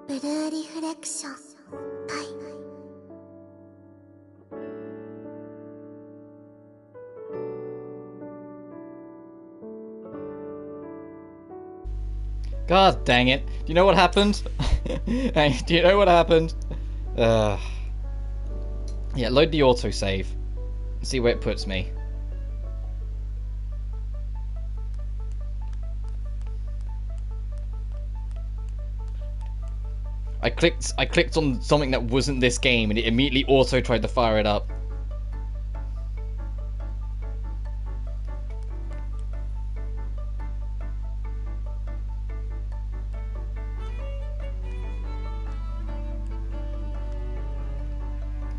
ブルーリフレクションタイム。 God dang it. Do you know what happened? Hey, do you know what happened? Yeah, load the autosave. See where it puts me. I clicked on something that wasn't this game and it immediately auto tried to fire it up.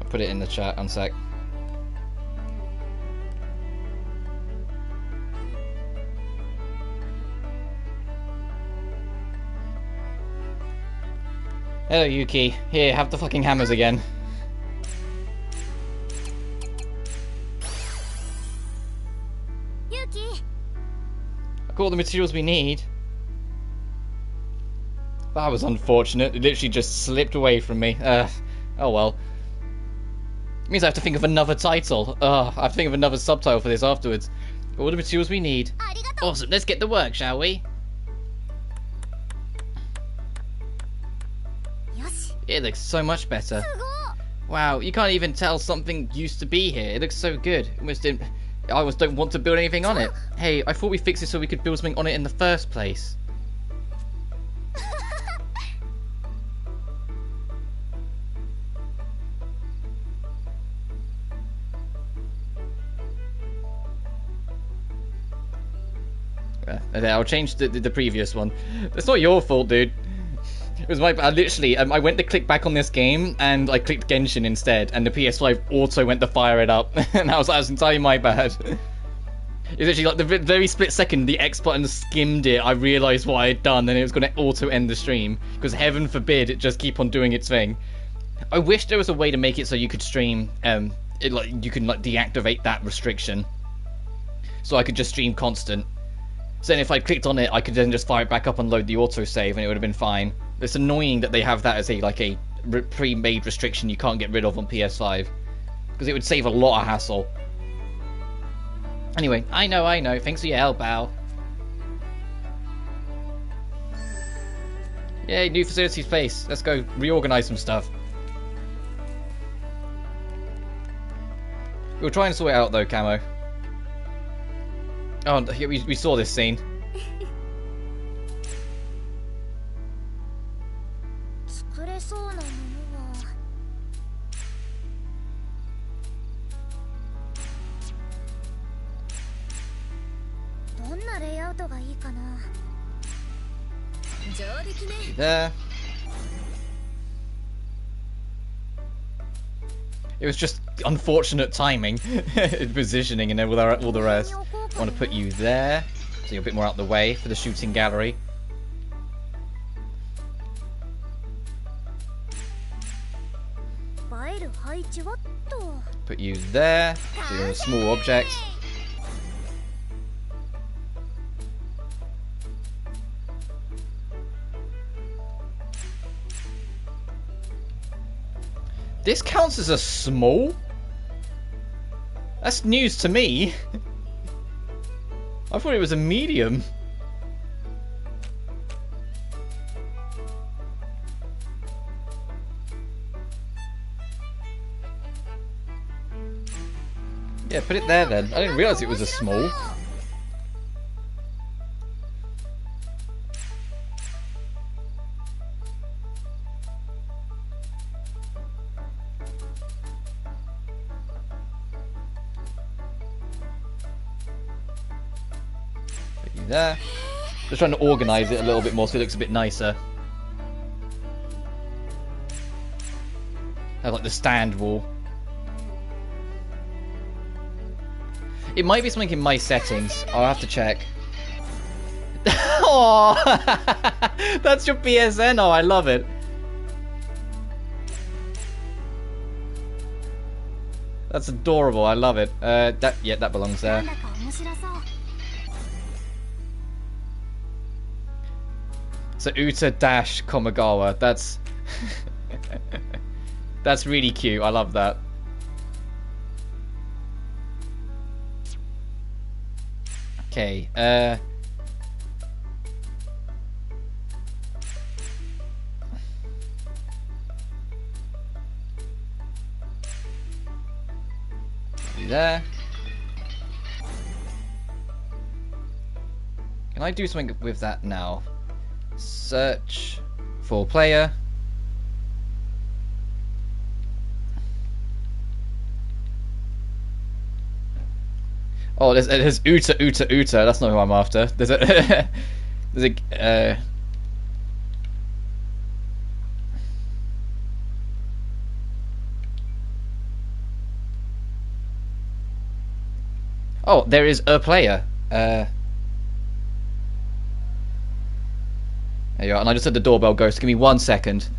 I'll put it in the chat, one sec. Hello, Yuki. Here, have the fucking hammers again. Yuki! I got all the materials we need. That was unfortunate. It literally just slipped away from me. Oh well. It means I have to think of another title. I have to think of another subtitle for this afterwards. All the materials we need. Awesome, let's get to work, shall we? It looks so much better. Wow, you can't even tell something used to be here. It looks so good. I almost don't want to build anything on it. Hey, I thought we fixed it so we could build something on it in the first place. I'll change the previous one. It's not your fault, dude. It was my bad. Literally, I went to click back on this game and I clicked Genshin instead, and the PS5 auto went to fire it up, and that was entirely my bad. It's actually like the very split second the X button skimmed it, I realised what I had done, and it was going to auto end the stream because heaven forbid it just keep on doing its thing. I wish there was a way to make it so you could stream, you can deactivate that restriction, so I could just stream constant. So then if I clicked on it, I could then just fire it back up and load the autosave, and it would have been fine. It's annoying that they have that as a pre-made restriction you can't get rid of on PS5, because it would save a lot of hassle. Anyway, I know. Thanks for your help, Al. Yay, new facility space. Let's go reorganize some stuff. We'll try and sort it out though, Camo. Oh, we saw this scene. There. It was just unfortunate timing, positioning, and all the rest. I want to put you there, so you're a bit more out the way for the shooting gallery. Put you there, so you're a small object. This counts as a small? That's news to me. I thought it was a medium. Yeah, put it there then. I didn't realise it was a small. There. Just trying to organise it a little bit more so it looks a bit nicer. Have like the stand wall. It might be something in my settings. I'll have to check. Oh, that's your PSN. Oh, I love it. That's adorable. I love it. That belongs there. So Uta dash Komagawa. That's that's really cute. I love that. Okay. There. Can I do something with that now? Search for player. Oh, there's Uta. That's not who I'm after. There's a there's a Oh, there is a player. There you are. And I just heard the doorbell go. So give me 1 second.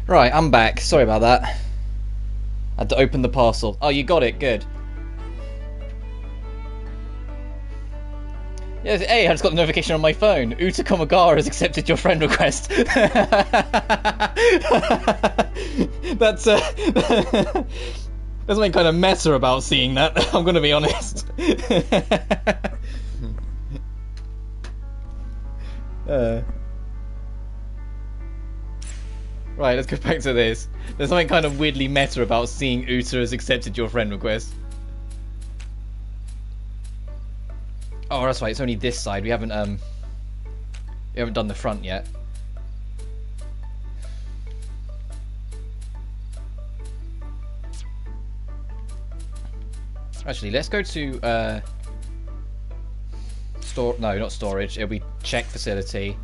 Right, I'm back. Sorry about that. I had to open the parcel. Oh, you got it. Good. Yes, hey, I just got the notification on my phone. Uta Komagara has accepted your friend request. That's there's something kind of meta about seeing that. I'm gonna be honest. Right, let's go back to this. There's something kind of weirdly meta about seeing Uta has accepted your friend request. Oh, that's right. It's only this side. We haven't done the front yet. Actually, let's go to no, not storage. It'll be check facility.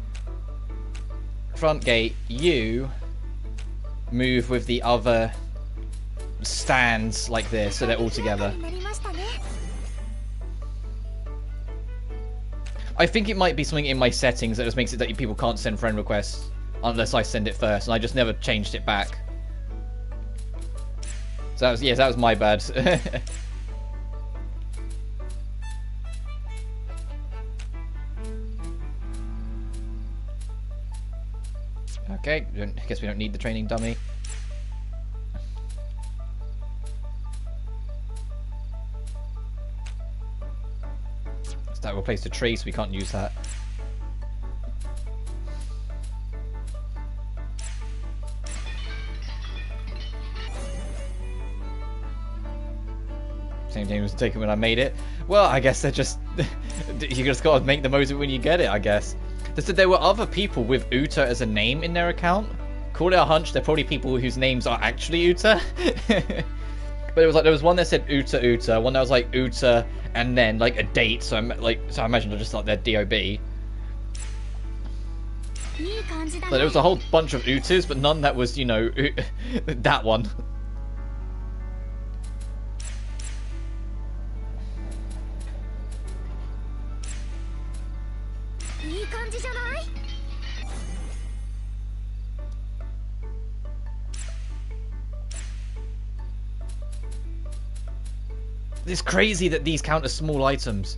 Front gate. You move with the other stands like this, so they're all together. I think it might be something in my settings that just makes it that people can't send friend requests unless I send it first, and I just never changed it back. So that was, yes, that was my bad. Okay, I guess we don't need the training dummy. That replaced a tree, so we can't use that. Same thing was taken when I made it. Well, I guess they're just... you just gotta make the most of it when you get it, I guess. They said there were other people with Uta as a name in their account. Call it a hunch, they're probably people whose names are actually Uta. But it was like there was one that said Uta, one that was like Uta, and then like a date. So I imagine they're just like their DOB. But there was a whole bunch of Utas, but none that was, you know, that one. It's crazy that these count as small items.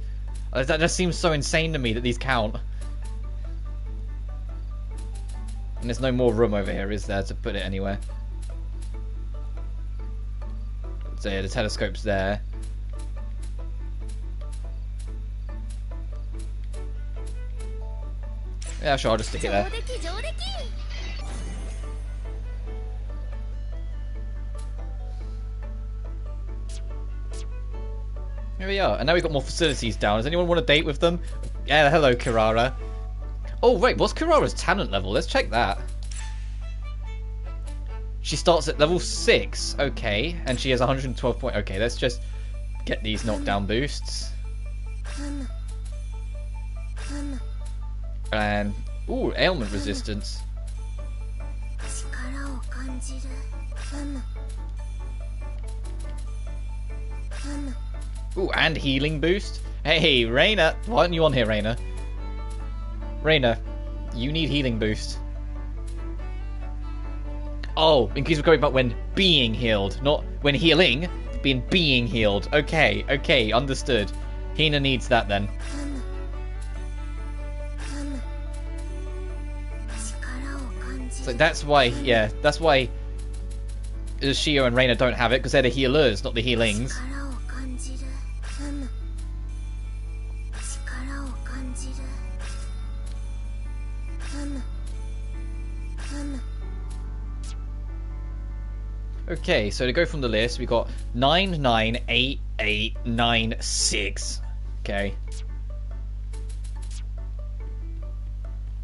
That just seems so insane to me that these count. And there's no more room over here, is there, to put it anywhere? So yeah, the telescope's there. Yeah, sure, I'll just stick it there. Here we are, and now we've got more facilities down. Does anyone want to date with them? Yeah, hello, Kirara. Oh, wait, what's Kirara's talent level? Let's check that. She starts at level 6, okay, and she has 112 points. Okay, let's just get these knockdown boosts. And, ooh, ailment resistance. Ooh, and healing boost. Hey, Reina. Why aren't you on here, Reina? Reina, you need healing boost. Oh, in case we're going about when being healed, not when healing, being healed. Okay, okay, understood. Hina needs that then. So that's why, yeah, that's why Shio and Reina don't have it, because they're the healers, not the healings. Okay, so to go from the list, we got 998896. Okay.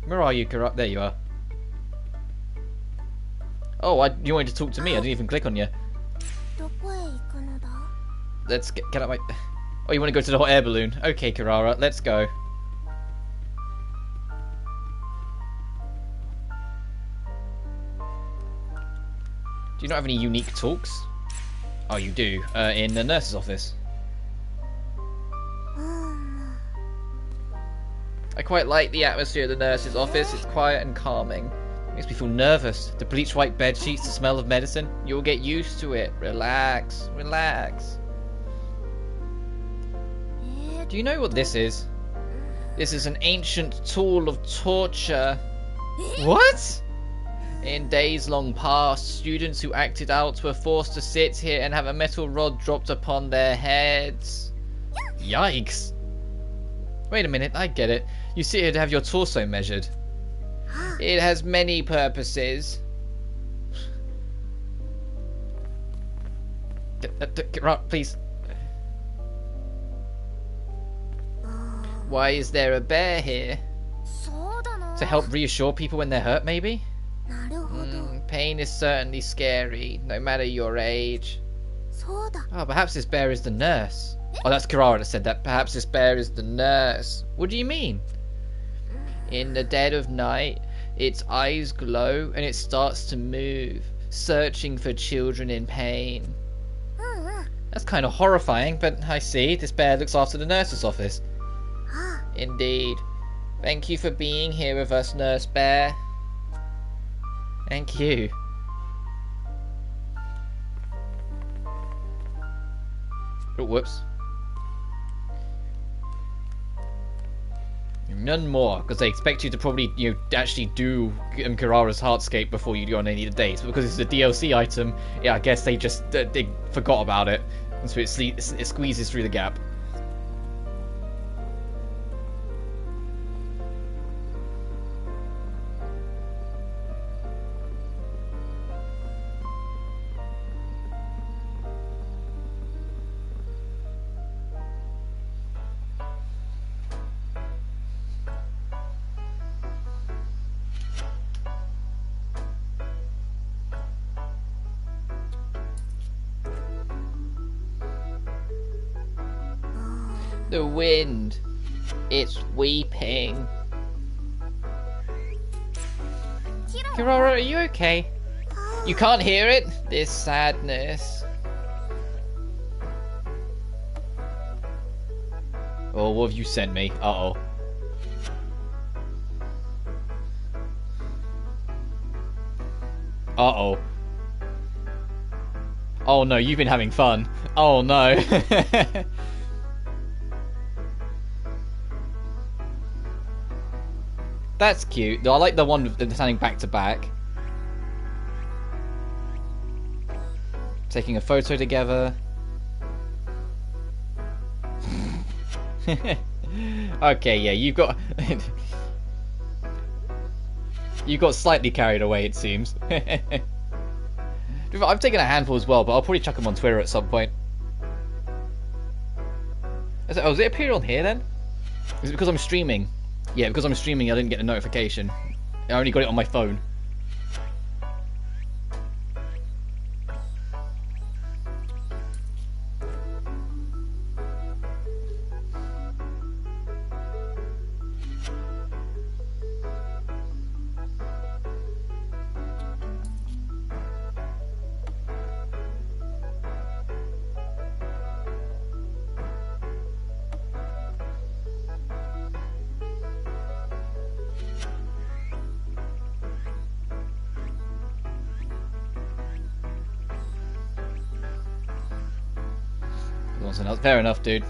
Where are you, Kara? There you are. Oh, you wanted to talk to me. I didn't even click on you. Let's get out my... Oh, you want to go to the hot air balloon? Okay, Kirara, let's go. Do you not have any unique talks? Oh, you do. In the nurse's office. I quite like the atmosphere of the nurse's office. It's quiet and calming. Makes me feel nervous. The bleach white bed sheets, the smell of medicine. You'll get used to it. Relax. Relax. Do you know what this is? This is an ancient tool of torture. What? In days long past, students who acted out were forced to sit here and have a metal rod dropped upon their heads. Yikes. Wait a minute, I get it. You sit here to have your torso measured. It has many purposes. Get out, please. Why is there a bear here? To help reassure people when they're hurt, maybe? Pain is certainly scary, no matter your age. Oh, perhaps this bear is the nurse. Oh, that's Kirara that said that. Perhaps this bear is the nurse. What do you mean? In the dead of night, its eyes glow and it starts to move, searching for children in pain. That's kind of horrifying, but I see. This bear looks after the nurse's office. Indeed. Thank you for being here with us, Nurse Bear. Thank you. Oh, whoops. None more, because they expect you to probably, actually do Kirara's Heartscape before you go on any of the dates. But because it's a DLC item, yeah, I guess they just they forgot about it, and so it squeezes through the gap. The wind, it's weeping. Kirara, are you okay? You can't hear it? This sadness. Oh, what have you sent me? Uh-oh. Uh-oh. Oh no, you've been having fun. Oh no. That's cute. I like the one with them standing back to back. Taking a photo together. Okay, yeah, you've got... you got slightly carried away, it seems. I've taken a handful as well, but I'll probably chuck them on Twitter at some point. Oh, does it appear on here then? Is it because I'm streaming? Yeah, because I'm streaming, I didn't get a notification. I only got it on my phone. Fair enough, dude.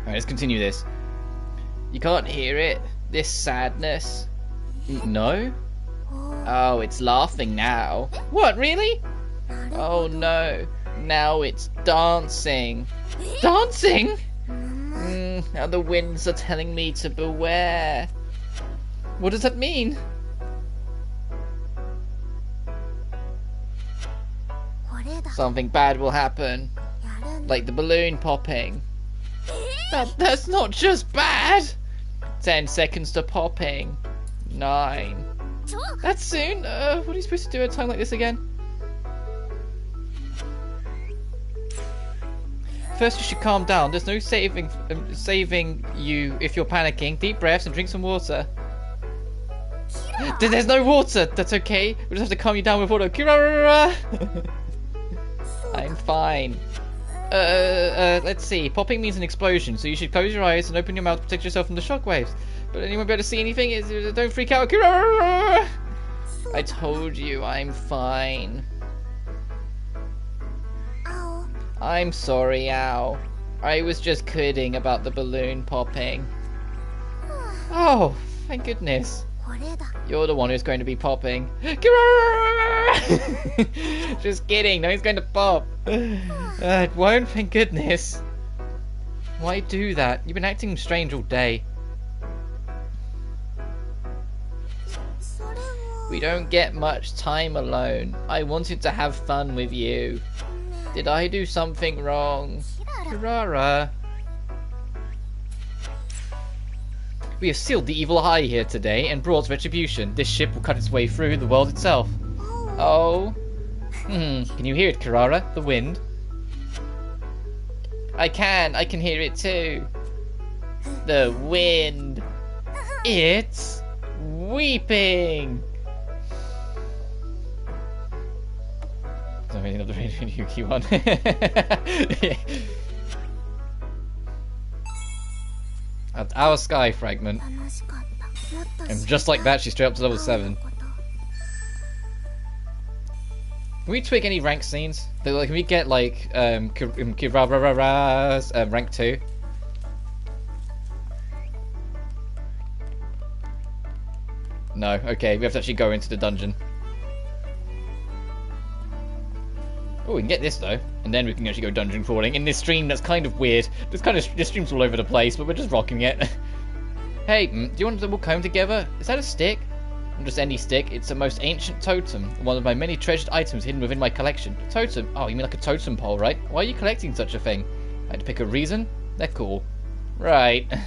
Alright, let's continue this. You can't hear it? This sadness? No? Oh, it's laughing now. What, really? Oh no. Now it's dancing. Dancing? Now the winds are telling me to beware. What does that mean? Something bad will happen. Like the balloon popping. That's not just bad! 10 seconds to popping. 9. That's soon? What are you supposed to do at a time like this again? First you should calm down. There's no saving you if you're panicking. Deep breaths and drink some water. There's no water! That's okay. We'll just have to calm you down with water. Kirara! I'm fine. Let's see. Popping means an explosion, so you should close your eyes and open your mouth to protect yourself from the shockwaves. But then you won't be able to see anything. Don't freak out. I told you I'm fine. Ow. I'm sorry, Ow. I was just kidding about the balloon popping. Oh, thank goodness. これだ。 You're the one who's going to be popping. Just kidding. No, he's going to pop. It won't. Thank goodness. Why do that? You've been acting strange all day. それは We don't get much time alone. I wanted to have fun with you. Did I do something wrong? キララ。 Kirara. We have sealed the evil eye here today and brought retribution. This ship will cut its way through the world itself. Oh. Can you hear it, Kirara? The wind? I can hear it too. The wind. It's weeping. Sorry, another Yuki one. That's our sky fragment. 楽しかった。もっと And just like that, she's straight up to level 7. こと。 Can we tweak any rank scenes? Like, can we get like Kirara's rank 2? No, okay, we have to actually go into the dungeon. Oh, we can get this though, and then we can actually go dungeon crawling in this stream. That's kind of weird. This stream's all over the place, but we're just rocking it. Hey, do you want to walk home together? Is that a stick? Not just any stick. It's the most ancient totem, one of my many treasured items hidden within my collection. A totem? Oh, you mean like a totem pole, right? Why are you collecting such a thing? I had to pick a reason. They're cool, right? 行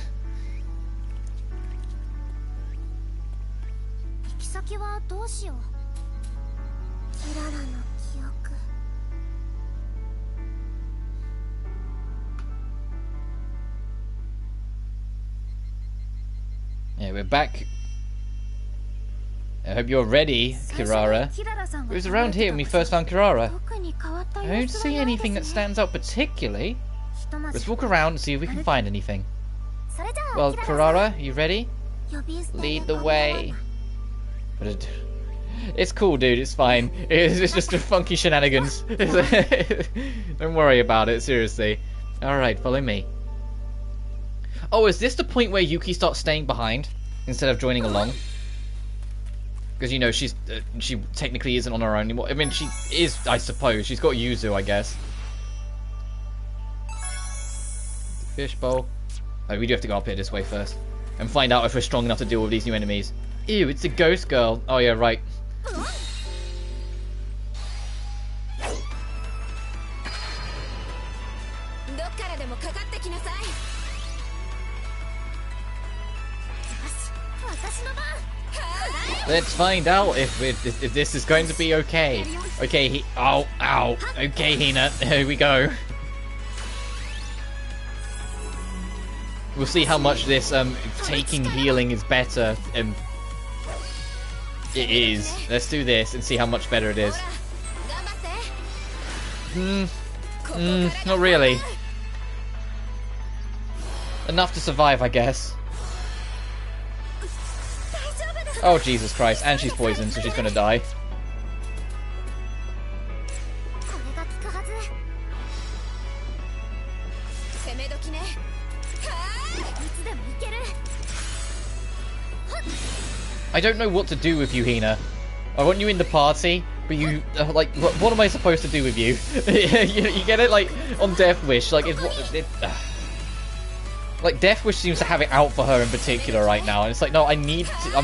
き先はどうしよう。キララの記憶。 Yeah, we're back. I hope you're ready, Kirara. It was around here when we first found Kirara. 特に変わった様子は I ない don't です see ね。 anything that stands out particularly. ひとまず Let's walk around and see if we can find anything. それじゃあ Well, キララ Kirara, you ready? さん呼び捨てで Lead the 構わ way. ない It's cool, dude. It's fine. It's just a funky shenanigans. Don't worry about it, seriously. Alright, follow me. Oh, is this the point where Yuki starts staying behind instead of joining along? Because, you know, she technically isn't on her own anymore. I mean, she is, I suppose. She's got Yuzu, I guess. Fishbowl. Oh, we do have to go up here this way first. And find out if we're strong enough to deal with these new enemies. Ew, it's a ghost girl. Oh, yeah, right. どっからでもかかってきなさい。よし、私の番。 Let's find out if this is going to be okay. Okay, ow. Okay, Hina, here we go. We'll see how much this taking healing is better. It is. Let's do this and see how much better it is. 頑張って。 Not really. Enough to survive, I guess. 大丈夫です。 Oh, Jesus Christ. And she's poisoned, so she's gonna die. これが効くはず。攻め時ね。いつでもいける。 I don't know what to do with you, Hina. I want you in the party, but you like, what am I supposed to do with you? You get it, like on Death Wish, like like Death Wish seems to have it out for her in particular right now, and it's like, no, I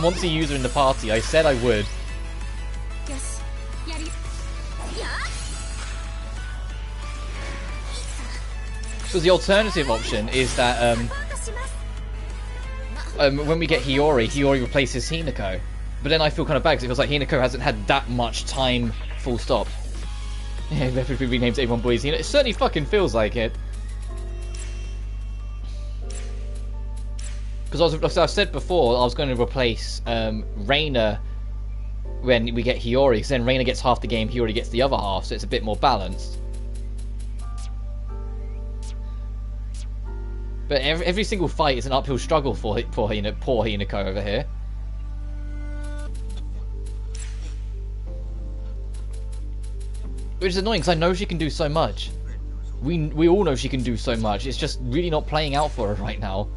want to use her in the party. I said I would. よし、やり。や。 Because the alternative option is that サポートします。 when we get Hiyori, Hiyori replaces Hinako. But then I feel kind of bad because it feels like Hinako hasn't had that much time, full stop. Yeah, everybody renames everyone Boys Hina. It certainly fucking feels like it. Because as I've said before, I was going to replace Reina when we get Hiyori, because then Reina gets half the game, Hiyori gets the other half, so it's a bit more balanced. But every single fight is an uphill struggle for poor Hinako over here. Which is annoying because I know she can do so much. We all know she can do so much. It's just really not playing out for her right now.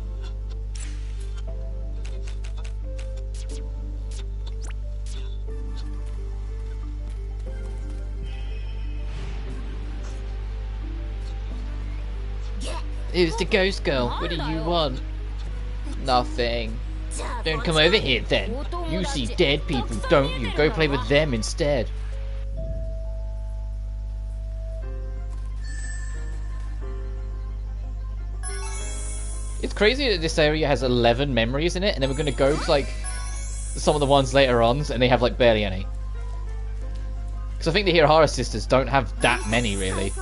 Who's the ghost girl? What do you want? Nothing. Don't come over here then. You see dead people, don't you? Go play with them instead. It's crazy that this area has 11 memories in it, and then we're going to go to, like, some of the ones later on, and they have, like, barely any. Because I think the Hirahara sisters don't have that many, really.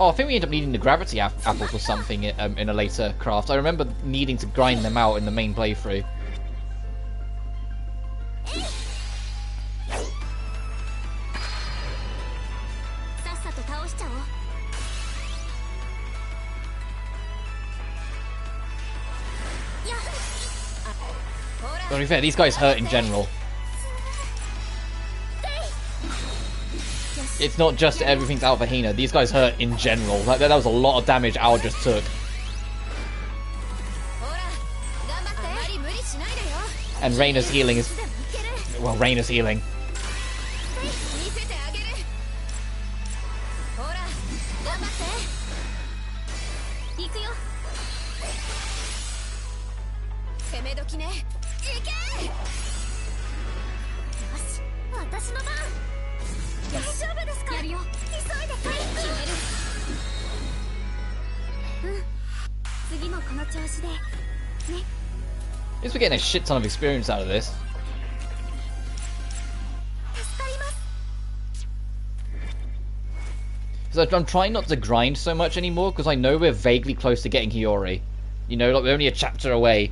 Oh, I think we end up needing the gravity apples or something in a later craft. I remember needing to grind them out in the main playthrough. To be fair, these guys hurt in general. It's not just everything's out for Hina. These guys hurt in general. Like, that was a lot of damage Al just took. And Reina's healing is... Well, Reina's healing. At least we're getting a shit ton of experience out of this. So I'm trying not to grind so much anymore because I know we're vaguely close to getting Hiyori. You know, like we're only a chapter away.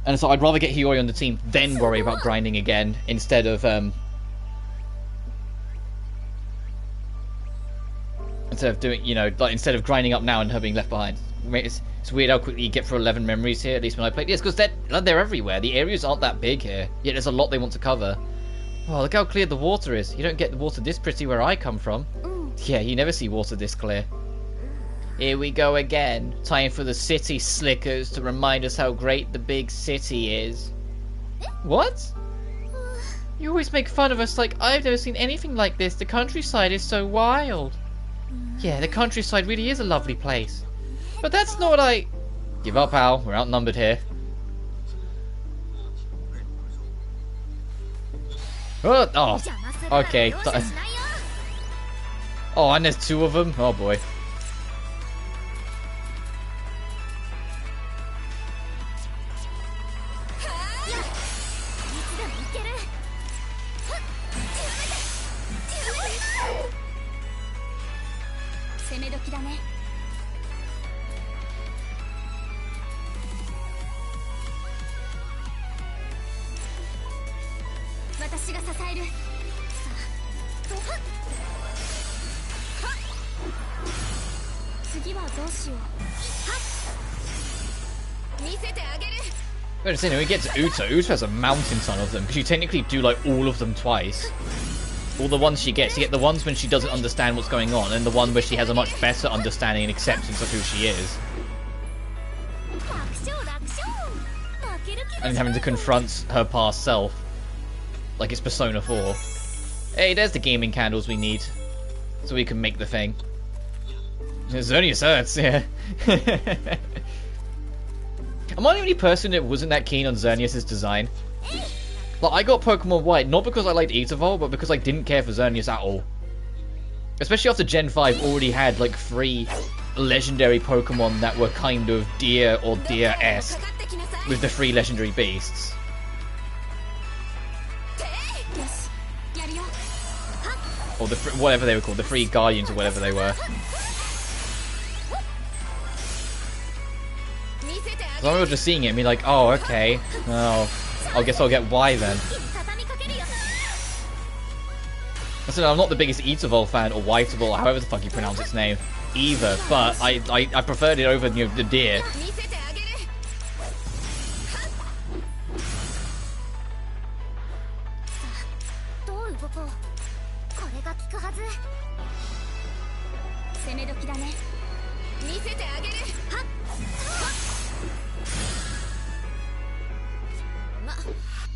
And so I'd rather get Hiyori on the team, then worry about grinding again, instead of doing, you know, like instead of grinding up now and her being left behind. It's weird how quickly you get through 11 memories here, at least when I played. Yes, because they're everywhere. The areas aren't that big here, yet there's a lot they want to cover. Oh, look how clear the water is. You don't get the water this pretty where I come from. Yeah, you never see water this clear. Here we go again. Time for the city slickers to remind us how great the big city is. What? You always make fun of us like I've never seen anything like this. The countryside is so wild. Yeah, the countryside really is a lovely place. But that's not what I... Give up, Al. We're outnumbered here. Oh, okay. Oh, and there's two of them? Oh, boy. But it's, you know, we get to Uta. Uta has a mountain ton of them, because you technically do like all of them twice. All the ones she gets. You get the ones when she doesn't understand what's going on, and the one where she has a much better understanding and acceptance of who she is. And having to confront her past self. Like it's Persona 4. Hey, there's the gaming candles we need. So we can make the thing. Xerneas hurts, yeah. Am I the only person that wasn't that keen on Xerneas' design? Like, I got Pokemon White, not because I liked Etavol, but because I didn't care for Xerneas at all. Especially after Gen 5 already had, like, 3 legendary Pokemon that were kind of Deer or Deer-esque, with the 3 legendary beasts. Or the whatever they were called, the 3 Guardians or whatever they were. So I remember just seeing it and be like, oh, okay. Oh, I guess I'll get Y then. So I'm not the biggest Eatable fan, or Whiteable, however the fuck you pronounce its name, either. But I preferred it over, you know, the deer.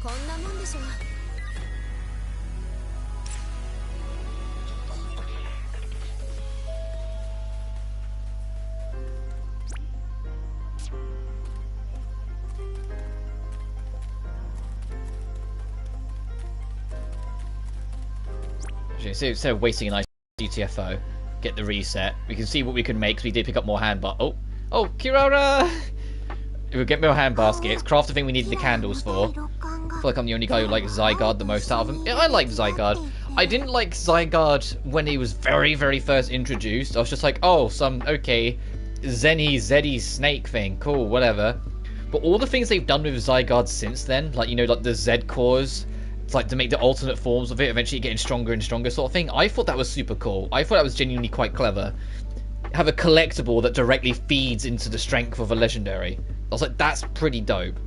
こんなもんでしょう。So instead of wasting a nice GTFO, get the reset. We can see what we can make, because we did pick up more hand bar. Oh, Kirara! We'll get more hand baskets. Craft the thing we needed the candles for. I feel like I'm the only guy who likes Zygarde the most out of them. Yeah, I like Zygarde. I didn't like Zygarde when he was very, very first introduced. I was just like, oh, okay, Zeddy snake thing. Cool, whatever. But all the things they've done with Zygarde since then, like, you know, like the Z cores, it's like to make the alternate forms of it, eventually getting stronger and stronger sort of thing. I thought that was super cool. I thought that was genuinely quite clever. Have a collectible that directly feeds into the strength of a legendary. I was like, that's pretty dope.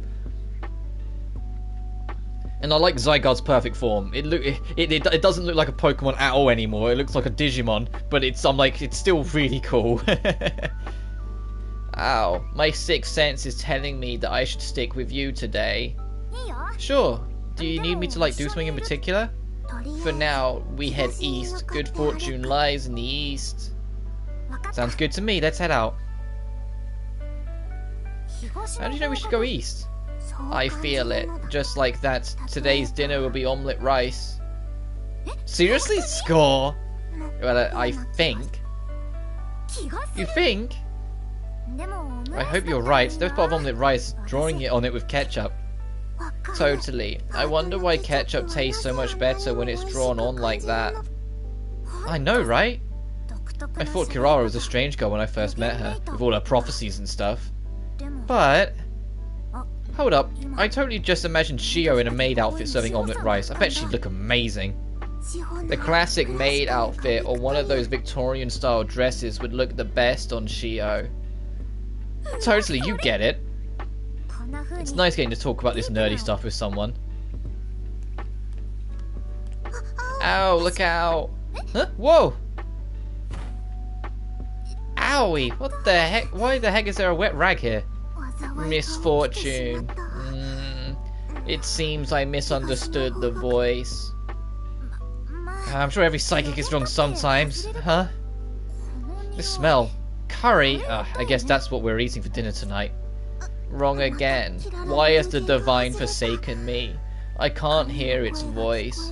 And I like Zygarde's perfect form. It doesn't look like a Pokemon at all anymore. It looks like a Digimon, but it's still really cool. Ow, my sixth sense is telling me that I should stick with you today. Sure. Do you need me to like do something in particular? For now, we head east. Good fortune lies in the east. Sounds good to me. Let's head out. How do you know we should go east? I feel it. Just like that, today's dinner will be omelette rice. Seriously? Score? Well, I think. You think? I hope you're right. There's part of omelette rice, drawing it on it with ketchup. Totally. I wonder why ketchup tastes so much better when it's drawn on like that. I know, right? I thought Kirara was a strange girl when I first met her, with all her prophecies and stuff. But... hold up, I totally just imagined Shio in a maid outfit serving omelette rice. I bet she'd look amazing. The classic maid outfit or one of those Victorian style dresses would look the best on Shio. Totally, you get it. It's nice getting to talk about this nerdy stuff with someone. Ow, look out. Huh? Whoa! Owie, what the heck? Why the heck is there a wet rag here? Misfortune. It seems I misunderstood the voice. I'm sure every psychic is wrong sometimes, huh? This smell. Curry? I guess that's what we're eating for dinner tonight. Wrong again. Why has the divine forsaken me? I can't hear its voice.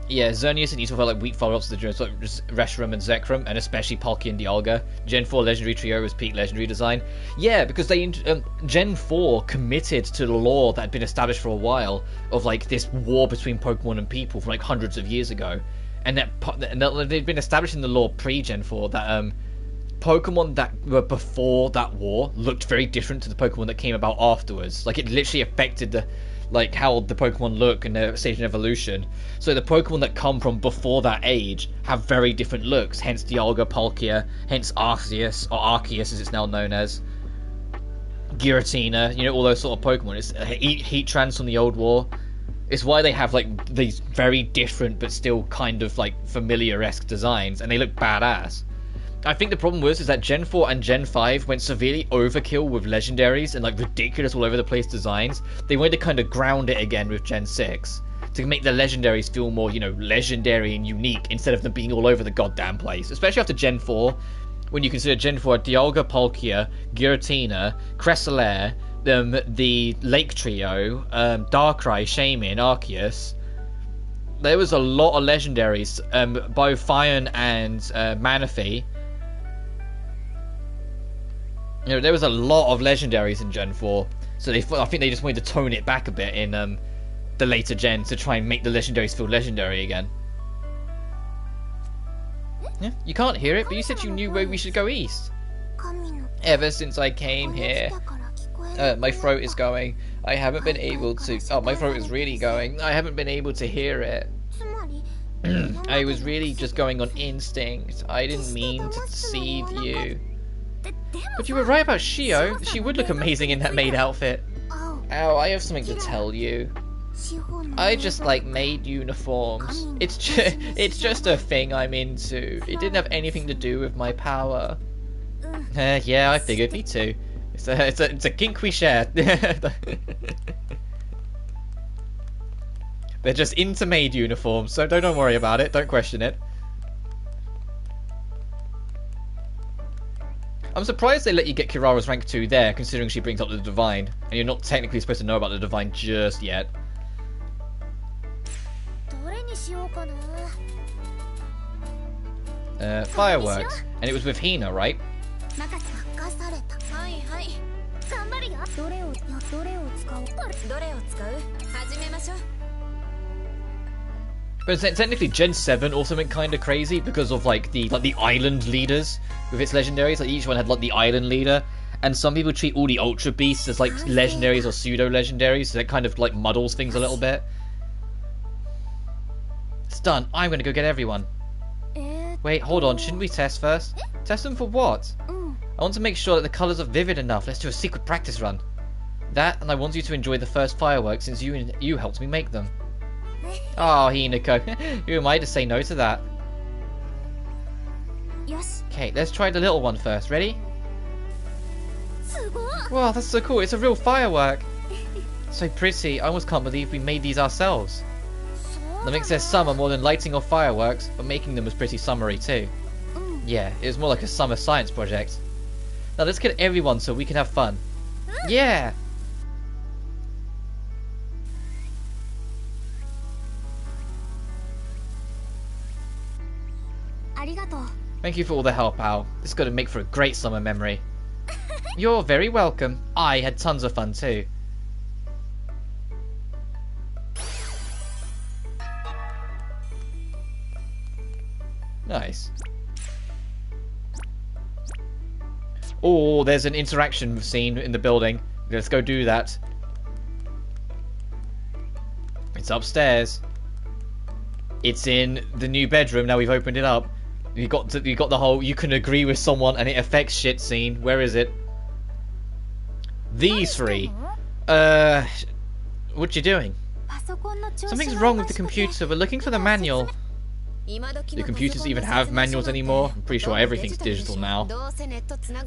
Yeah, Xerneas and Eatable felt like weak follow-ups to the journals like Reshiram and Zekrom, and especially Palkia and Dialga. Gen 4 Legendary Trio was peak Legendary design. Yeah, because they Gen 4 committed to the lore that had been established for a while of like this war between Pokemon and people from like hundreds of years ago, and that they'd been established in the lore pre-Gen 4 that Pokemon that were before that war looked very different to the Pokemon that came about afterwards. Like it literally affected the like how the Pokemon look and their stage in evolution. So the Pokemon that come from before that age have very different looks, hence Dialga, Palkia, hence Arceus, or Arceus as it's now known as, Giratina, you know, all those sort of Pokemon. It's Heatran from the old war. It's why they have like these very different but still kind of like familiar-esque designs, and they look badass. I think the problem is that Gen 4 and Gen 5 went severely overkill with legendaries and like ridiculous all over the place designs. They wanted to kind of ground it again with Gen 6 to make the legendaries feel more, you know, legendary and unique instead of them being all over the goddamn place. Especially after Gen 4, when you consider Gen 4 Dialga, Palkia, Giratina, Cressalaire, the Lake Trio, Darkrai, Shaymin, Arceus. There was a lot of legendaries, both Fion and Manaphy. You know, there was a lot of legendaries in Gen 4, so I think they just wanted to tone it back a bit in the later gens to try and make the legendaries feel legendary again. Yeah, you can't hear it, but you said you knew where we should go east. Ever since I came here, My throat is going. I haven't been able to... Oh, my throat is really going. I haven't been able to hear it. I was really just going on instinct. I didn't mean to deceive you. But you were right about Shio. She would look amazing in that maid outfit. Ow, I have something to tell you. I just like maid uniforms. It's just a thing I'm into. It didn't have anything to do with my power. Yeah, I figured. Me too. It's a kink we share. They're just into maid uniforms, so don't worry about it. Don't question it. I'm surprised they let you get Kirara's rank 2 there, considering she brings up the Divine, and you're not technically supposed to know about the Divine just yet. Fireworks. And it was with Hina, right? But technically Gen 7 also went kind of crazy because of like the island leaders with its legendaries. Like each one had like the island leader, and some people treat all the ultra beasts as like legendaries or pseudo legendaries, so that kind of like muddles things a little bit. It's done. I'm gonna go get everyone. Wait, hold on. Shouldn't we test first? Test them for what? I want to make sure that the colours are vivid enough. Let's do a secret practice run. That, and I want you to enjoy the first fireworks since you helped me make them. Oh, Hinako. Who am I to say no to that? Okay, let's try the little one first. Ready? Wow, that's so cool. It's a real firework. So pretty. I almost can't believe we made these ourselves. That makes their summer more than lighting off fireworks, but making them was pretty summery too. Yeah, it was more like a summer science project. Now let's get everyone so we can have fun. Yeah! Thank you for all the help, Al. This is going to make for a great summer memory. You're very welcome. I had tons of fun too. Nice. Oh, there's an interaction scene in the building. Let's go do that. It's upstairs. It's in the new bedroom. Now we've opened it up. You got the whole you can agree with someone and it affects shit scene. Where is it? These three. What you doing? Something's wrong with the computer. We're looking for the manual. Do computers even have manuals anymore? I'm pretty sure everything's digital now.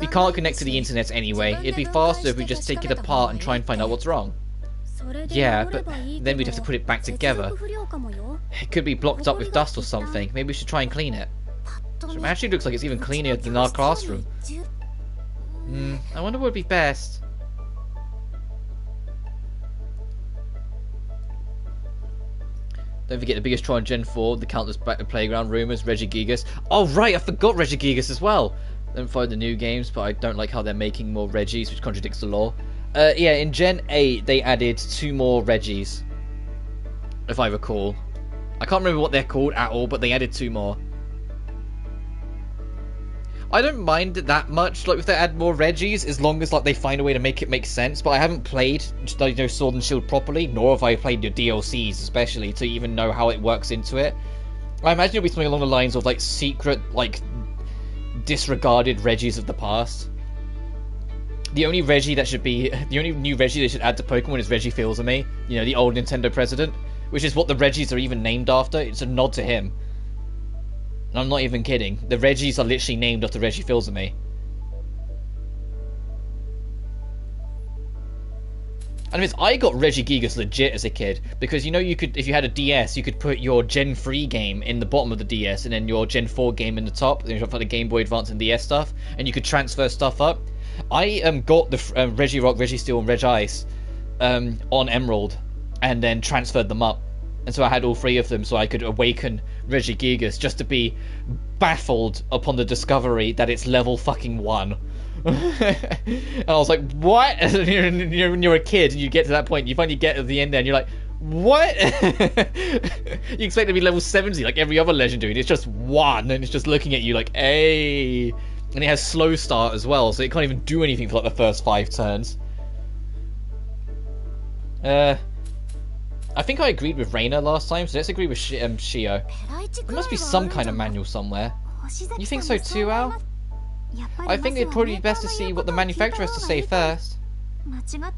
We can't connect to the internet anyway. It'd be faster if we just take it apart and try and find out what's wrong. Yeah, but then we'd have to put it back together. It could be blocked up with dust or something. Maybe we should try and clean it. It actually looks like it's even cleaner than our classroom. I wonder what would be best. Don't forget the biggest troll in Gen 4, the countless playground rumours, Regigigas. Oh right, I forgot Regigigas as well. Don't follow the new games, but I don't like how they're making more Regis, which contradicts the law. Yeah, in Gen 8 they added 2 more Regis, if I recall. I can't remember what they're called at all, but they added 2 more. I don't mind it that much, like if they add more Regis, as long as like they find a way to make it make sense. But I haven't played Sword and Shield properly, nor have I played the DLCs especially to even know how it works into it. I imagine it'll be something along the lines of like secret, like disregarded Regis of the past. The only Reggie that should be, the only new Reggie they should add to Pokemon is Reggie Fils-Aimé, you know, the old Nintendo president, which is what the Regis are even named after. It's a nod to him. And I'm not even kidding. The Regis are literally named after Reggie Fils-Aimé. And I got Regigigas legit as a kid, because you know you could, if you had a DS, you could put your Gen 3 game in the bottom of the DS, and then your Gen 4 game in the top, and you have the Game Boy Advance and DS stuff, and you could transfer stuff up. I got the Regirock, Registeel, and Regice on Emerald, and then transferred them up. And so I had all 3 of them, so I could awaken Regigigas just to be baffled upon the discovery that it's level fucking 1. And I was like, what? And you're a kid, and you get to that point, you finally get to the end there, and you're like, what? You expect to be level 70 like every other legendary, and it's just 1, and it's just looking at you like, hey. And it has slow start as well, so it can't even do anything for like the first 5 turns. I think I agreed with Reina last time, so let's agree with Shio. There must be some kind of manual somewhere. You think so too, Al? I think it'd probably be best to see what the manufacturer has to say first.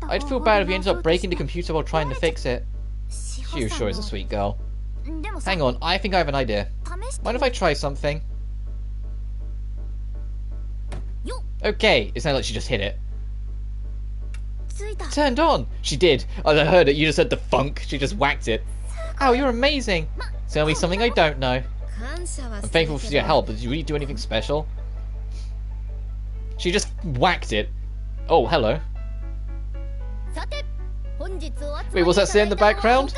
I'd feel bad if you ended up breaking the computer while trying to fix it. Shio sure is a sweet girl. Hang on, I think I have an idea. Mind if I try something? Okay, it sounded like she just hit it. Turned on! She did. I heard it. You just heard the funk. She just whacked it. Ow, you're amazing. Tell me something I don't know. I'm thankful for your help, but did you really do anything special? She just whacked it. Oh, hello. Wait, was that still in the background?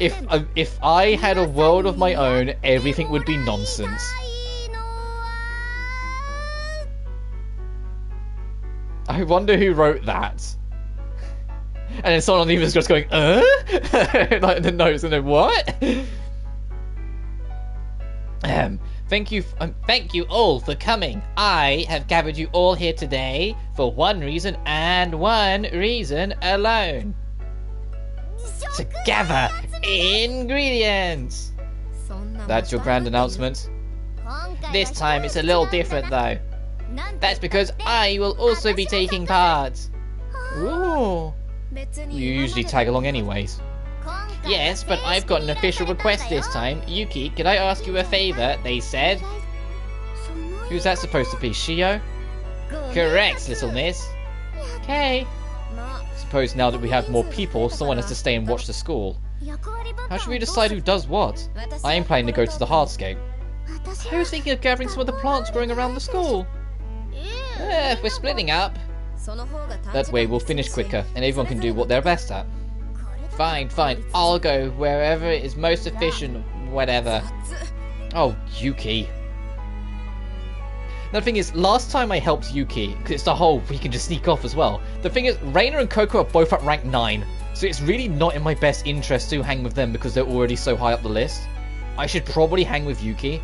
If I had a world of my own, everything would be nonsense. I wonder who wrote that. And then someone on the other is just going, like in the notes, and then what? Thank you all for coming. I have gathered you all here today for one reason and one reason alone. To gather ingredients. That's your grand announcement. This time it's a little different though. That's because I will also be taking part. Ooh. You usually tag along anyways. Yes, but I've got an official request this time. Yuki, could I ask you a favor? They said. Who's that supposed to be? Shio? Correct, little miss. Okay. Suppose now that we have more people, someone has to stay and watch the school. How should we decide who does what? I am planning to go to the hardscape. I was thinking of gathering some of the plants growing around the school. If we're splitting up. That way we'll finish quicker, and everyone can do what they're best at. Fine, fine. I'll go wherever it is most efficient, whatever. Oh, Yuki. Now, the thing is, last time I helped Yuki, because it's the whole we can just sneak off as well. The thing is, Reina and Coco are both at rank 9, so it's really not in my best interest to hang with them because they're already so high up the list. I should probably hang with Yuki.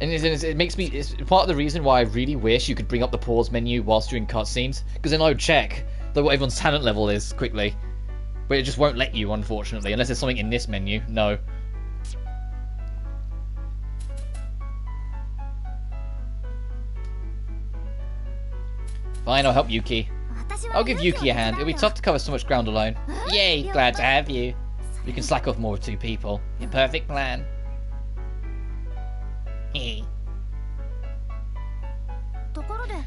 And it makes me, it's part of the reason why I really wish you could bring up the pause menu whilst you're in cutscenes, because then I would check what everyone's talent level is quickly. But it just won't let you, unfortunately, unless there's something in this menu. No. Fine, I'll help Yuki. I'll give Yuki a hand. It'll be tough to cover so much ground alone. Yay, glad to have you. You can slack off more with 2 people. Your perfect plan.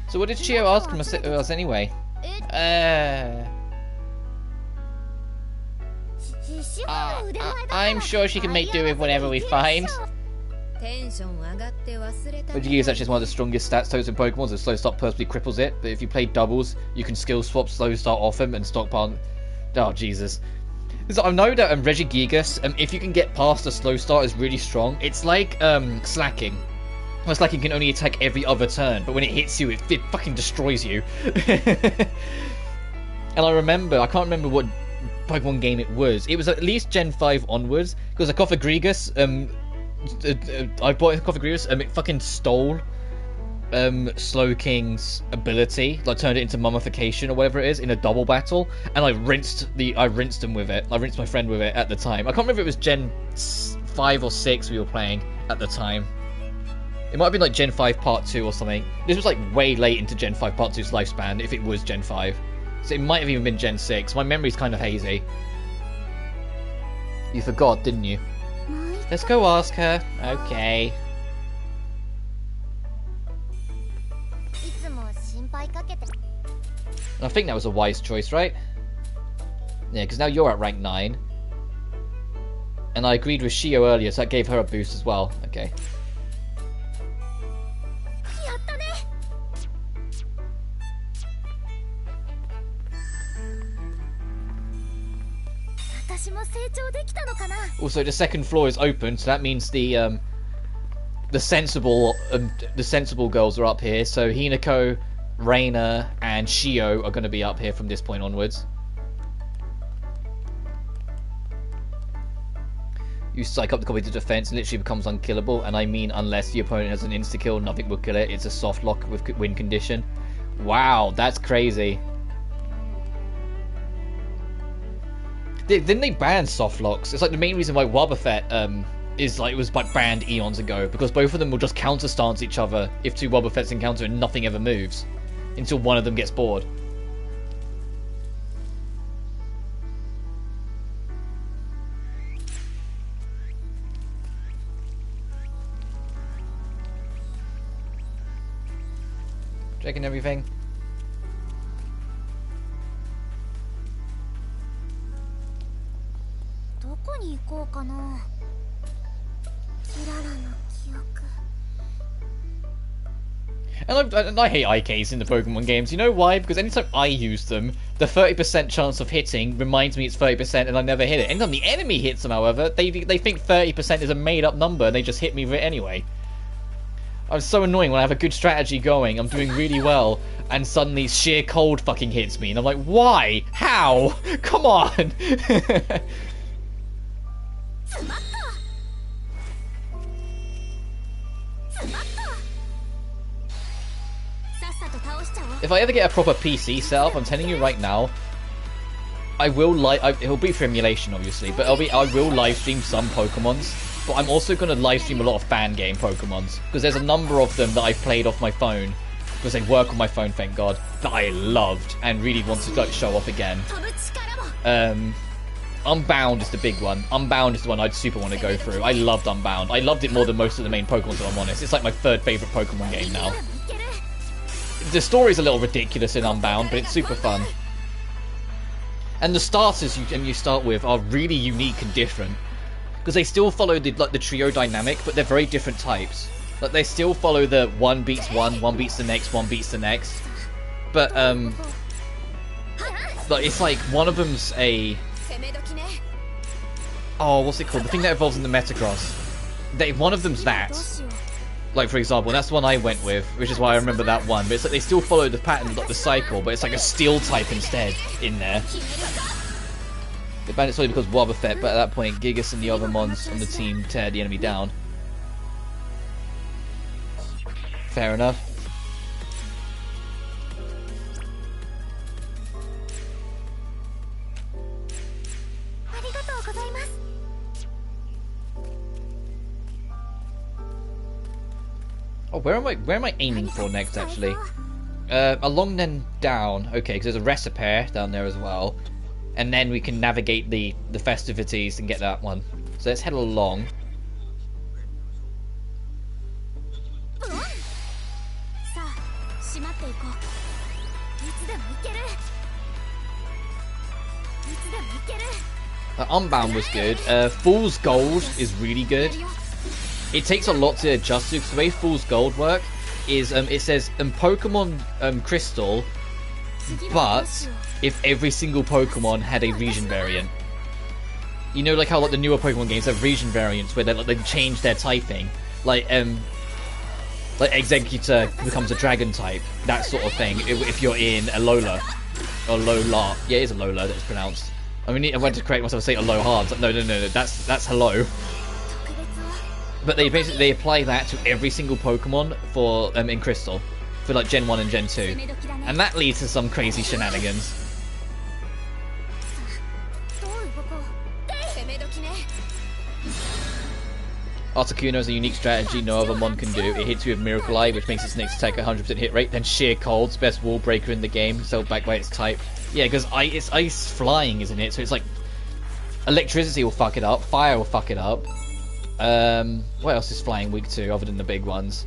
So what did Shio ask us anyway? I'm sure she can make do with whatever we find. But is actually one of the strongest stats totals in Pokemon, so Slow Start personally cripples it, but if you play doubles, you can skill swap Slow Start off him and stockpile. Oh, Jesus. So I know that Regigigas, if you can get past a Slow Start, is really strong. It's like Slacking. Well, Slacking can only attack every other turn, but when it hits you, it fucking destroys you. And I remember, I can't remember what Pokemon game it was. It was at least Gen 5 onwards, because a Cofagrigus, I bought a Cofagrigus, it fucking stole Slowking's ability, like turned it into mummification or whatever it is in a double battle, and I rinsed him with it. I rinsed my friend with it at the time. I can't remember if it was Gen 5 or 6 we were playing at the time. It might have been like Gen 5 Part 2 or something. This was like way late into Gen 5 Part 2's lifespan, if it was Gen 5. So it might have even been Gen 6. My memory's kind of hazy. You forgot, didn't you? Let's go ask her. Okay. I think that was a wise choice, right? Yeah, because now you're at rank 9. And I agreed with Shio earlier, so that gave her a boost as well. Okay. Also, the second floor is open, so that means the sensible girls are up here. So Hinako, Reina, and Shio are going to be up here from this point onwards. You psych up the copy to defense and literally becomes unkillable, and I mean unless the opponent has an insta-kill, nothing will kill it. It's a soft lock with win condition. Wow, that's crazy. Didn't they ban soft locks? It's like the main reason why Wobbuffet is like, it was like banned eons ago, because both of them will just counter stance each other if two Wobbuffets encounter and nothing ever moves until one of them gets bored. Checking everything. And I hate IKs in the Pokemon games. You know why? Because anytime I use them, the 30% chance of hitting reminds me it's 30% and I never hit it. Anytime the enemy hits them, however, they think 30% is a made-up number and they just hit me with it anyway. I'm so annoying when I have a good strategy going, I'm doing really well, and suddenly sheer cold fucking hits me, and I'm like, why? How? Come on! If I ever get a proper PC setup, I'm telling you right now, I will it'll be for emulation obviously, but I will live stream some Pokemons. But I'm also going to live stream a lot of fan game Pokemons, because there's a number of them that I've played off my phone, because they work on my phone, thank God, that I loved and really want to like, show off again. Unbound is the big one. Unbound is the one I'd super want to go through. I loved Unbound. I loved it more than most of the main Pokemon, if I'm honest. It's like my third favourite Pokemon game now. The story's a little ridiculous in Unbound, but it's super fun. And the starters you start with are really unique and different. Because they still follow the trio dynamic, but they're very different types. Like they still follow the one beats one beats the next, one beats the next. But like it's like one of them's a what's it called? The thing that evolves in the Metagross. One of them's that. Like for example, that's the one I went with, which is why I remember that one. But it's like they still follow the pattern, like the cycle, but it's like a steel type instead in there. They banned it solely because Wobbuffet, but at that point, Gigas and the other mons on the team tear the enemy down. Fair enough. Oh, where am I aiming for next, actually? Along then down. Okay, because there's a Recipe down there as well. And then we can navigate the festivities and get that one. So let's head along. Unbound was good. Fool's Gold is really good. It takes a lot to adjust to, because the way Fool's Gold work is it says Pokemon Crystal, but if every single Pokemon had a region variant. You know, like how like the newer Pokemon games have region variants where they change their typing, like Executor becomes a Dragon type, that sort of thing. If you're in Alola or Lola, yeah, it is Alola that's pronounced. I mean, I went to correct myself and say Aloha. Like, no, that's hello. But they apply that to every single Pokemon for in Crystal, for like Gen 1 and Gen 2, and that leads to some crazy shenanigans. Articuno is a unique strategy no other mon can do. It hits you with Miracle Eye, which makes its next attack 100% hit rate. Then Sheer Cold's best wall breaker in the game, held back by its type. Yeah, because it's ice flying, isn't it? So it's like electricity will fuck it up, fire will fuck it up. What else is flying weak to other than the big ones?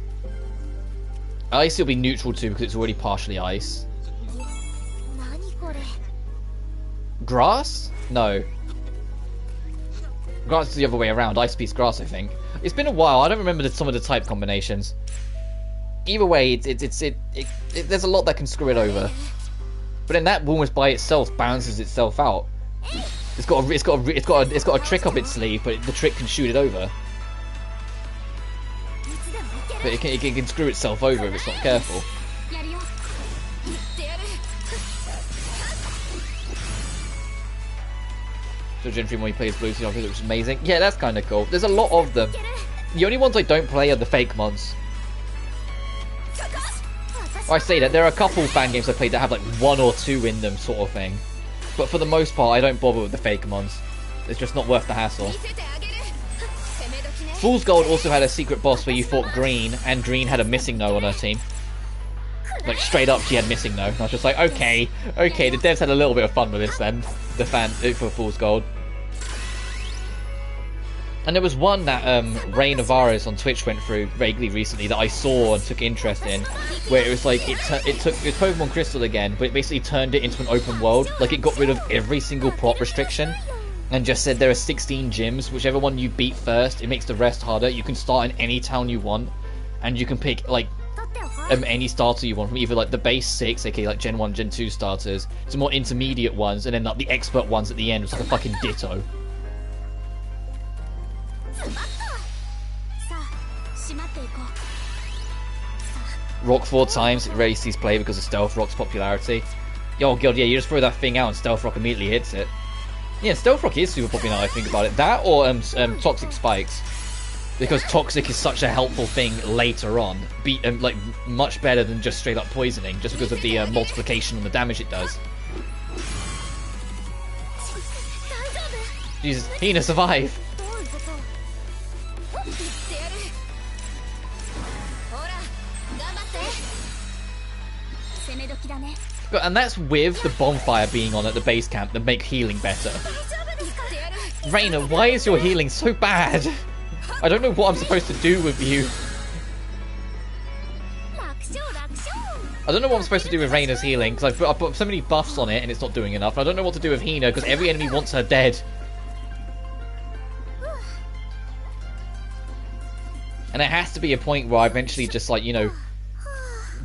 Ice will be neutral too because it's already partially ice. Grass? No. Grass is the other way around. Ice beats grass, I think. It's been a while. I don't remember some of the type combinations. Either way, there's a lot that can screw it over. But then that almost by itself balances itself out. It's got a trick up its sleeve, but the trick can shoot it over. But it can screw itself over if it's not careful. So Gen 3 when he plays Blue Sea, which is amazing. Yeah, that's kind of cool. There's a lot of them. The only ones I don't play are the fake mons. I say that there are a couple fan games I played that have like 1 or 2 in them sort of thing. But for the most part, I don't bother with the Fakemons. It's just not worth the hassle. Fool's Gold also had a secret boss where you fought Green, and Green had a missing no on her team. Like, straight up, she had missing no. And I was just like, okay, the devs had a little bit of fun with this then. The fan for Fool's Gold. And there was one that Ray Navarez on Twitch went through vaguely recently that I saw and took interest in, where it was like it was Pokemon Crystal again, but it basically turned it into an open world. Like, it got rid of every single plot restriction and just said there are 16 gyms. Whichever one you beat first, it makes the rest harder. You can start in any town you want, and you can pick like any starter you want from either like the base 6, aka like Gen 1, Gen 2 starters, to more intermediate ones, and then like the expert ones at the end, which is like a fucking ditto. Rock 4 times, it rarely sees play because of Stealth Rock's popularity. Oh god, yeah, you just throw that thing out and Stealth Rock immediately hits it. Yeah, Stealth Rock is super popular now I think about it. That or Toxic Spikes. Because Toxic is such a helpful thing later on. Like, much better than just straight up poisoning, just because of the multiplication on the damage it does. Jesus, Hina, survive! And that's with the bonfire being on at the base camp that make healing better. Reina, why is your healing so bad? I don't know what I'm supposed to do with you. I don't know what I'm supposed to do with Reina's healing, because I've put so many buffs on it and it's not doing enough. I don't know what to do with Hina, because every enemy wants her dead. And it has to be a point where I eventually just, like, you know,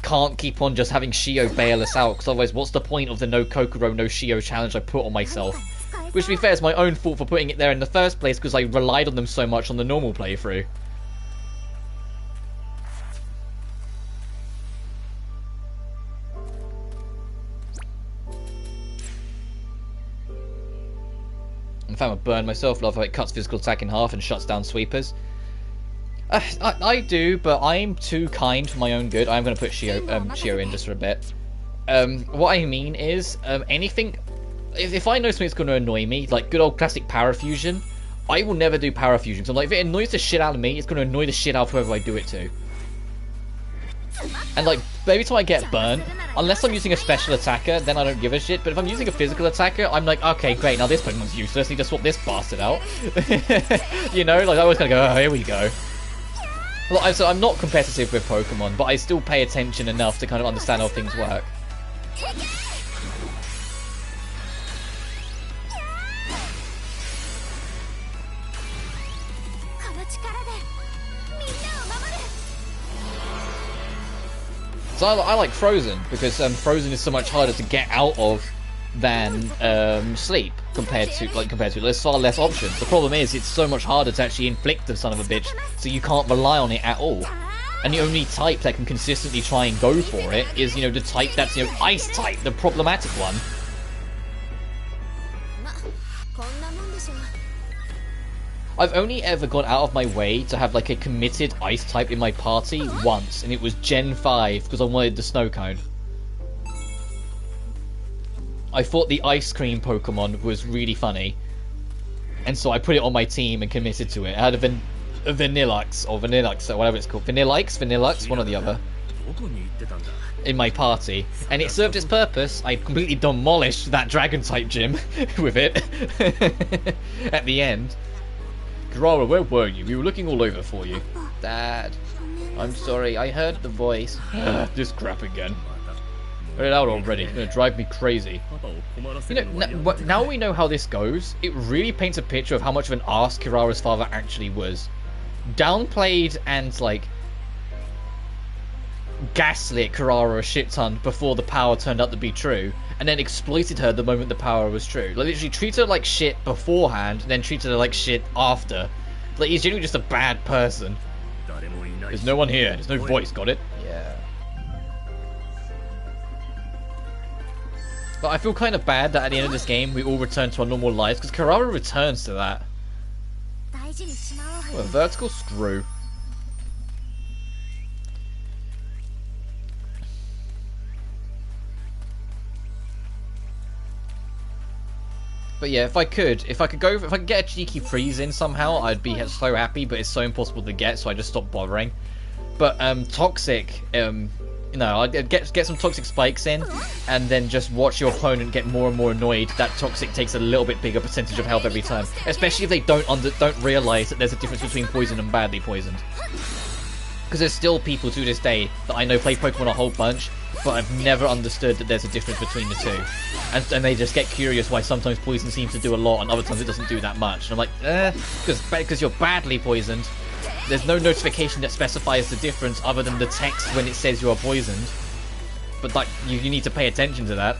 can't keep on just having Shio bail us out, because otherwise what's the point of the no Kokoro, no Shio challenge I put on myself? Which, to be fair, is my own fault for putting it there in the first place, because I relied on them so much on the normal playthrough. In fact, I burned myself. Love how it cuts physical attack in half and shuts down sweepers. I do, but I'm too kind for my own good. I'm going to put Shio in just for a bit. What I mean is, anything... If I know something's going to annoy me, like good old classic Power Fusion, I will never do Power Fusion. So, like, if it annoys the shit out of me, it's going to annoy the shit out of whoever I do it to. And, like, every time I get burned, unless I'm using a special attacker, then I don't give a shit. But if I'm using a physical attacker, I'm like, okay, great, now this Pokemon's useless. Need to swap this bastard out. You know, like, I always kind of go, oh, here we go. Well, so I'm not competitive with Pokemon, but I still pay attention enough to kind of understand how things work. So I like Frozen, because Frozen is so much harder to get out of than Sleep compared to there's far less options. The problem is it's so much harder to actually inflict the son of a bitch, so you can't rely on it at all. And the only type that can consistently try and go for it is, you know, the type that's, you know, Ice type, the problematic one. I've only ever gone out of my way to have like a committed Ice type in my party once, and it was Gen 5 because I wanted the snow cone. I thought the ice cream Pokemon was really funny, and so I put it on my team and committed to it. I had a Vanillux, or Vanillux, or whatever it's called. Vanillux, one or the other, in my party, and it served its purpose. I completely demolished that Dragon type gym with it at the end. Kirara, where were you? We were looking all over for you. Dad, I'm sorry, I heard the voice. This crap again. Get it out already. It's gonna drive me crazy. You know, now we know how this goes, it really paints a picture of how much of an arse Kirara's father actually was. Downplayed and, like, gaslit Kirara a shit ton before the power turned out to be true, and then exploited her the moment the power was true. Like, literally treated her like shit beforehand, and then treated her like shit after. Like, he's genuinely just a bad person. There's no one here. There's no voice. Got it? Yeah. But I feel kind of bad that at the end of this game, we all return to our normal lives, because Kirara returns to that. Oh, a vertical? Screw. But yeah, if I could get a cheeky freeze in somehow, I'd be so happy, but it's so impossible to get, so I just stopped bothering. But Toxic, you know, I'd get some Toxic spikes in, and then just watch your opponent get more and more annoyed that Toxic takes a little bit bigger percentage of health every time. Especially if they don't realise that there's a difference between poisoned and badly poisoned. Because there's still people to this day that I know play Pokemon a whole bunch, but I've never understood that there's a difference between the two. And they just get curious why sometimes poison seems to do a lot and other times it doesn't do that much. And I'm like, because you're badly poisoned. There's no notification that specifies the difference other than the text when it says you are poisoned. But like, you need to pay attention to that.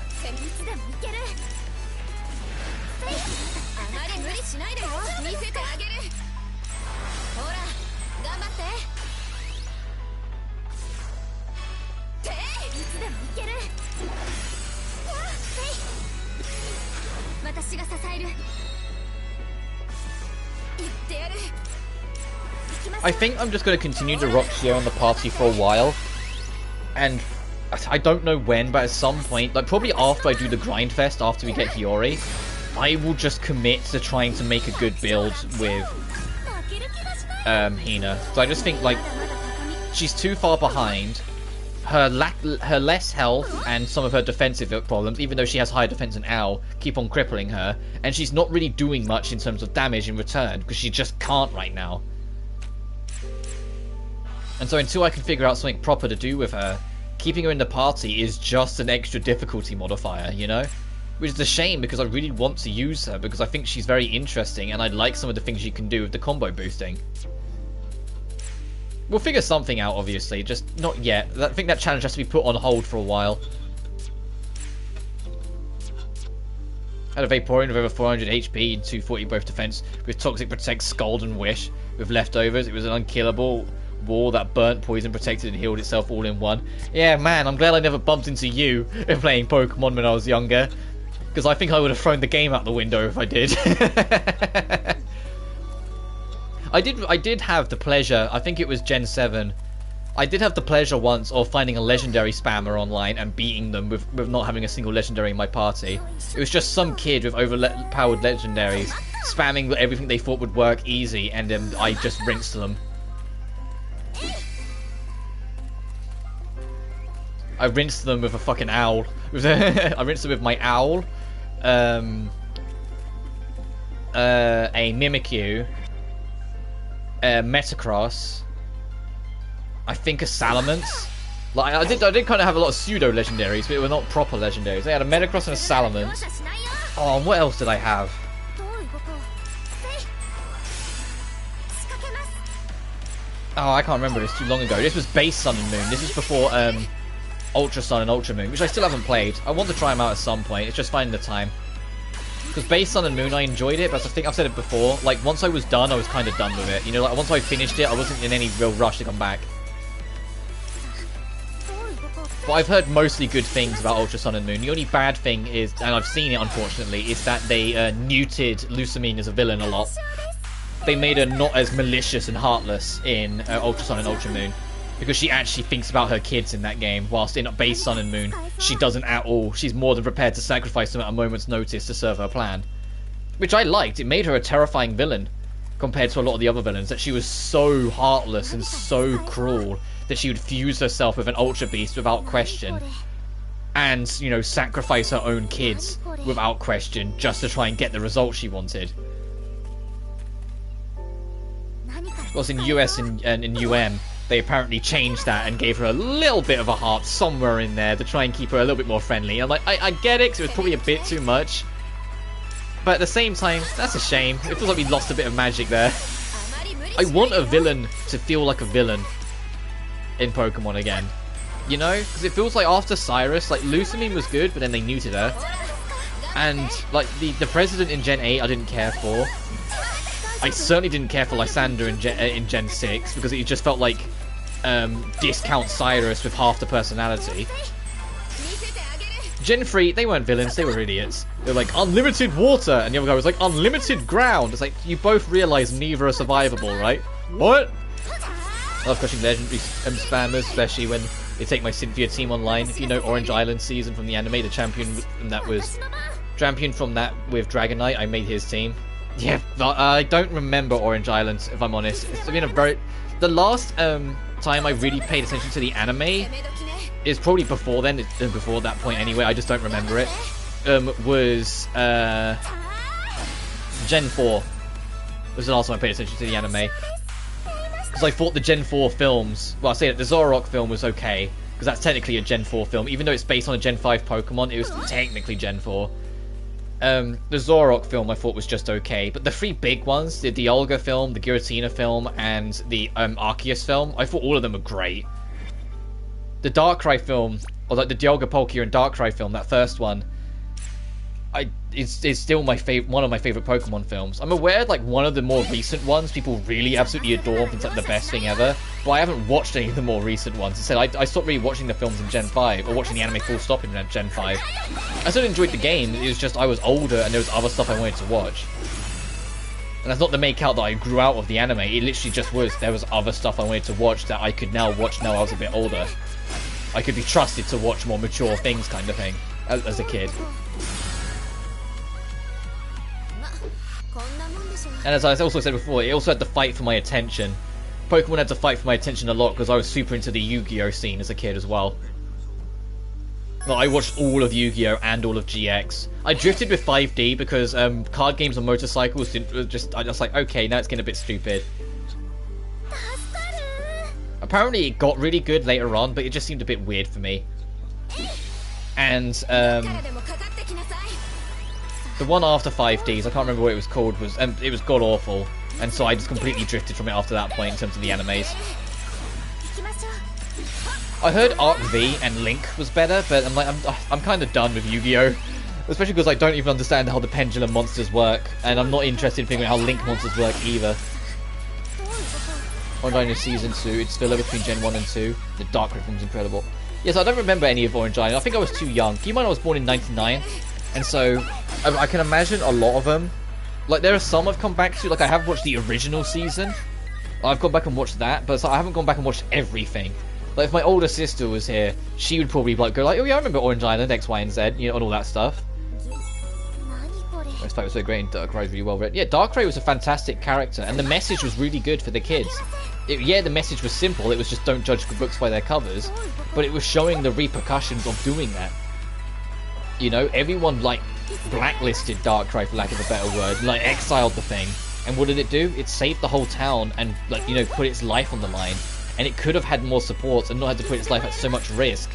I think I'm just going to continue to rock Shio on the party for a while, and I don't know when, but at some point, like probably after I do the grind fest, after we get Hiyori, I will just commit to trying to make a good build with Hina. So I just think like she's too far behind. Her less health and some of her defensive problems, even though she has higher defense than Owl, keep on crippling her, and she's not really doing much in terms of damage in return because she just can't right now. And so until I can figure out something proper to do with her, keeping her in the party is just an extra difficulty modifier, you know? Which is a shame because I really want to use her because I think she's very interesting and I like some of the things she can do with the combo boosting. We'll figure something out, obviously, just not yet. I think that challenge has to be put on hold for a while. Had a Vaporeon with over 400 HP and 240 both defense with Toxic Protect, Scald and Wish with leftovers. It was an unkillable wall that burnt, poison, protected and healed itself all in one. Yeah, man, I'm glad I never bumped into you in playing Pokemon when I was younger. Because I think I would have thrown the game out the window if I did. I did have the pleasure, I think it was Gen 7, I did have the pleasure once of finding a legendary spammer online and beating them with not having a single legendary in my party. It was just some kid with overpowered legendaries spamming everything they thought would work easy, and then I just rinsed them. I rinsed them with a fucking owl. I rinsed them with my owl, a Mimikyu, Metacross, I think a Salamence. Like I did kind of have a lot of pseudo legendaries, but they were not proper legendaries. I had a Metacross and a Salamence. Oh, and what else did I have? Oh, I can't remember. It's too long ago. This was Base Sun and Moon. This was before Ultra Sun and Ultra Moon, which I still haven't played. I want to try them out at some point. It's just finding the time. Because Base Sun and Moon, I enjoyed it, but I think I've said it before. Like, once I was done, I was kind of done with it. You know, like, once I finished it, I wasn't in any real rush to come back. But I've heard mostly good things about Ultra Sun and Moon. The only bad thing is, and I've seen it unfortunately, is that they neutered Lusamine as a villain a lot. They made her not as malicious and heartless in Ultra Sun and Ultra Moon. Because she actually thinks about her kids in that game, whilst in Base Sun and Moon, she doesn't at all. She's more than prepared to sacrifice them at a moment's notice to serve her plan. Which I liked. It made her a terrifying villain, compared to a lot of the other villains, that she was so heartless and so cruel that she would fuse herself with an Ultra Beast without question. And, you know, sacrifice her own kids without question, just to try and get the result she wanted. Whilst in US and in UM, they apparently changed that and gave her a little bit of a heart somewhere in there to try and keep her a little bit more friendly. I'm like, I get it, because it was probably a bit too much. But at the same time, that's a shame. It feels like we lost a bit of magic there. I want a villain to feel like a villain in Pokemon again. You know? Because it feels like after Cyrus, like, Lusamine was good, but then they neutered her. And, like, the President in Gen 8 I didn't care for. I certainly didn't care for Lysander in Gen 6, because it just felt like discount Cyrus with half the personality. Gen 3, they weren't villains, they were idiots. They were like, unlimited water, and the other guy was like, unlimited ground. It's like, you both realise neither are survivable, right? What? I love crushing legendary spammers, especially when they take my Cynthia team online. If you know Orange Island season from the anime, the champion that was Champion from that with Dragonite, I made his team. Yeah, I don't remember Orange Island, if I'm honest. It's been a very... The last time I really paid attention to the anime is probably before then, before that point anyway, I just don't remember it. Was Gen 4 was the last time I paid attention to the anime. Because I thought the Gen 4 films, well I say that the Zoroark film was okay, because that's technically a Gen 4 film, even though it's based on a Gen 5 Pokemon, it was technically Gen 4. The Zoroark film I thought was just okay, but the three big ones, the Dialga film, the Giratina film, and the Arceus film, I thought all of them were great. The Darkrai film, or like the Dialga Palkia and Darkrai film, that first one, it's still my one of my favorite Pokemon films. I'm aware like one of the more recent ones people really absolutely adore, it's like the best thing ever, but I haven't watched any of the more recent ones. Instead, I stopped really watching the films in Gen 5, or watching the anime full stop in Gen 5. I still enjoyed the game, it was just I was older and there was other stuff I wanted to watch. And that's not to make out that I grew out of the anime, it literally just was, there was other stuff I wanted to watch that I could now watch now I was a bit older. I could be trusted to watch more mature things kind of thing, as a kid. And as I also said before, it also had to fight for my attention. Pokemon had to fight for my attention a lot because I was super into the Yu-Gi-Oh scene as a kid as well. Well, I watched all of Yu-Gi-Oh and all of GX. I drifted with 5D because card games on motorcycles didn't I was like, okay, now it's getting a bit stupid. Apparently it got really good later on, but it just seemed a bit weird for me. And the one after 5Ds, I can't remember what it was called, was it was god awful, and so I just completely drifted from it after that point in terms of the animes. I heard Arc V and Link was better, but I'm kind of done with Yu-Gi-Oh, especially because I don't even understand how the pendulum monsters work, and I'm not interested in figuring out how Link monsters work either. Orange Island Season 2, it's filler between Gen 1 and 2. The Darkrai film's incredible. Yes, I don't remember any of Orange Island. I think I was too young. Keep in mind I was born in 99. And so, I can imagine a lot of them. Like, there are some I've come back to. Like, I have watched the original season. I've gone back and watched that. But I haven't gone back and watched everything. Like, if my older sister was here, she would probably like go like, oh yeah, I remember Orange Island, X, Y, and Z, you know, and all that stuff. This fight was so great and Darkrai was really well written. Yeah, Darkrai was a fantastic character. And the message was really good for the kids. Yeah, the message was simple. It was just don't judge books by their covers. But it was showing the repercussions of doing that. You know, everyone, like, blacklisted Darkrai, for lack of a better word, like, exiled the thing. And what did it do? It saved the whole town and, like, you know, put its life on the line. And it could have had more support and not had to put its life at so much risk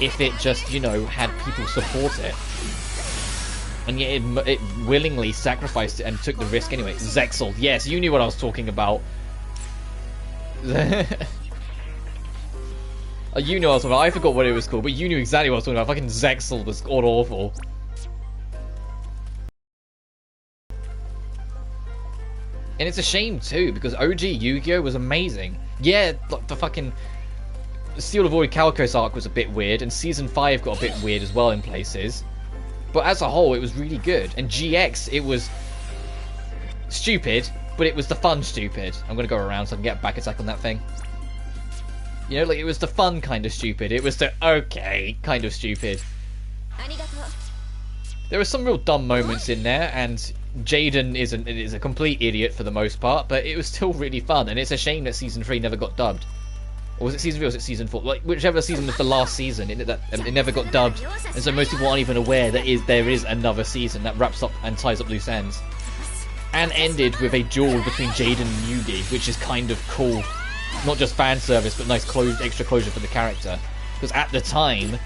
if it just, you know, had people support it. And yet it willingly sacrificed it and took the risk anyway. Zexal, yes, you knew what I was talking about. You know what I was talking about. I forgot what it was called, but you knew exactly what I was talking about. Fucking Zexal was god-awful. And it's a shame, too, because OG Yu-Gi-Oh! Was amazing. Yeah, the fucking Steel of Orichalcos arc was a bit weird, and Season 5 got a bit weird as well in places. But as a whole, it was really good. And GX, it was stupid, but it was the fun stupid. I'm gonna go around so I can get back attack on that thing. You know, like, it was the fun kind of stupid. It was the okay kind of stupid. There were some real dumb moments in there, and Jaden is a complete idiot for the most part, but it was still really fun, and it's a shame that Season 3 never got dubbed. Or was it Season 3 or was it Season 4? Like, whichever season was the last season, it never got dubbed, and so most people aren't even aware that there is another season that wraps up and ties up loose ends. And ended with a duel between Jaden and Yugi, which is kind of cool. Not just fan service, but nice extra closure for the character. Because at the time,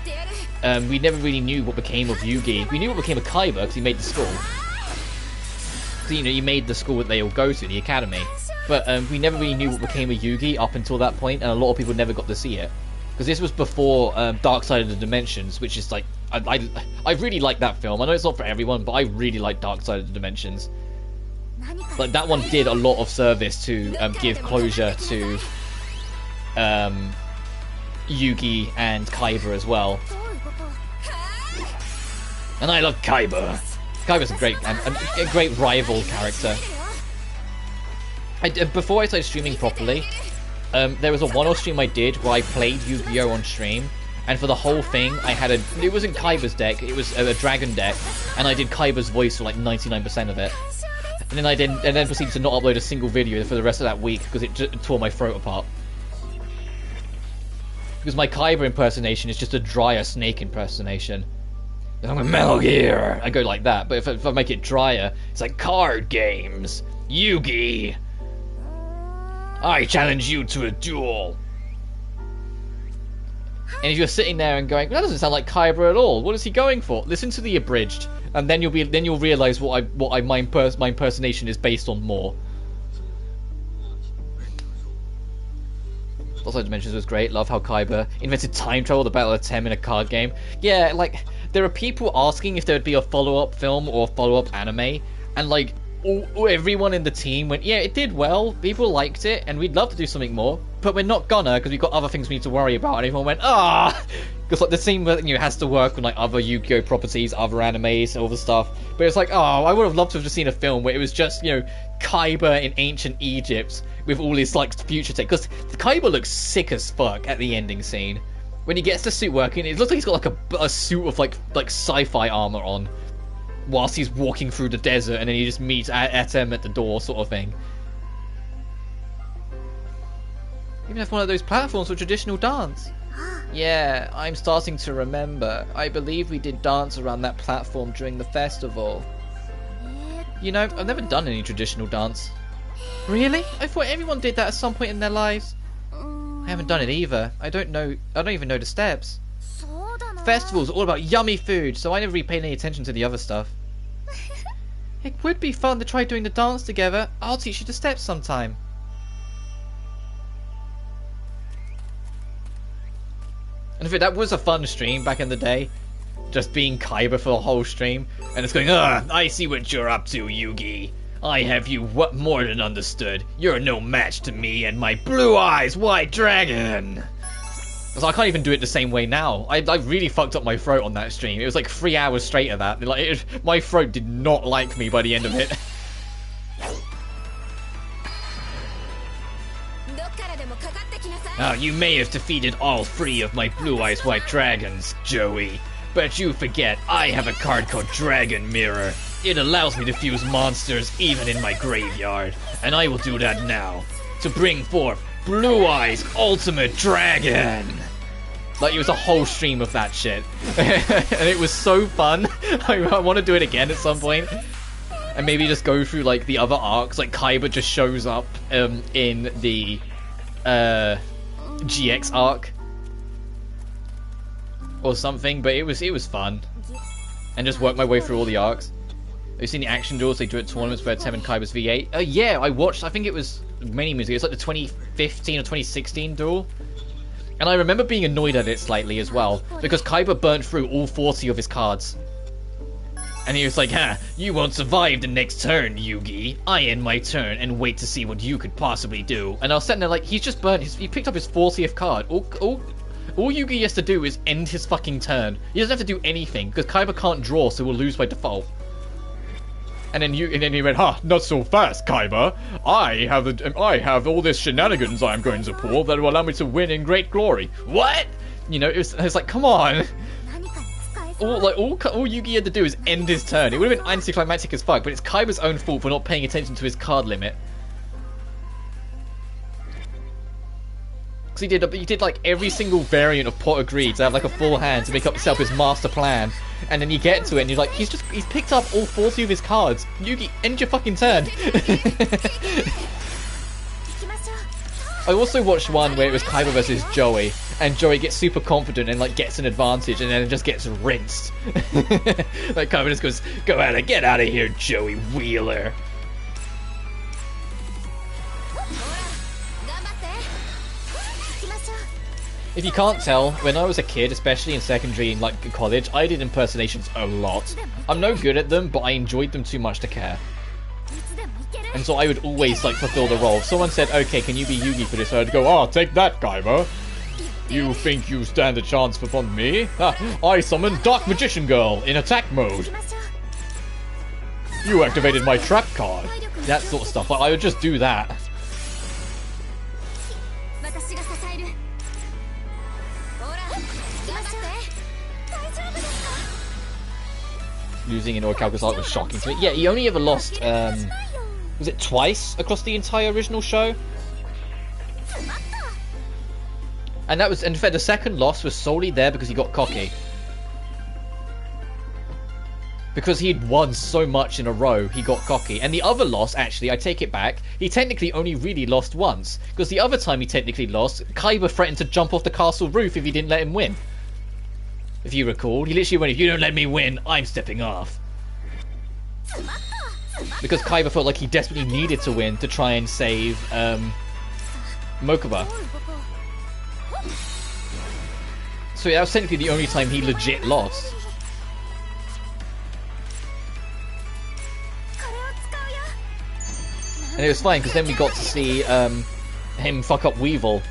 we never really knew what became of Yugi. We knew what became of Kaiba because he made the school. So, you know, he made the school that they all go to, the academy. But we never really knew what became of Yugi up until that point, and a lot of people never got to see it. Because this was before Dark Side of the Dimensions, which is like... I really like that film. I know it's not for everyone, but I really like Dark Side of the Dimensions. Like, that one did a lot of service to give closure to Yugi and Kaiba as well. And I love Kaiba. Kaiba's a great rival character. Before I started streaming properly, there was a one-off stream I did where I played Yu-Gi-Oh! On stream, And for the whole thing, I had it wasn't Kaiba's deck, it was a dragon deck, and I did Kaiba's voice for like 99% of it. And then proceeded to not upload a single video for the rest of that week because it just tore my throat apart. Because my Kaiba impersonation is just a drier snake impersonation. I'm a Metal Gear! I go like that, but if I make it drier, it's like card games! Yugi! I challenge you to a duel! And if you're sitting there and going, that doesn't sound like Kaiba at all, what is he going for? Listen to the abridged, and then you'll realize my impersonation is based on more. Lost of Dimensions was great. Love how Kaiba invented time travel, the Battle of Tem in a card game. Yeah, like, there are people asking if there would be a follow-up film or a follow-up anime, and like, everyone in the team went, yeah, it did well, people liked it, and we'd love to do something more, but we're not gonna, because we've got other things we need to worry about, and everyone went, because like the team, has to work with like other Yu-Gi-Oh properties, other animes, all the stuff, but it's like, I would have loved to have just seen a film where it was just, Kaiba in ancient Egypt, with all his like future tech, because Kaiba looks sick as fuck at the ending scene. When he gets the suit working, it looks like he's got like a suit of like sci-fi armor on, whilst he's walking through the desert, and then he just meets Atem at the door, sort of thing. Even have one of those platforms for traditional dance. Yeah, I'm starting to remember. I believe we did dance around that platform during the festival. I've never done any traditional dance. Really? I thought everyone did that at some point in their lives. I haven't done it either. I don't even know the steps. Festivals are all about yummy food, so I never really paid any attention to the other stuff. It would be fun to try doing the dance together. I'll teach you the steps sometime. And in fact, that was a fun stream back in the day. Just being Kaiba for the whole stream. And it's going, I see what you're up to, Yugi. I have you more than understood. You're no match to me and my blue eyes white dragon. So I can't even do it the same way now. I really fucked up my throat on that stream. It was like 3 hours straight of that. My throat did not like me by the end of it. You may have defeated all 3 of my blue eyes white dragons, Joey. But you forget, I have a card called Dragon Mirror. It allows me to fuse monsters even in my graveyard. And I will do that now. To bring forth Blue Eyes Ultimate Dragon! Like, it was a whole stream of that shit. And it was so fun. I want to do it again at some point. And maybe just go through, like, the other arcs. Like, Kaiba just shows up in the GX arc. Or something. But it was fun. And just work my way through all the arcs. Have you seen the action duels they do at tournaments where Tem and Kaiba's V8? Yeah, I watched. I think it was many moons ago. It's like the 2015 or 2016 duel. And I remember being annoyed at it slightly as well, because Kaiba burnt through all 40 of his cards. And he was like, you won't survive the next turn, Yugi. I end my turn and wait to see what you could possibly do. And I was sitting there like, he's just burnt he picked up his 40th card. All Yugi has to do is end his fucking turn. He doesn't have to do anything, because Kaiba can't draw, so we'll lose by default. And then he went, not so fast, Kaiba. I have all this shenanigans I'm going to pull that will allow me to win in great glory. What? It was like, come on. All Yugi had to do is end his turn. It would have been anticlimactic as fuck, but it's Kaiba's own fault for not paying attention to his card limit. Because he did like every single variant of Pot of Greed to have like a full hand to make up himself his master plan. And then you get to it and you're like, he's picked up all 40 of his cards. Yugi, end your fucking turn. I also watched one where it was Kaiba versus Joey, and Joey gets super confident and like gets an advantage, and then it just gets rinsed. Like Kaiba just goes, get out of here, Joey Wheeler. If you can't tell, when I was a kid, especially in secondary and like college, I did impersonations a lot. I'm no good at them, but I enjoyed them too much to care. And so I would always like fulfill the role. If someone said, okay, can you be Yugi for this? I'd go, take that, Kaiba. You think you stand a chance upon me? I summoned Dark Magician Girl in attack mode. You activated my trap card. That sort of stuff. Like, I would just do that. Losing in Orichalcos arc was shocking to me. Yeah, he only ever lost, was it twice across the entire original show? And that was, in fact, the second loss was solely there because he got cocky. Because he'd won so much in a row, he got cocky. And the other loss, actually, I take it back, he technically only really lost once. Because the other time he technically lost, Kaiba threatened to jump off the castle roof if he didn't let him win. If you recall, he literally went, if you don't let me win, I'm stepping off. Because Kaiba felt like he desperately needed to win to try and save, Mokuba. So that was technically the only time he legit lost. And it was fine, because then we got to see, him fuck up Weevil.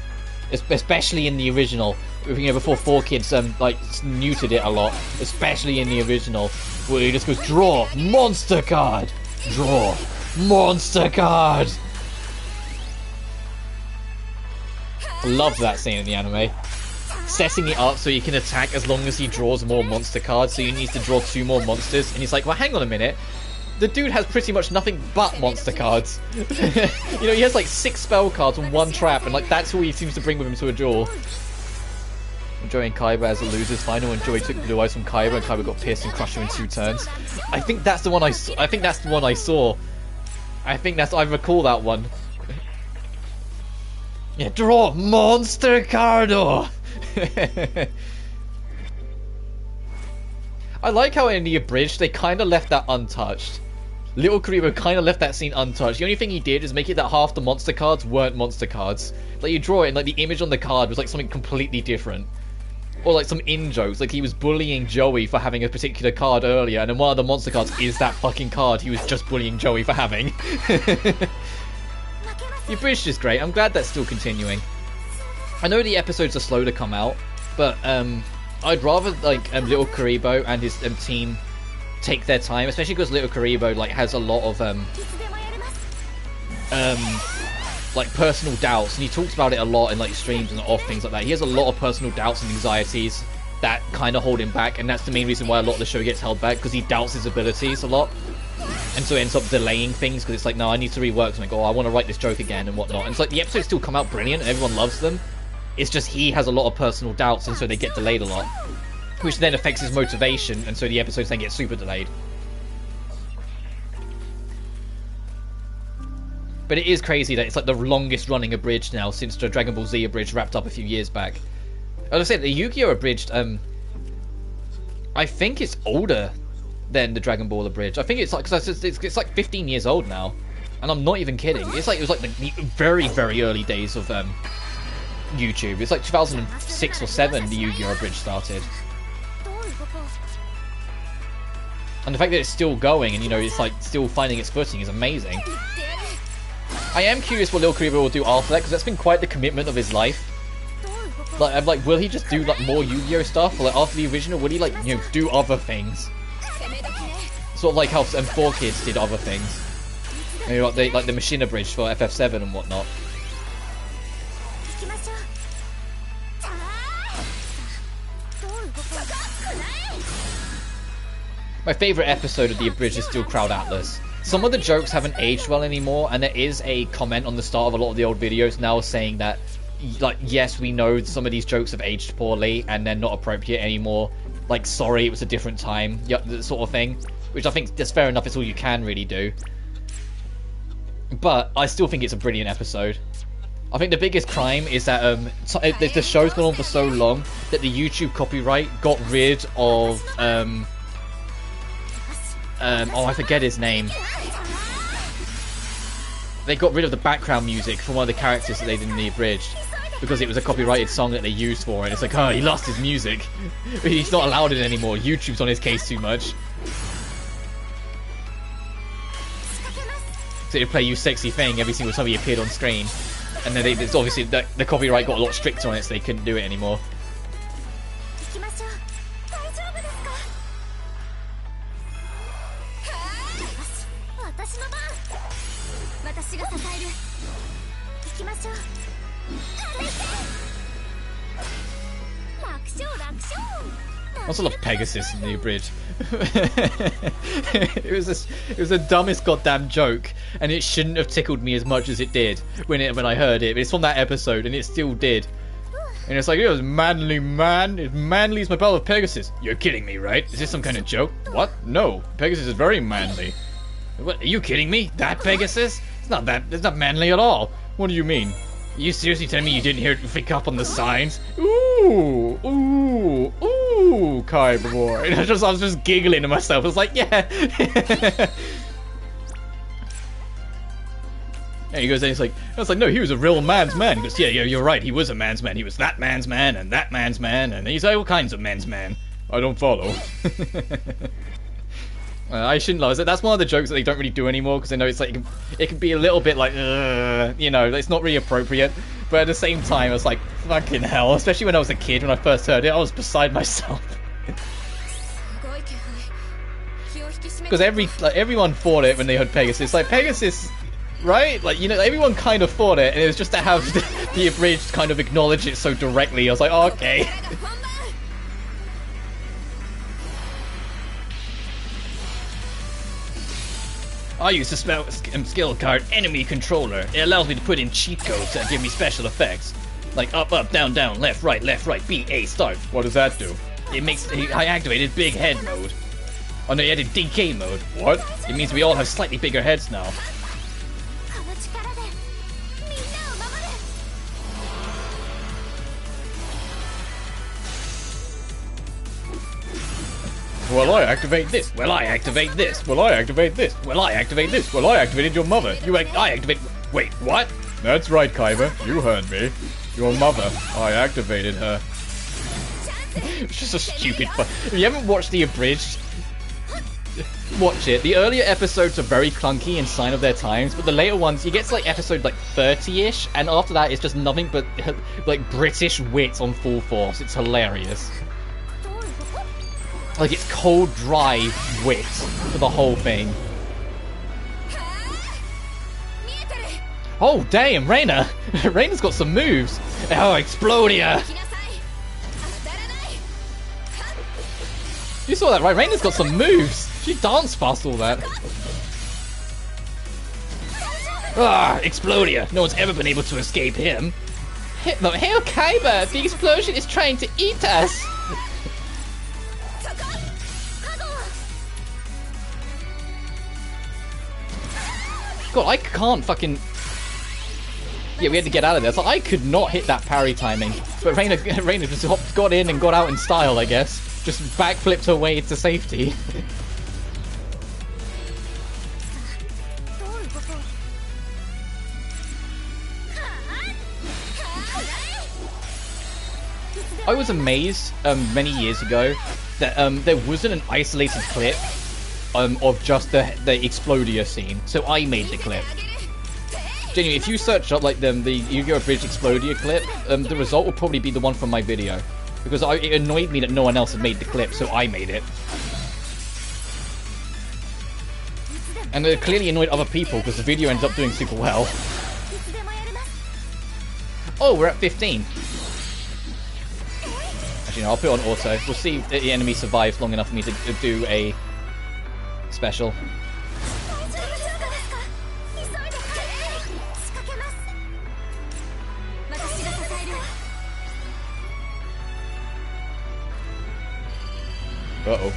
Especially in the original. You know, before 4Kids, like, neutered it a lot. Especially in the original. Where he just goes, draw! Monster card! Draw! Monster card! Love that scene in the anime. Setting it up so you can attack as long as he draws more monster cards. So you need to draw 2 more monsters. And he's like, well, hang on a minute. The dude has pretty much nothing but monster cards. You know, he has like 6 spell cards and 1 trap, and like that's all he seems to bring with him to a duel. Enjoying Kaiba as a loser's final, and Joey took Blue Eyes from Kaiba, and Kaiba got pierced and crushed him in 2 turns. I think that's the one I saw. I think that's the one I saw. I recall that one. Yeah, draw monster cardo. I like how in the abridged they kind of left that untouched. Little Karibo kind of left that scene untouched. The only thing he did is make it that half the monster cards weren't monster cards. Like, you draw it and like the image on the card was like something completely different. Or like some in-jokes, like he was bullying Joey for having a particular card earlier, and then one of the monster cards is that fucking card he was just bullying Joey for having. The abridged is great. I'm glad that's still continuing. I know the episodes are slow to come out, but I'd rather like Little Karibo and his team take their time, especially because Little Karibo like has a lot of like personal doubts, and he talks about it a lot in like streams and off things like that. He has a lot of personal doubts and anxieties that kind of hold him back, and that's the main reason why a lot of the show gets held back, because he doubts his abilities a lot, and so it ends up delaying things because it's like, no, I need to rework something. Oh, I want to write this joke again and whatnot. And it's like the episodes still come out brilliant and everyone loves them. It's just he has a lot of personal doubts, and so they get delayed a lot, which then affects his motivation, and so the episodes then get super delayed. But it is crazy that it's like the longest running abridged now since the Dragon Ball Z abridged wrapped up a few years back. As I said, the Yu-Gi-Oh! Abridged, I think it's older than the Dragon Ball abridged. I think it's like, cause it's like 15 years old now, and I'm not even kidding. It's like, it was like the very, very early days of YouTube. It's like 2006 or 7 the Yu-Gi-Oh! Abridged started. And the fact that it's still going and, you know, it's like still finding its footing is amazing. I am curious what Lil Karibo will do after that, because that's been quite the commitment of his life. Like, I'm like, will he just do like more Yu-Gi-Oh! Stuff? Or like after the original, will he like, you know, do other things? Sort of like how 4Kids did other things. You know, like the Machine Abridged for FF7 and whatnot. My favourite episode of the abridged is still Crowd Atlas. Some of the jokes haven't aged well anymore, and there is a comment on the start of a lot of the old videos now saying that, like, yes, we know some of these jokes have aged poorly and they're not appropriate anymore. Like, sorry, it was a different time, that sort of thing. Which I think is fair enough, it's all you can really do. But I still think it's a brilliant episode. I think the biggest crime is that the show's gone on for so long that the YouTube copyright got rid of oh, I forget his name. They got rid of the background music from one of the characters that they did in the abridged, because it was a copyrighted song that they used for it. It's like, oh, he lost his music. He's not allowed it anymore. YouTube's on his case too much. So they'd play You Sexy Thing every single time he appeared on screen. And then it's obviously the copyright got a lot stricter on it, so they couldn't do it anymore. I also love Pegasus in the abridged. it was the dumbest goddamn joke, and it shouldn't have tickled me as much as it did when I heard it. But it's from that episode, and it still did. And it's like, it was manly man. It's manly as my battle of Pegasus. You're kidding me, right? Is this some kind of joke? What? No, Pegasus is very manly. What? Are you kidding me? That Pegasus? It's not manly at all. What do you mean? Are you seriously telling me you didn't pick up on the signs? Ooh, ooh, ooh, Kai boy. And I was just giggling to myself. I was like, yeah. And he goes, and he's like, I was like, no, he was a real man's man. He goes, yeah, you're right. He was a man's man. He was that man's man and that man's man. And he's like, all kinds of men's man. I don't follow. I shouldn't lie. That's one of the jokes that they don't really do anymore because I know it's like it can be a little bit like, you know, it's not really appropriate. But at the same time, it's like fucking hell. Especially when I was a kid, when I first heard it, I was beside myself. Because everyone thought it when they heard Pegasus. Like Pegasus, right? Like, you know, everyone kind of thought it, and it was just to have the abridged kind of acknowledge it so directly. I was like, oh, okay. I use the skill card Enemy Controller. It allows me to put in cheat codes that give me special effects. Like up, up, down, down, left, right, B, A, start. What does that do? I activated Big Head mode. Oh no, you added DK mode. What? It means we all have slightly bigger heads now. Well, I activate this. Well, I activate this. Well, I activate this. Well, I activate this. Well, I activated your mother. I activate... Wait, what? That's right, Kaiba. You heard me. Your mother. I activated her. It's just a stupid fun. If you haven't watched the abridged, watch it. The earlier episodes are very clunky and sign of their times, but the later ones, you get to like episode like 30-ish, and after that it's just nothing but like British wit on full force. It's hilarious. Like, it's cold, dry wit for the whole thing. Oh, damn, Reina! Reina's got some moves! Oh, Explodia! You saw that, right? Reina's got some moves! She danced past all that. Ah, Explodia! No one's ever been able to escape him. Hail Kaiba! The explosion is trying to eat us! God, I can't fucking... Yeah, we had to get out of there. So I could not hit that parry timing. But Reina just got in and got out in style, I guess. Just backflipped her way to safety. I was amazed many years ago that there wasn't an isolated clip of just the Explodia scene, so I made the clip. Genuinely, if you search up like the Yu-Gi-Oh! Bridge Explodia clip, the result will probably be the one from my video, because it annoyed me that no one else had made the clip, so I made it. And it clearly annoyed other people because the video ended up doing super well. Oh, we're at 15. Actually, no, I'll put it on auto. We'll see if the enemy survives long enough for me to do a special. Uh-oh.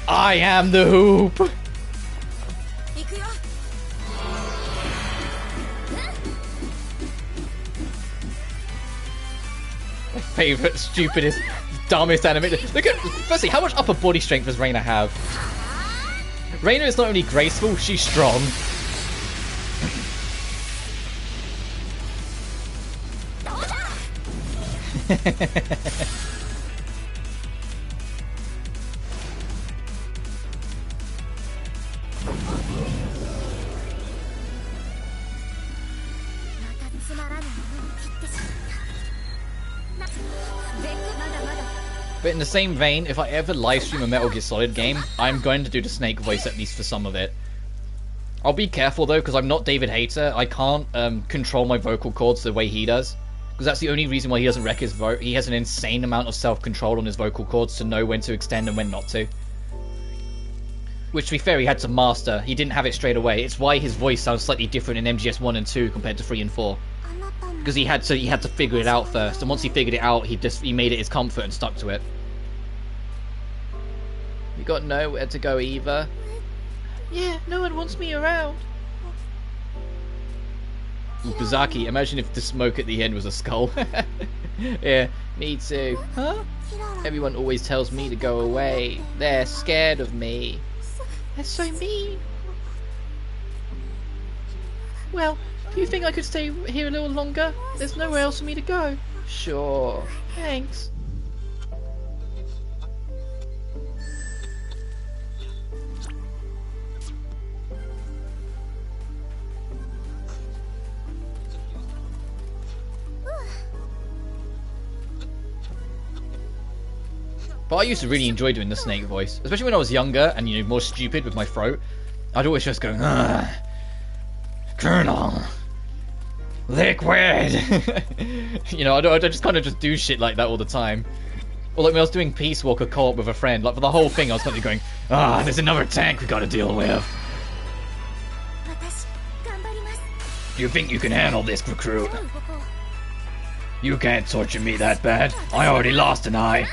I am the hoop! My favorite, stupidest, dumbest animation. Look at, firstly, how much upper body strength does Reina have? Reina is not only graceful, she's strong. But in the same vein, if I ever livestream a Metal Gear Solid game, I'm going to do the Snake voice at least for some of it. I'll be careful though, because I'm not David Hayter. I can't control my vocal cords the way he does. Because that's the only reason why he doesn't wreck his vote. He has an insane amount of self-control on his vocal cords to know when to extend and when not to. Which, to be fair, he had to master. He didn't have it straight away. It's why his voice sounds slightly different in MGS 1 and 2 compared to 3 and 4. Because he had to figure it out first, and once he figured it out, he made it his comfort and stuck to it. You got nowhere to go either. Yeah, no one wants me around. Buzaki, imagine if the smoke at the end was a skull. Yeah, me too. Huh? Everyone always tells me to go away. They're scared of me. That's so mean. Well, do you think I could stay here a little longer? There's nowhere else for me to go. Sure. Thanks. But I used to really enjoy doing the snake voice, especially when I was younger and, you know, more stupid with my throat. I'd always just go, Colonel, liquid. You know, I'd just kind of just do shit like that all the time. Or like when I was doing Peace Walker co-op with a friend, like for the whole thing, I was constantly going, there's another tank we gotta deal with. Do you think you can handle this, recruit? You can't torture me that bad. I already lost an eye.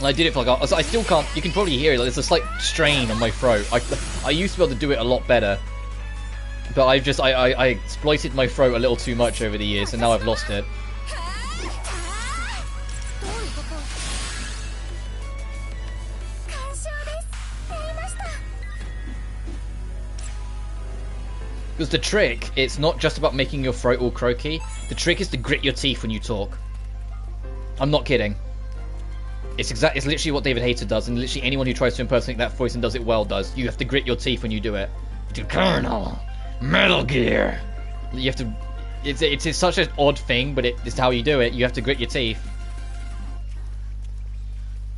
I did it for like, I still can't, you can probably hear it, like, there's a slight strain on my throat. I used to be able to do it a lot better. But I exploited my throat a little too much over the years, and now I've lost it. Because the trick, it's not just about making your throat all croaky. The trick is to grit your teeth when you talk. I'm not kidding. It's literally what David Hayter does, and literally anyone who tries to impersonate that voice and does it well does. You have to grit your teeth when you do it. Colonel, Metal Gear. You have to. It's such an odd thing, but it's how you do it. You have to grit your teeth.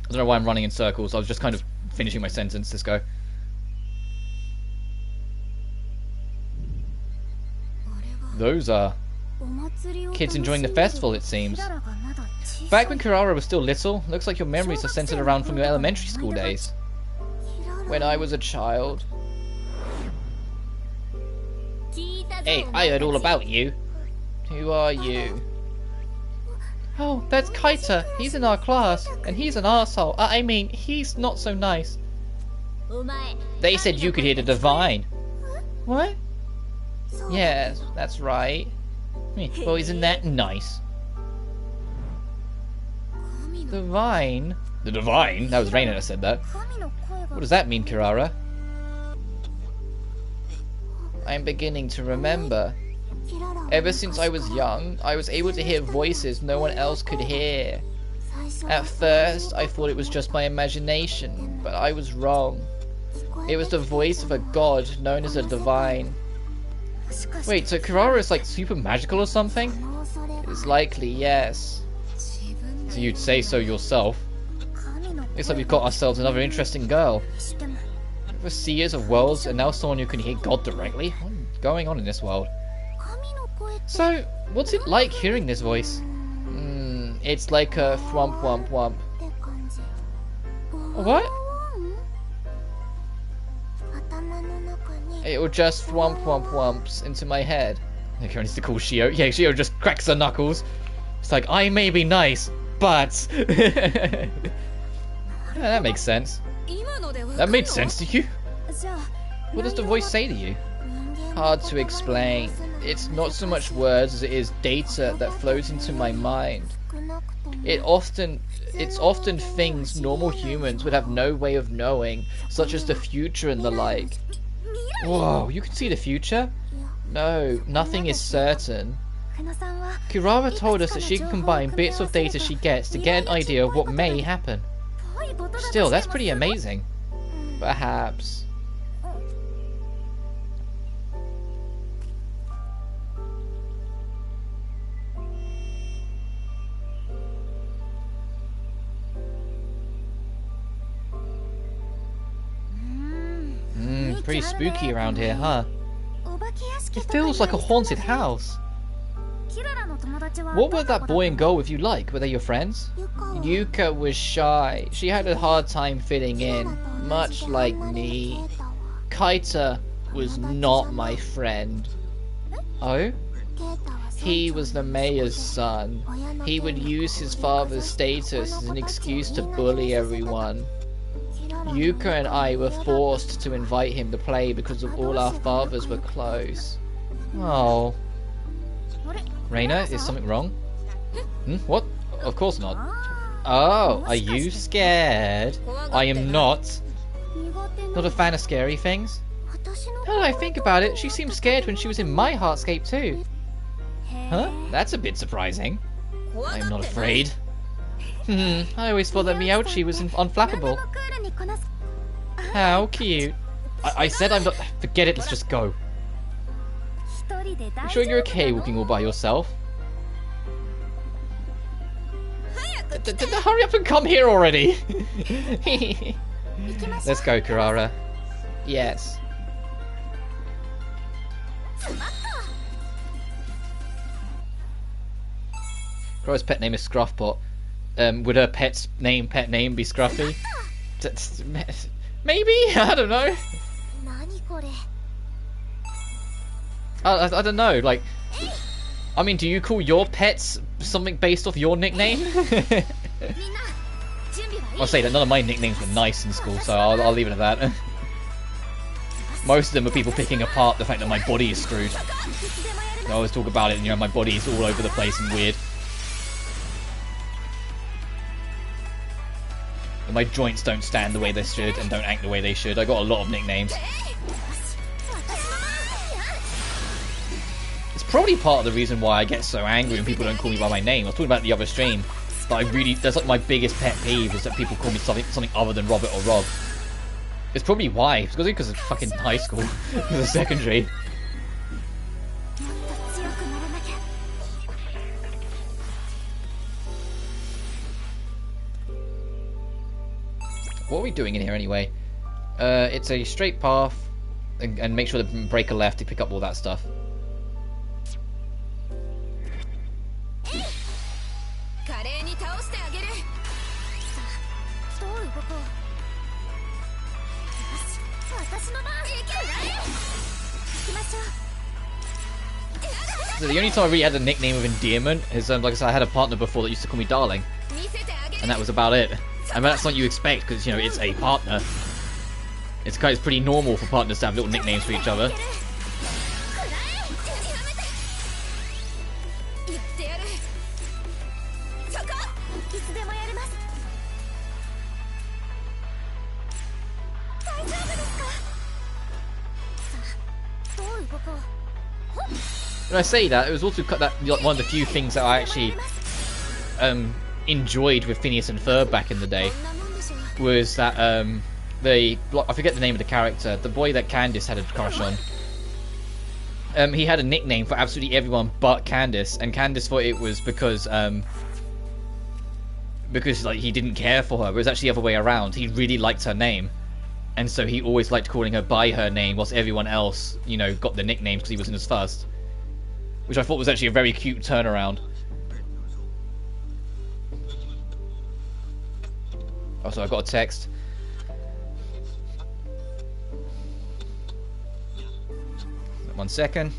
I don't know why I'm running in circles. I was just kind of finishing my sentence. Let's go. Those are kids enjoying the festival, it seems. Back when Kirara was still little, looks like your memories are centered around from your elementary school days. When I was a child. Hey, I heard all about you. Who are you? Oh, that's Kaita. He's in our class, and he's an arsehole. I mean, he's not so nice. They said you could hear the divine. What? Yes, that's right. Well, isn't that nice? Divine? The divine? That was Reina that said that. What does that mean, Kirara? I'm beginning to remember. Ever since I was young, I was able to hear voices no one else could hear. At first, I thought it was just my imagination, but I was wrong. It was the voice of a god known as a divine. Wait, so Kirara is like super magical or something? It's likely, yes. So you'd say so yourself. Looks like we've got ourselves another interesting girl. We're seers of worlds and now someone who can hear God directly? What's going on in this world? So, what's it like hearing this voice? It's like a thwomp womp womp. What? It will just thwomp womp womps into my head. Okay, I need to call Shio. Yeah, Shio just cracks her knuckles. It's like, I may be nice, but... Yeah, that makes sense. That made sense to you? What does the voice say to you? Hard to explain. It's not so much words as it is data that flows into my mind. It's often things normal humans would have no way of knowing, such as the future and the like. Whoa, you can see the future? No, nothing is certain. Kirara told us that she can combine bits of data she gets to get an idea of what may happen. Still, that's pretty amazing. Perhaps. It's pretty spooky around here, huh? It feels like a haunted house. What were that boy and girl with you like? Were they your friends? Yuka was shy. She had a hard time fitting in, much like me. Kaita was not my friend. Oh? He was the mayor's son. He would use his father's status as an excuse to bully everyone. Yuka and I were forced to invite him to play because of all our fathers were close. Oh. Reina, is something wrong? What? Of course not. Oh, are you scared? I am not. Not a fan of scary things? Now that I think about it, she seemed scared when she was in my Heartscape too. Huh? That's a bit surprising. I am not afraid. I always thought that Meowchi was unflappable. How cute. I said I'm not... Forget it, let's just go. You sure you're okay walking all by yourself? Hurry up and come here already! Let's go, Karara. Yes. Kara's pet name is Scruffpot. Would her pet name be Scruffy? Maybe? I don't know. I don't know, like... I mean, do you call your pets something based off your nickname? I'll say that none of my nicknames were nice in school, so I'll leave it at that. Most of them are people picking apart the fact that my body is screwed. I always talk about it, and you know, my body is all over the place and weird. And my joints don't stand the way they should and don't act the way they should. I got a lot of nicknames. It's probably part of the reason why I get so angry when people don't call me by my name. I was talking about the other stream. But that's like my biggest pet peeve is that people call me something other than Robert or Rob. It's probably why. It's because of fucking high school. Because of secondary. What are we doing in here anyway? It's a straight path. And make sure to break a left to pick up all that stuff. So the only time I really had a nickname of endearment is, like I said, I had a partner before that used to call me darling. And that was about it. I mean, that's what you expect, because, you know, it's a partner. It's pretty normal for partners to have little nicknames for each other. When I say that, it was also one of the few things that I actually enjoyed with Phineas and Ferb back in the day. Was that I forget the name of the character, the boy that Candace had a crush on. He had a nickname for absolutely everyone but Candace, and Candace thought it was because like he didn't care for her, but it was actually the other way around. He really liked her name. And so he always liked calling her by her name, whilst everyone else, you know, got the nicknames because he wasn't as first. Which I thought was actually a very cute turnaround. Also, I got a text. One second.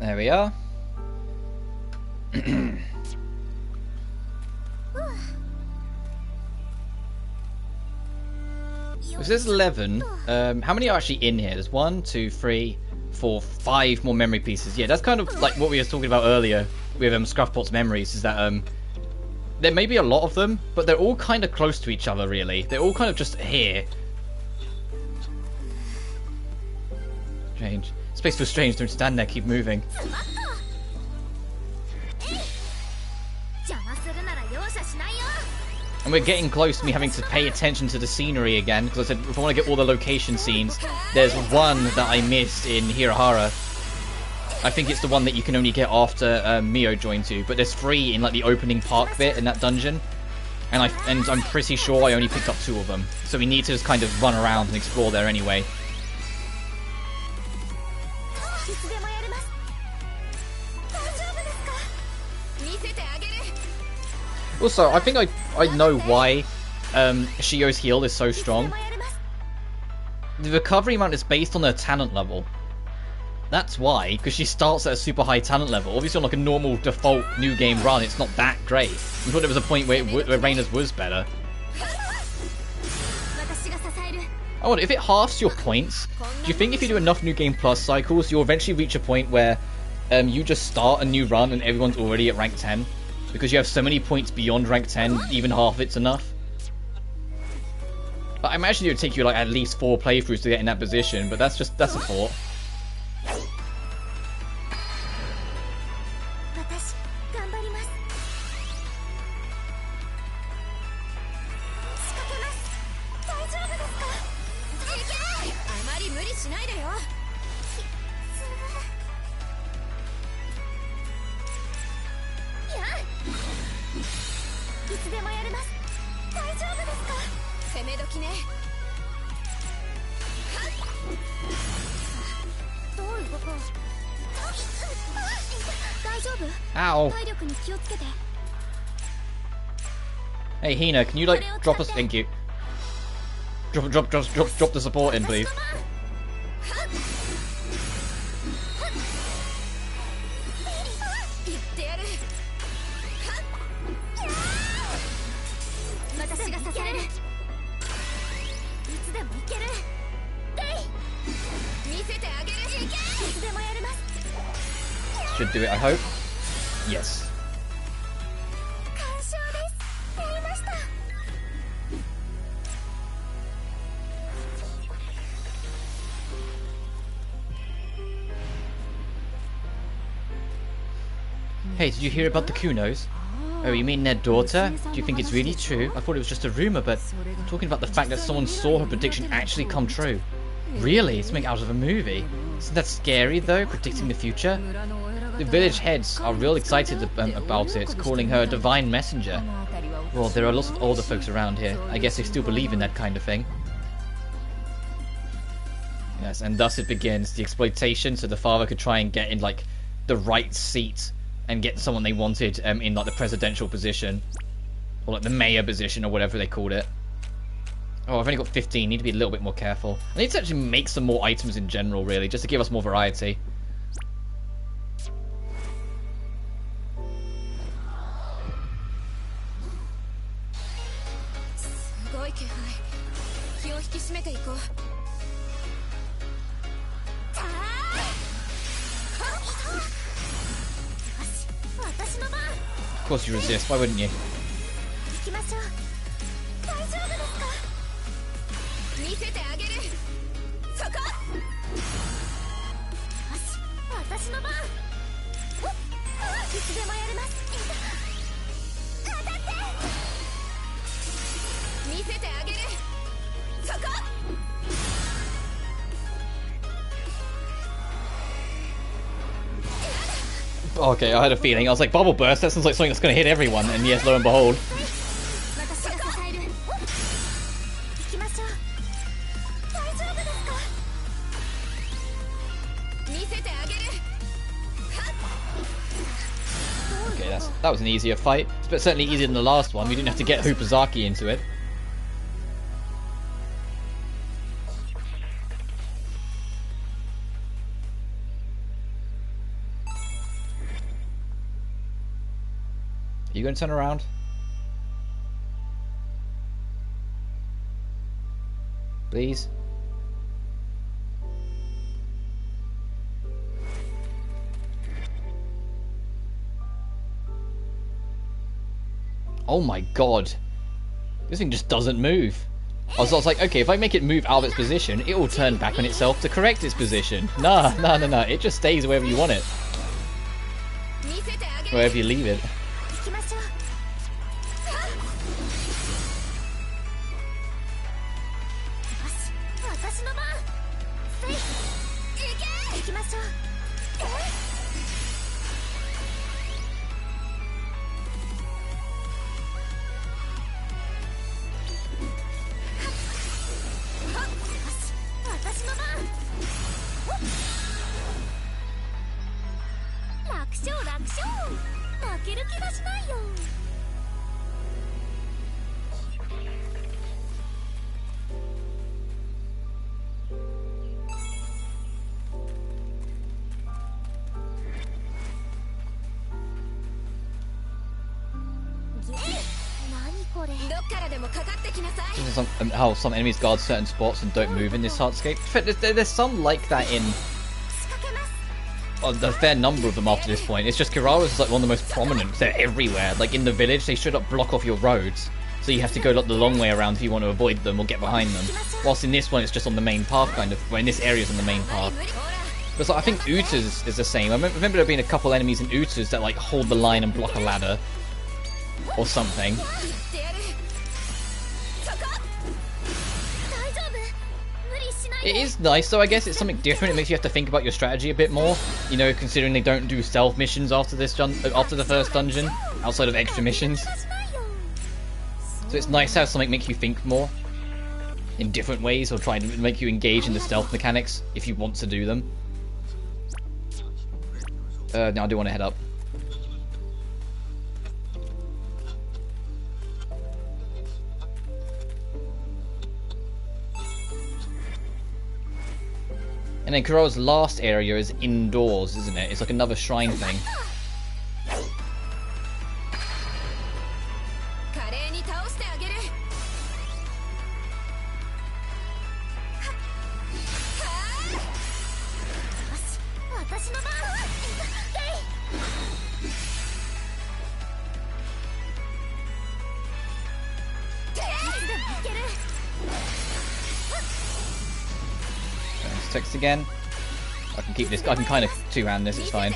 There we are. So there's 11. How many are actually in here? There's 1, 2, 3, 4, 5 more memory pieces. Yeah, that's kind of like what we were talking about earlier with Scruffpot's memories, is that there may be a lot of them, but they're all kind of close to each other, really. They're all kind of just here. Strange. Space feels strange. Don't stand there. Keep moving. And we're getting close to me having to pay attention to the scenery again, because I said if I want to get all the location scenes, there's one that I missed in Hirahara. I think it's the one that you can only get after Mio joins you, but there's 3 in like the opening park bit in that dungeon, and I'm pretty sure I only picked up 2 of them, so we need to just kind of run around and explore there anyway. Also, I think I know why Shio's heal is so strong. The recovery amount is based on her talent level. That's why, because she starts at a super high talent level. Obviously on like a normal default new game run, it's not that great. I thought there was a point where Reina's was better. I wonder, if it halves your points, do you think if you do enough New Game Plus cycles, you'll eventually reach a point where you just start a new run and everyone's already at rank 10? Because you have so many points beyond rank 10, even half it's enough. But I imagine it would take you like at least 4 playthroughs to get in that position, but that's a thought. Ow. Hey Hina, can you like drop us? Thank you. Drop the support in, please. Should do it, I hope. Yes. Hey, did you hear about the Kunos? Oh, you mean their daughter? Do you think it's really true? I thought it was just a rumor, but I'm talking about the fact that someone saw her prediction actually come true. Really? It's something out of a movie. Isn't that scary, though, predicting the future? The village heads are real excited about it, calling her a divine messenger. Well, there are lots of older folks around here. I guess they still believe in that kind of thing. Yes, and thus it begins, the exploitation, so the father could try and get in, like, the right seat and get someone they wanted in, like, the presidential position. Or, like, the mayor position, or whatever they called it. Oh, I've only got 15. Need to be a little bit more careful. I need to actually make some more items in general, really, just to give us more variety. Of course you resist, why wouldn't you? Okay, I had a feeling. I was like, Bubble Burst, that sounds like something that's going to hit everyone. And yes, lo and behold. Okay, that was an easier fight. But certainly easier than the last one. We didn't have to get Hoopazaki into it. Are you going to turn around? Please? Oh my god. This thing just doesn't move. I was like, okay, if I make it move out of its position, it will turn back on itself to correct its position. Nah. It just stays wherever you want it. Wherever you leave it. How some enemies guard certain spots and don't move in this hardscape. There's some like that in a fair number of them after this point. It's just Kirara's is like one of the most prominent. They're everywhere. Like in the village, they straight up block off your roads, so you have to go like the long way around if you want to avoid them or get behind them. Whilst in this one, it's just on the main path, kind of. Well, in this area, is on the main path. But like, I think Uta's is the same. I remember there being a couple enemies in Uta's that like hold the line and block a ladder or something. It is nice, though. I guess it's something different. It makes you have to think about your strategy a bit more. You know, considering they don't do stealth missions after this after the first dungeon, outside of extra missions. So it's nice to have something make you think more in different ways, or try and make you engage in the stealth mechanics if you want to do them. Now I do want to head up. And then Kuro's last area is indoors, isn't it? It's like another shrine thing. Text again. I can keep this. I can kind of two-hand this. It's fine.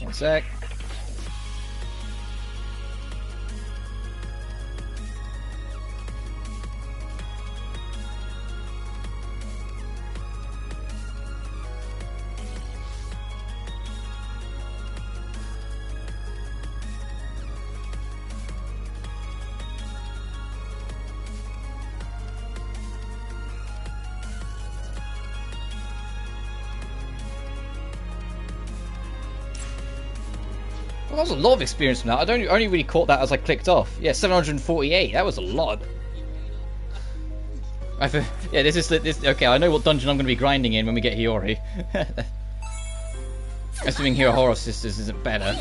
One sec. Well, that was a lot of experience from that. I only really caught that as I clicked off. Yeah, 748. That was a lot. Yeah, this is okay. I know what dungeon I'm going to be grinding in when we get Hiyori. Assuming Hero Horror Sisters isn't better.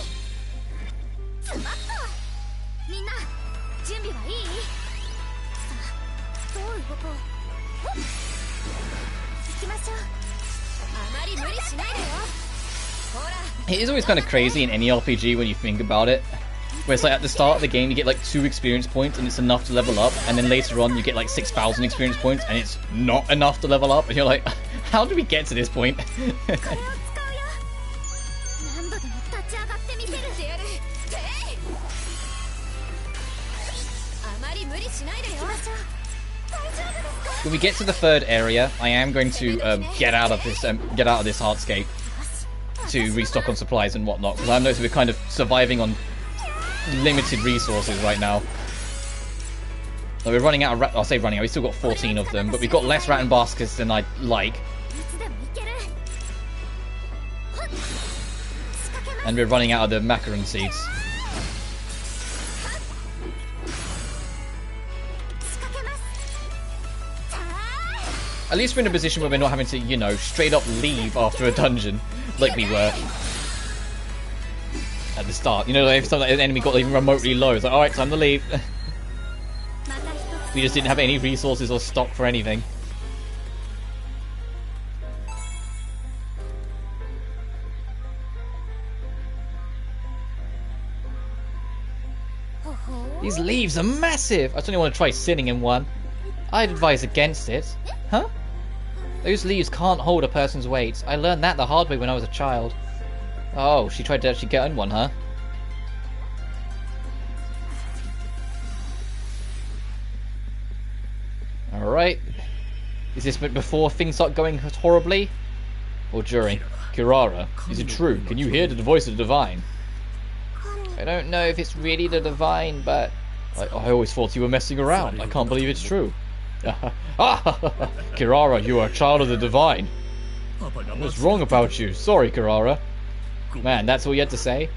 It is always kind of crazy in any RPG when you think about it. Where it's like at the start of the game you get like 2 experience points and it's enough to level up, and then later on you get like 6,000 experience points and it's not enough to level up, and you're like, how did we get to this point? When we get to the 3rd area, I am going to get out of this hardscape to restock on supplies and whatnot, because I've noticed we're kind of surviving on limited resources right now. So we're running out of I'll say running out, we've still got 14 of them, but we've got less rat and baskets than I'd like. And we're running out of the macaron seeds. At least we're in a position where we're not having to, you know, straight up leave after a dungeon, like we were at the start. You know, like if an enemy got even remotely low, it's like, alright, time to leave. We just didn't have any resources or stock for anything. These leaves are massive! I certainly want to try sitting in one. I'd advise against it. Huh? Those leaves can't hold a person's weight. I learned that the hard way when I was a child. Oh, she tried to actually get in one, huh? Alright. Is this before things start going horribly? Or during? Kirara, is it true? Can you hear the voice of the divine? I don't know if it's really the divine, but I always thought you were messing around. I can't believe it's true. Kirara, you are a child of the divine. What's wrong about you? Sorry, Kirara. Man, that's all you had to say?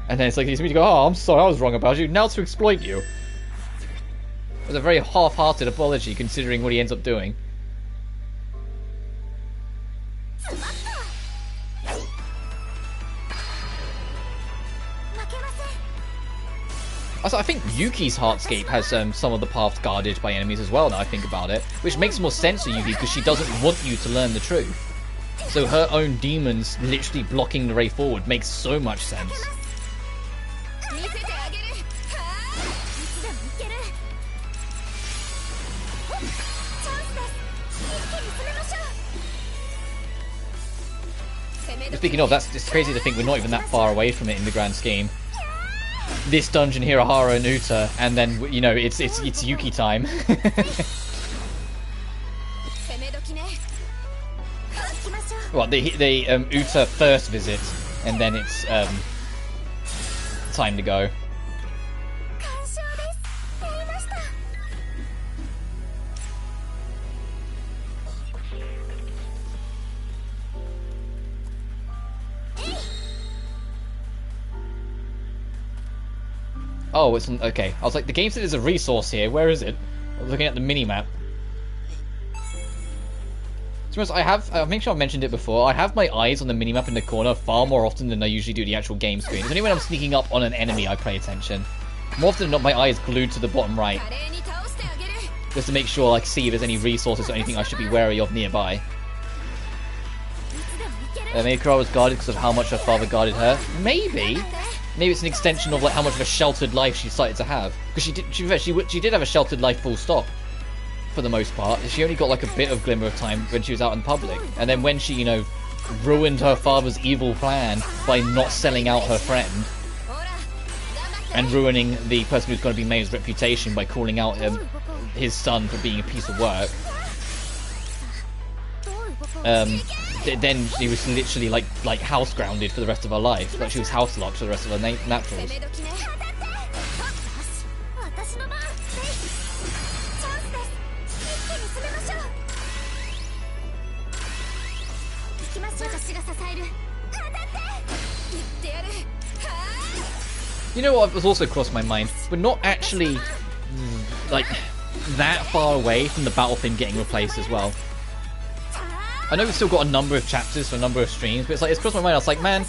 And then it's like, he's me to go, oh, I'm sorry, I was wrong about you. Now to exploit you. It was a very half-hearted apology, considering what he ends up doing. Also, I think Yuki's Heartscape has some of the paths guarded by enemies as well, now I think about it. Which makes more sense to Yuki, because she doesn't want you to learn the truth. So her own demons literally blocking the way forward makes so much sense. Speaking of, it's crazy to think we're not even that far away from it in the grand scheme. This dungeon here, Ahara and Uta, and then, you know, it's Yuki time. Well, the Uta first visit, and then it's time to go. Oh, it's okay. I was like, the game said there's a resource here. Where is it? I was looking at the mini-map. So I make sure I mentioned it before. I have my eyes on the mini-map in the corner far more often than I usually do the actual game screen. It's only when I'm sneaking up on an enemy I pay attention. More often than not, my eye is glued to the bottom right. Just to make sure, like, see if there's any resources or anything I should be wary of nearby. Maybe Kirara was guarded because of how much her father guarded her. Maybe. Maybe it's an extension of like how much of a sheltered life she started to have, because she did have a sheltered life full stop, for the most part. She only got like a bit of glimmer of time when she was out in public, and then when she, you know, ruined her father's evil plan by not selling out her friend, and ruining the person who's going to be May's reputation by calling out his son for being a piece of work. Then she was literally like house grounded for the rest of her life. Like she was house locked for the rest of her naturals. You know what was also crossed my mind? We're not actually like that far away from the battle theme getting replaced as well. I know we've still got a number of chapters for a number of streams, but it's crossed my mind. I was like, man,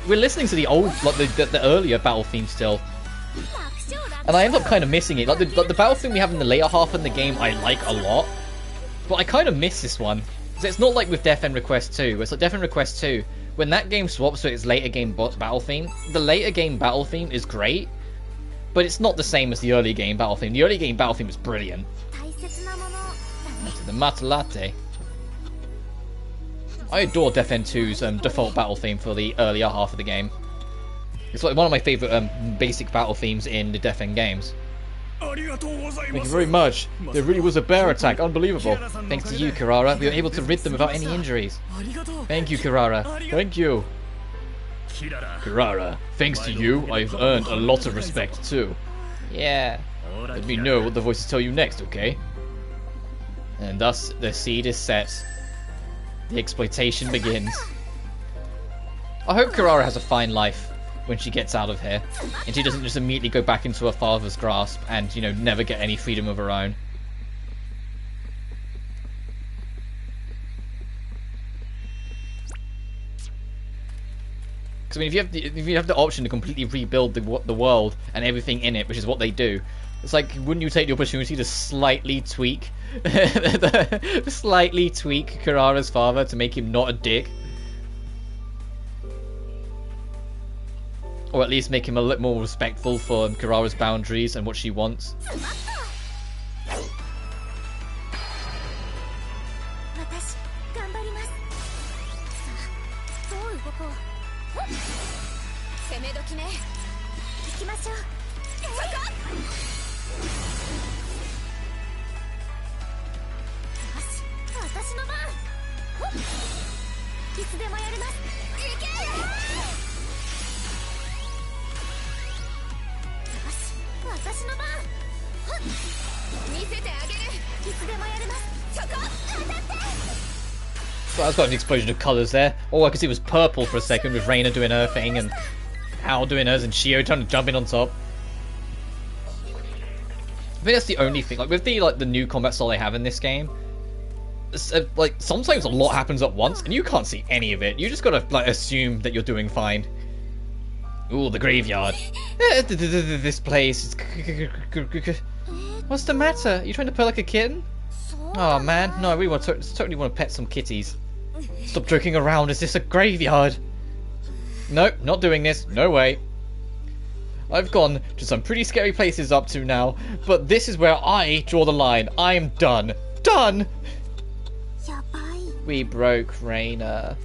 we're listening to the old, like the earlier battle theme still, and I end up kind of missing it. Like the battle theme we have in the later half of the game, I like a lot, but I kind of miss this one. So it's not like with Death End Request 2. It's like Death End Request 2. When that game swaps to its later game battle theme, the later game battle theme is great, but it's not the same as the early game battle theme. The early game battle theme is brilliant. That's the Matalate. I adore Death End 2's default battle theme for the earlier half of the game. It's like one of my favourite basic battle themes in the Death End games. Thank you very much. There really was a bear attack. Unbelievable. Thanks to you, Kirara, we were able to rid them without any injuries. Thank you, Kirara. Thank you. Kirara, thanks to you, I've earned a lot of respect too. Yeah. Let me know what the voices tell you next, okay? And thus, the seed is set. The exploitation begins. I hope Kirara has a fine life when she gets out of here. And she doesn't just immediately go back into her father's grasp and, you know, never get any freedom of her own. Because, I mean, if you have the option to completely rebuild the world and everything in it, which is what they do, it's like, wouldn't you take the opportunity to slightly tweak Kirara's father to make him not a dick? Or at least make him a little more respectful for Kirara's boundaries and what she wants. Well, that's got an explosion of colours there. All I could see was purple for a second with Reina doing her thing and Al doing hers and Shio trying to jump in on top. I think that's the only thing. Like with the new combat style they have in this game, like sometimes a lot happens at once and you can't see any of it. You just gotta like assume that you're doing fine. Ooh, the graveyard. This place. What's the matter? Are you trying to pet like a kitten? Oh man, no, I really totally want to pet some kitties. Stop joking around, is this a graveyard? Nope, not doing this, no way. I've gone to some pretty scary places up to now, but this is where I draw the line. I'm done. Done! We broke Reina.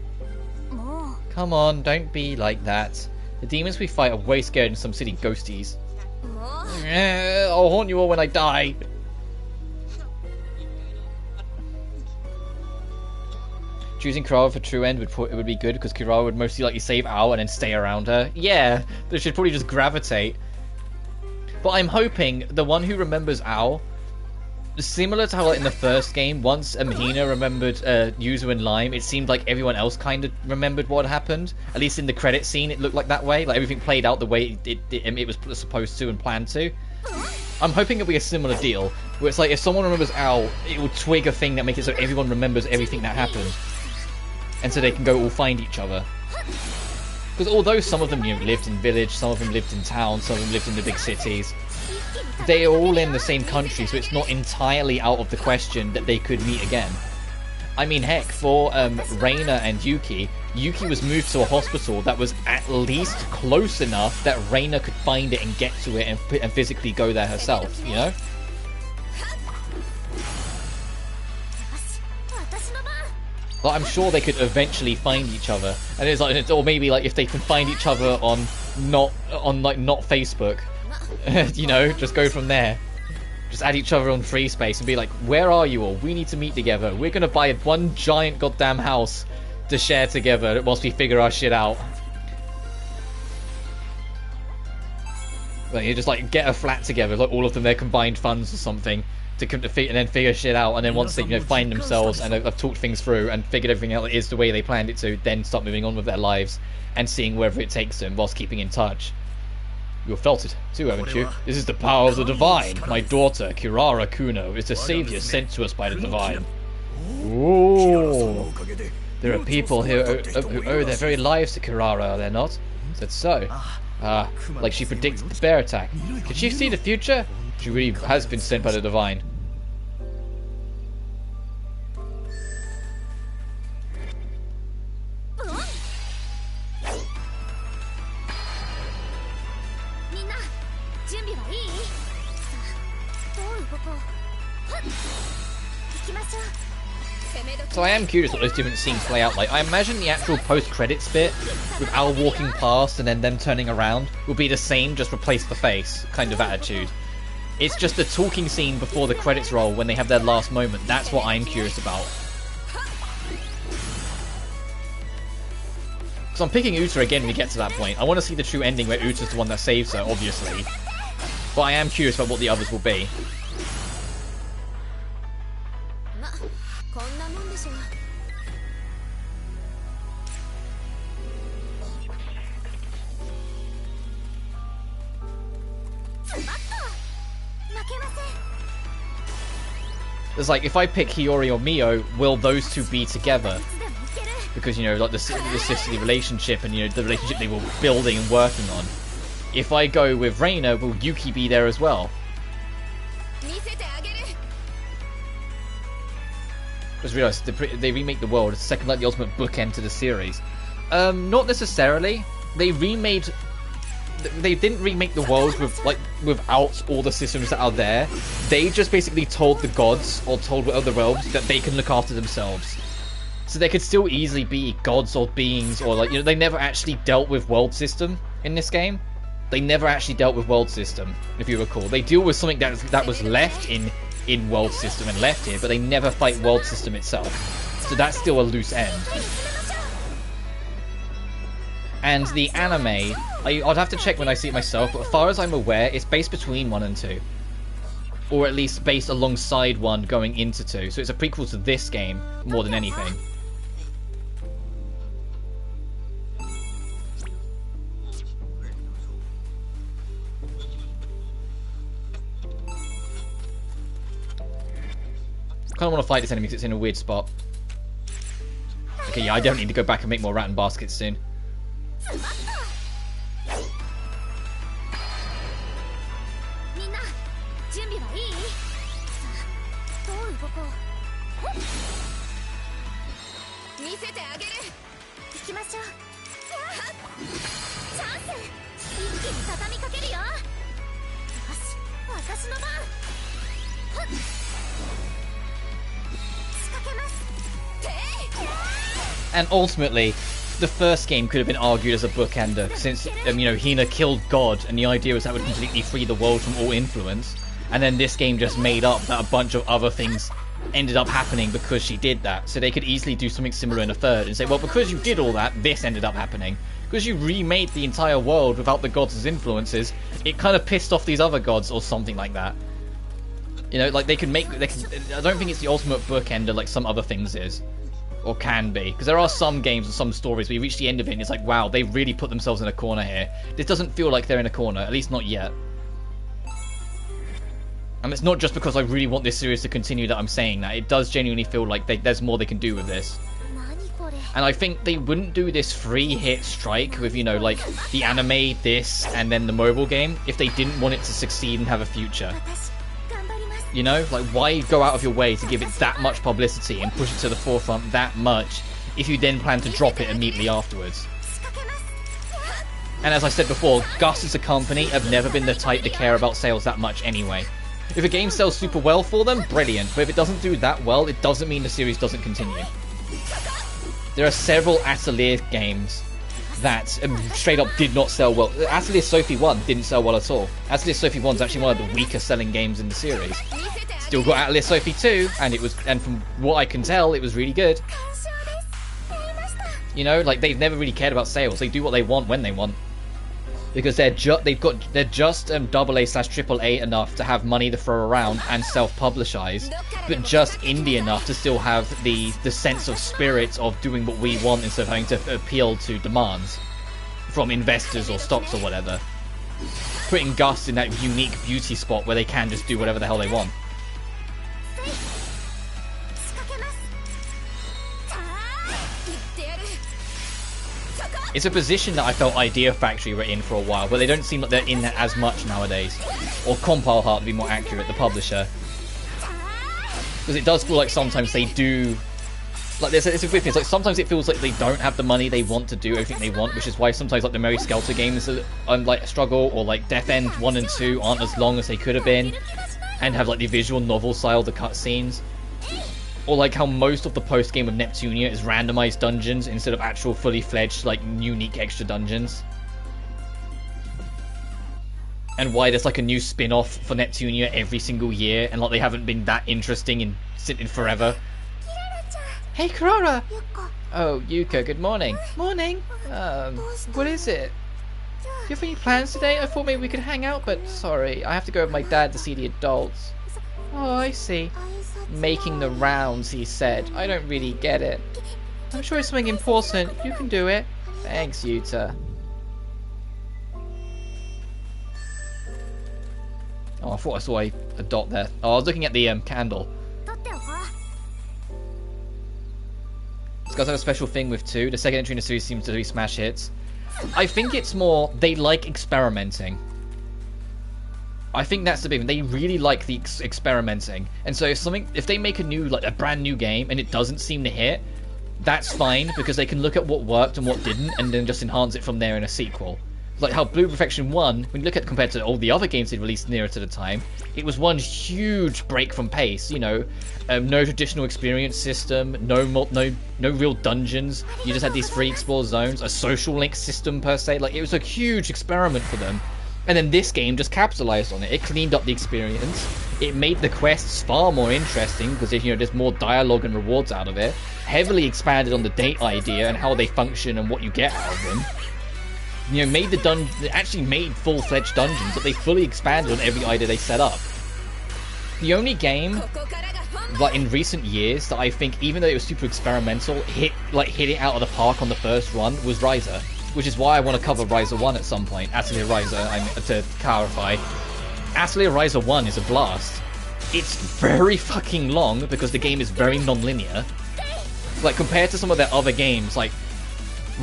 Come on, don't be like that. The demons we fight are way scared than some city ghosties. I'll haunt you all when I die. Choosing Kirara for true end would be good because Kirara would mostly likely save Ao and then stay around her. Yeah, they should probably just gravitate. But I'm hoping the one who remembers Ao, similar to how like, in the first game, once Hina remembered Yuzu and Lime, it seemed like everyone else kind of remembered what happened. At least in the credit scene, it looked like that way. Like everything played out the way it was supposed to and planned to. I'm hoping it'll be a similar deal, where it's like if someone remembers Ao, it will twig a thing that makes it so everyone remembers everything that happened. And so they can go all find each other. Because although some of them lived in village, some of them lived in town, some of them lived in the big cities, they are all in the same country, so it's not entirely out of the question that they could meet again. I mean, heck, for Reina and Yuki was moved to a hospital that was at least close enough that Reina could find it and get to it and physically go there herself, you know? Like, I'm sure they could eventually find each other, and it's like, or maybe like if they can find each other on not Facebook, you know, just go from there. Just add each other on free space and be like, where are you all? We need to meet together. We're gonna buy one giant goddamn house to share together whilst we figure our shit out. Like, you just like get a flat together, like all of them their combined funds or something. To come to and then figure shit out, and then once they find themselves and have talked things through and figured everything out is the way they planned it to, then start moving on with their lives and seeing wherever it takes them whilst keeping in touch. You've felt it too, haven't you? This is the power of the divine. My daughter, Kirara Kuno, is the savior sent to us by the divine. Ooh. There are people here who owe their very lives to Kirara, are there not? Is that so? Like she predicted the bear attack. Can she see the future? She really has been sent by the divine. So I am curious what those different scenes play out like. I imagine the actual post-credits bit, with Al walking past and then them turning around, will be the same, just replace the face kind of attitude. It's just the talking scene before the credits roll when they have their last moment. That's what I'm curious about. Because I'm picking Uta again when we get to that point. I want to see the true ending where Uta's the one that saves her, obviously. But I am curious about what the others will be. ま、こんなもんでしょう。 It's like, if I pick Hiyori or Mio, will those two be together? Because, you know, like the sisterly relationship and, you know, the relationship they were building and working on. If I go with Reina, will Yuki be there as well? Just realised they remake the world. It's second, like, the ultimate bookend to the series. Not necessarily. They didn't remake the world with, like, without all the systems that are there. They just basically told the gods, or told other realms, that they can look after themselves. So they could still easily be gods or beings, or, like, you know, they never actually dealt with world system in this game. They never actually dealt with world system, if you recall. They deal with something that was left in world system and left here, but they never fight world system itself. So that's still a loose end. And the anime, I'd have to check when I see it myself, but as far as I'm aware, it's based between 1 and 2. Or at least based alongside 1 going into 2. So it's a prequel to this game, more than anything. I kind of want to fight this enemy because it's in a weird spot. Okay, yeah, I don't need to go back and make more rat and baskets soon. And ultimately, the first game could have been argued as a bookender, since, you know, Hina killed God, and the idea was that would completely free the world from all influence. And then this game just made up that a bunch of other things ended up happening because she did that. So they could easily do something similar in a third and say, well, because you did all that, this ended up happening. Because you remade the entire world without the gods as influences, it kind of pissed off these other gods or something like that. You know, like I don't think it's the ultimate bookender like some other things is. Or can be. Because there are some games and some stories where you reach the end of it and it's like, wow, they really put themselves in a corner here. This doesn't feel like they're in a corner, at least not yet. And it's not just because I really want this series to continue that I'm saying that. It does genuinely feel like there's more they can do with this. And I think they wouldn't do this free-hit strike with, you know, like, the anime, this, and then the mobile game, if they didn't want it to succeed and have a future. You know, like, why go out of your way to give it that much publicity and push it to the forefront that much if you then plan to drop it immediately afterwards? And as I said before, Gus as a company have never been the type to care about sales that much anyway. If a game sells super well for them, brilliant, but if it doesn't do that well, it doesn't mean the series doesn't continue. There are several Atelier games that straight up did not sell well. Atelier Sophie 1 didn't sell well at all. Atelier Sophie 1 is actually one of the weaker selling games in the series. Still got Atelier Sophie 2, and from what I can tell, it was really good. You know, like, they've never really cared about sales. They do what they want when they want. Because they're just AA/AAA enough to have money to throw around and self-publicize, but just indie enough to still have the sense of spirit of doing what we want instead of having to appeal to demands from investors or stocks or whatever. Putting Gus in that unique beauty spot where they can just do whatever the hell they want. It's a position that I felt Idea Factory were in for a while, but they don't seem like they're in that as much nowadays. Or Compile Heart, to be more accurate, the publisher. Because it does feel like sometimes they do... Like, it's a weird thing. It's like sometimes it feels like they don't have the money they want to do everything they want, which is why sometimes like the Mary Skelter games like struggle, or like Death End 1 and 2 aren't as long as they could have been, and have like the visual novel style, the cutscenes. Or like how most of the post-game of Neptunia is randomized dungeons instead of actual fully fledged, like, unique extra dungeons. And why there's like a new spin-off for Neptunia every single year, and like they haven't been that interesting in forever. Hey Kurara! Oh, Yuka, good morning. Morning. What is it? Do you have any plans today? I thought maybe we could hang out, but sorry, I have to go with my dad to see the adults. Oh, I see. Making the rounds, he said. I don't really get it. I'm sure it's something important. You can do it. Thanks, Yuta. Oh, I thought I saw a dot there. Oh, I was looking at the candle. This guy's have a special thing with 2. The second entry in the series seems to be smash hits. I think it's more they like experimenting. I think that's the big thing. They really like the experimenting, and so if they make a brand new game and it doesn't seem to hit, that's fine because they can look at what worked and what didn't, and then just enhance it from there in a sequel. Like how Blue Perfection 1, when you look at compared to all the other games they released nearer to the time, it was one huge break from pace. You know, no traditional experience system, no real dungeons. You just had these free explore zones, a social link system per se. Like it was a huge experiment for them. And then this game just capitalized on it. It cleaned up the experience. It made the quests far more interesting because there's more dialogue and rewards out of it. Heavily expanded on the date idea and how they function and what you get out of them. You know, actually made full-fledged dungeons that they fully expanded on every idea they set up. The only game, like in recent years, that I think, even though it was super experimental, hit it out of the park on the first run was Riser. Which is why I want to cover Riser 1 at some point. Atelier Riser, to clarify. Atelier Riser 1 is a blast. It's very fucking long because the game is very non-linear. Like, compared to some of their other games, like,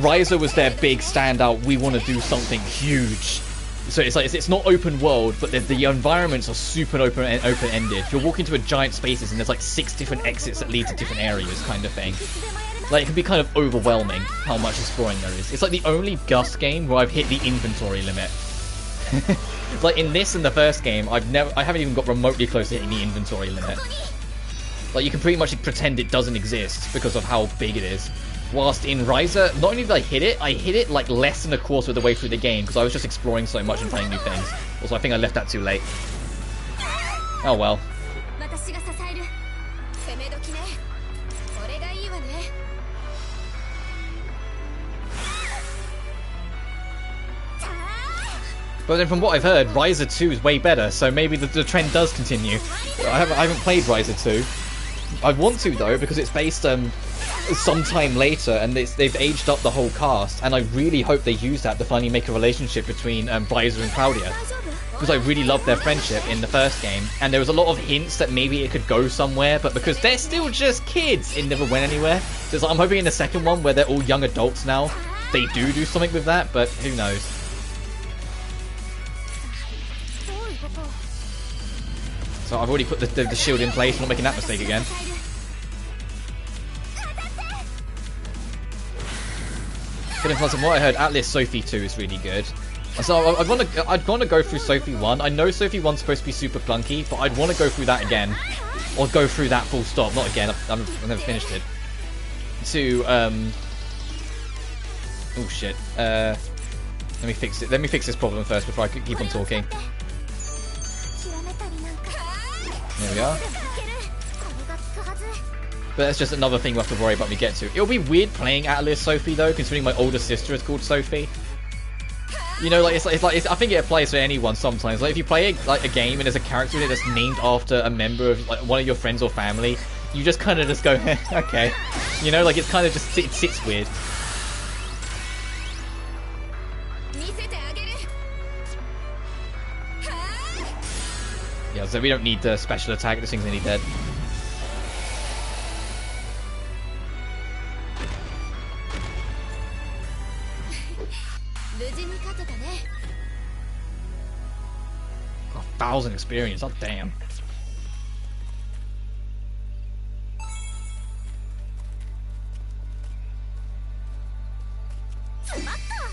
Riser was their big standout, we want to do something huge. So it's like, it's not open world, but the environments are super open-ended. You're walking to a giant spaces and there's like 6 different exits that lead to different areas kind of thing. Like, it can be kind of overwhelming how much exploring there is. It's like the only Gust game where I've hit the inventory limit. Like, in this and the first game, I haven't even got remotely close to hitting the inventory limit. Like, you can pretty much pretend it doesn't exist because of how big it is. Whilst in Riser, not only did I hit it like less than a quarter of the way through the game because I was just exploring so much and playing new things. Also, I think I left that too late. Oh well. But then from what I've heard, Riser 2 is way better, so maybe the trend does continue. I haven't played Riser 2. I want to, though, because it's based sometime later, and they've aged up the whole cast, and I really hope they use that to finally make a relationship between Riser and Claudia. Because I really loved their friendship in the first game, and there was a lot of hints that maybe it could go somewhere, but because they're still just kids, it never went anywhere. So I'm hoping in the second one, where they're all young adults now, they do something with that, but who knows. So I've already put the shield in place, I'm not making that mistake again. But from what I heard, Atlas Sophie 2 is really good. So I'd want to go through Sophie 1. I know Sophie 1's supposed to be super clunky, but I'd want to go through that again. Or go through that full stop. Not again, I've never finished it. To, oh shit. Let me fix it. Let me fix this problem first before I keep on talking. There we are. But that's just another thing we'll have to worry about when we get to. It'll be weird playing Atlas Sophie though, considering my older sister is called Sophie. You know, like I think it applies to anyone sometimes. Like if you play a game and there's a character in it that's named after a member of like one of your friends or family, you just kind of just go, okay. You know, like it's kind of just it sits weird. Yeah, so we don't need the special attack. This thing's nearly dead. Oh, 1,000 experience. Oh, damn.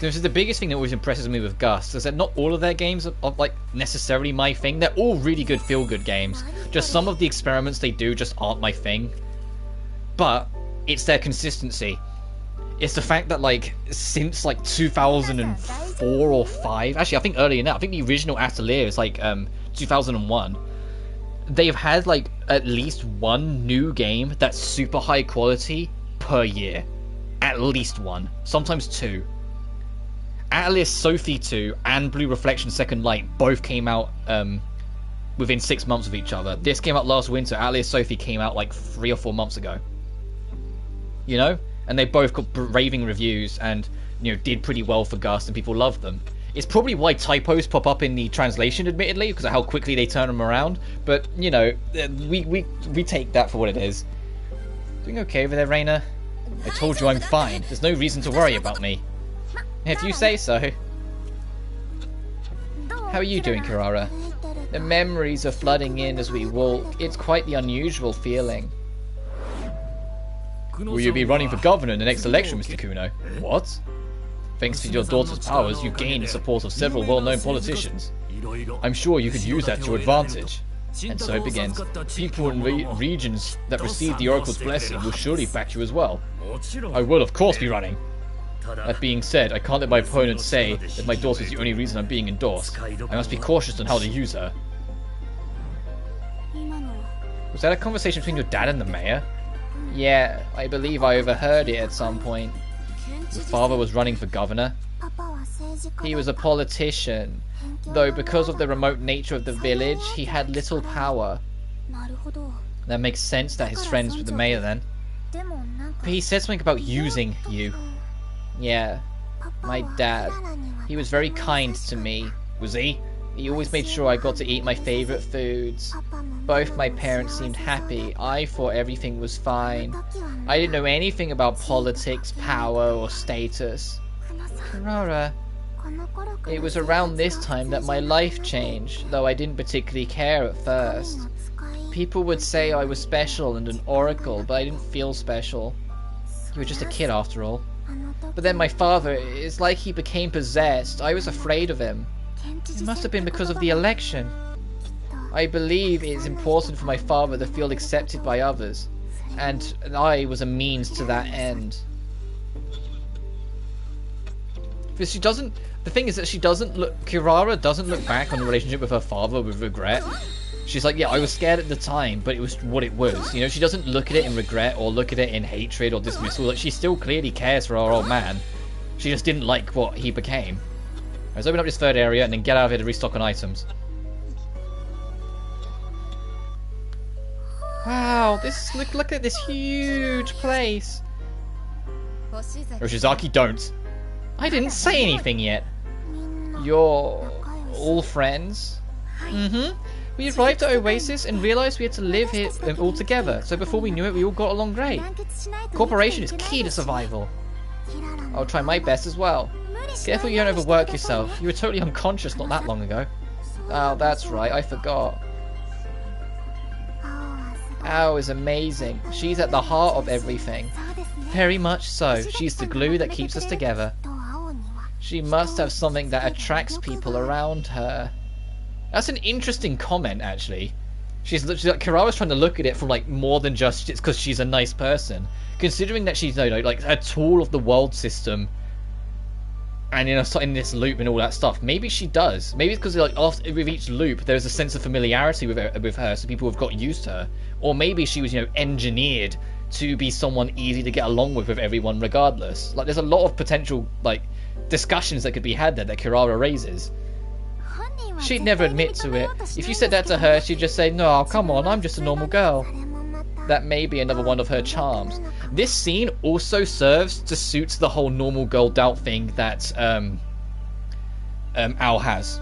This is the biggest thing that always impresses me with Gust, is that not all of their games are like necessarily my thing. They're all really good feel-good games. Just some of the experiments they do just aren't my thing. But it's their consistency. It's the fact that like since like 2004 or 5, actually I think earlier than that, I think the original Atelier is like 2001. They've had like at least one new game that's super high quality per year. At least one, sometimes two. Atlas Sophie 2 and Blue Reflection Second Light both came out within 6 months of each other. This came out last winter. Atlas Sophie came out like 3 or 4 months ago. You know? And they both got raving reviews and, you know, did pretty well for Gus and people loved them. It's probably why typos pop up in the translation, admittedly, because of how quickly they turn them around. But, you know, we take that for what it is. Doing okay over there, Reina? I told you I'm fine. There's no reason to worry about me. If you say so. How are you doing, Kirara? The memories are flooding in as we walk. It's quite the unusual feeling. Will you be running for governor in the next election, Mr. Kuno? What? Thanks to your daughter's powers, you've gained the support of several well-known politicians. I'm sure you could use that to your advantage. And so it begins. People in regions that receive the Oracle's blessing will surely back you as well. I will, of course, be running. That being said, I can't let my opponents say that my daughter is the only reason I'm being endorsed. I must be cautious on how to use her. Was that a conversation between your dad and the mayor? Yeah, I believe I overheard it at some point. Your father was running for governor. He was a politician, though because of the remote nature of the village, he had little power. That makes sense that he's friends with the mayor then. But he said something about using you. Yeah, my dad. He was very kind to me. Was he? He always made sure I got to eat my favorite foods. Both my parents seemed happy. I thought everything was fine. I didn't know anything about politics, power, or status. Kirara, it was around this time that my life changed, though I didn't particularly care at first. People would say I was special and an oracle, but I didn't feel special. You were just a kid after all. But then my father, it's like he became possessed. I was afraid of him. It must have been because of the election. I believe it is important for my father to feel accepted by others, and I was a means to that end. Because she doesn't... The thing is that she doesn't look... Kirara doesn't look back on the relationship with her father with regret. She's like, yeah, I was scared at the time, but it was what it was. You know, she doesn't look at it in regret or look at it in hatred or dismissal. Like, she still clearly cares for her old man. She just didn't like what he became. Let's open up this third area and then get out of here to restock on items. Wow, this look at this huge place. Yoshizaki, don't. I didn't say anything yet. You're all friends? Mm-hmm. We arrived at Oasis and realized we had to live here all together. So before we knew it, we all got along great. Cooperation is key to survival. I'll try my best as well. Careful you don't overwork yourself. You were totally unconscious not that long ago. Oh, that's right. I forgot. Ao is amazing. She's at the heart of everything. Very much so. She's the glue that keeps us together. She must have something that attracts people around her. That's an interesting comment, actually. She's like, Kirara's trying to look at it from like more than just it's because she's a nice person. Considering that she's like a tool of the world system, and in this loop and all that stuff, maybe she does. Maybe it's because like after with each loop, there's a sense of familiarity with her, so people have got used to her. Or maybe she was engineered to be someone easy to get along with everyone, regardless. Like there's a lot of potential like discussions that could be had there that Kirara raises. She'd never admit to it. If you said that to her, she'd just say, "No, come on, I'm just a normal girl." That may be another one of her charms. This scene also serves to suit the whole normal girl doubt thing that Ao has.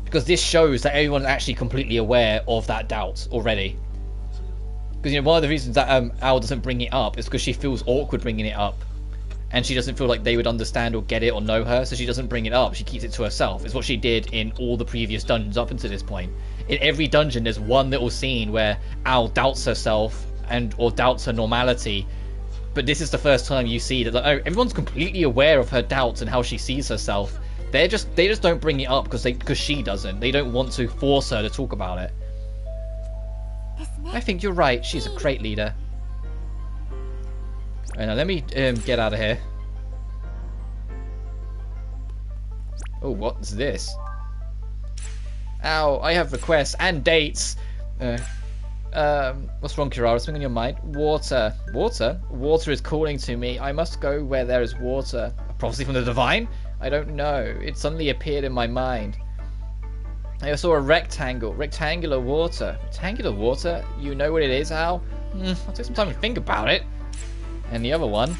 Because this shows that everyone's actually completely aware of that doubt already. Because one of the reasons that Ao doesn't bring it up is because she feels awkward bringing it up. And she doesn't feel like they would understand or get it or know her, so she doesn't bring it up. She keeps it to herself. It's what she did in all the previous dungeons up until this point. In every dungeon, there's one little scene where Ao doubts herself or doubts her normality. But this is the first time you see that everyone's completely aware of her doubts and how she sees herself. They just don't bring it up because she doesn't. They don't want to force her to talk about it. I think you're right. She's a great leader. Right, now let me get out of here. Oh, what's this? Ow, I have requests and dates. What's wrong, Kirara? Something on your mind? Water. Water? Water is calling to me. I must go where there is water. A Prophecy from the Divine? I don't know. It suddenly appeared in my mind. I saw a rectangle. Rectangular water. Rectangular water? You know what it is, Al? I'll take some time to think about it. And the other one.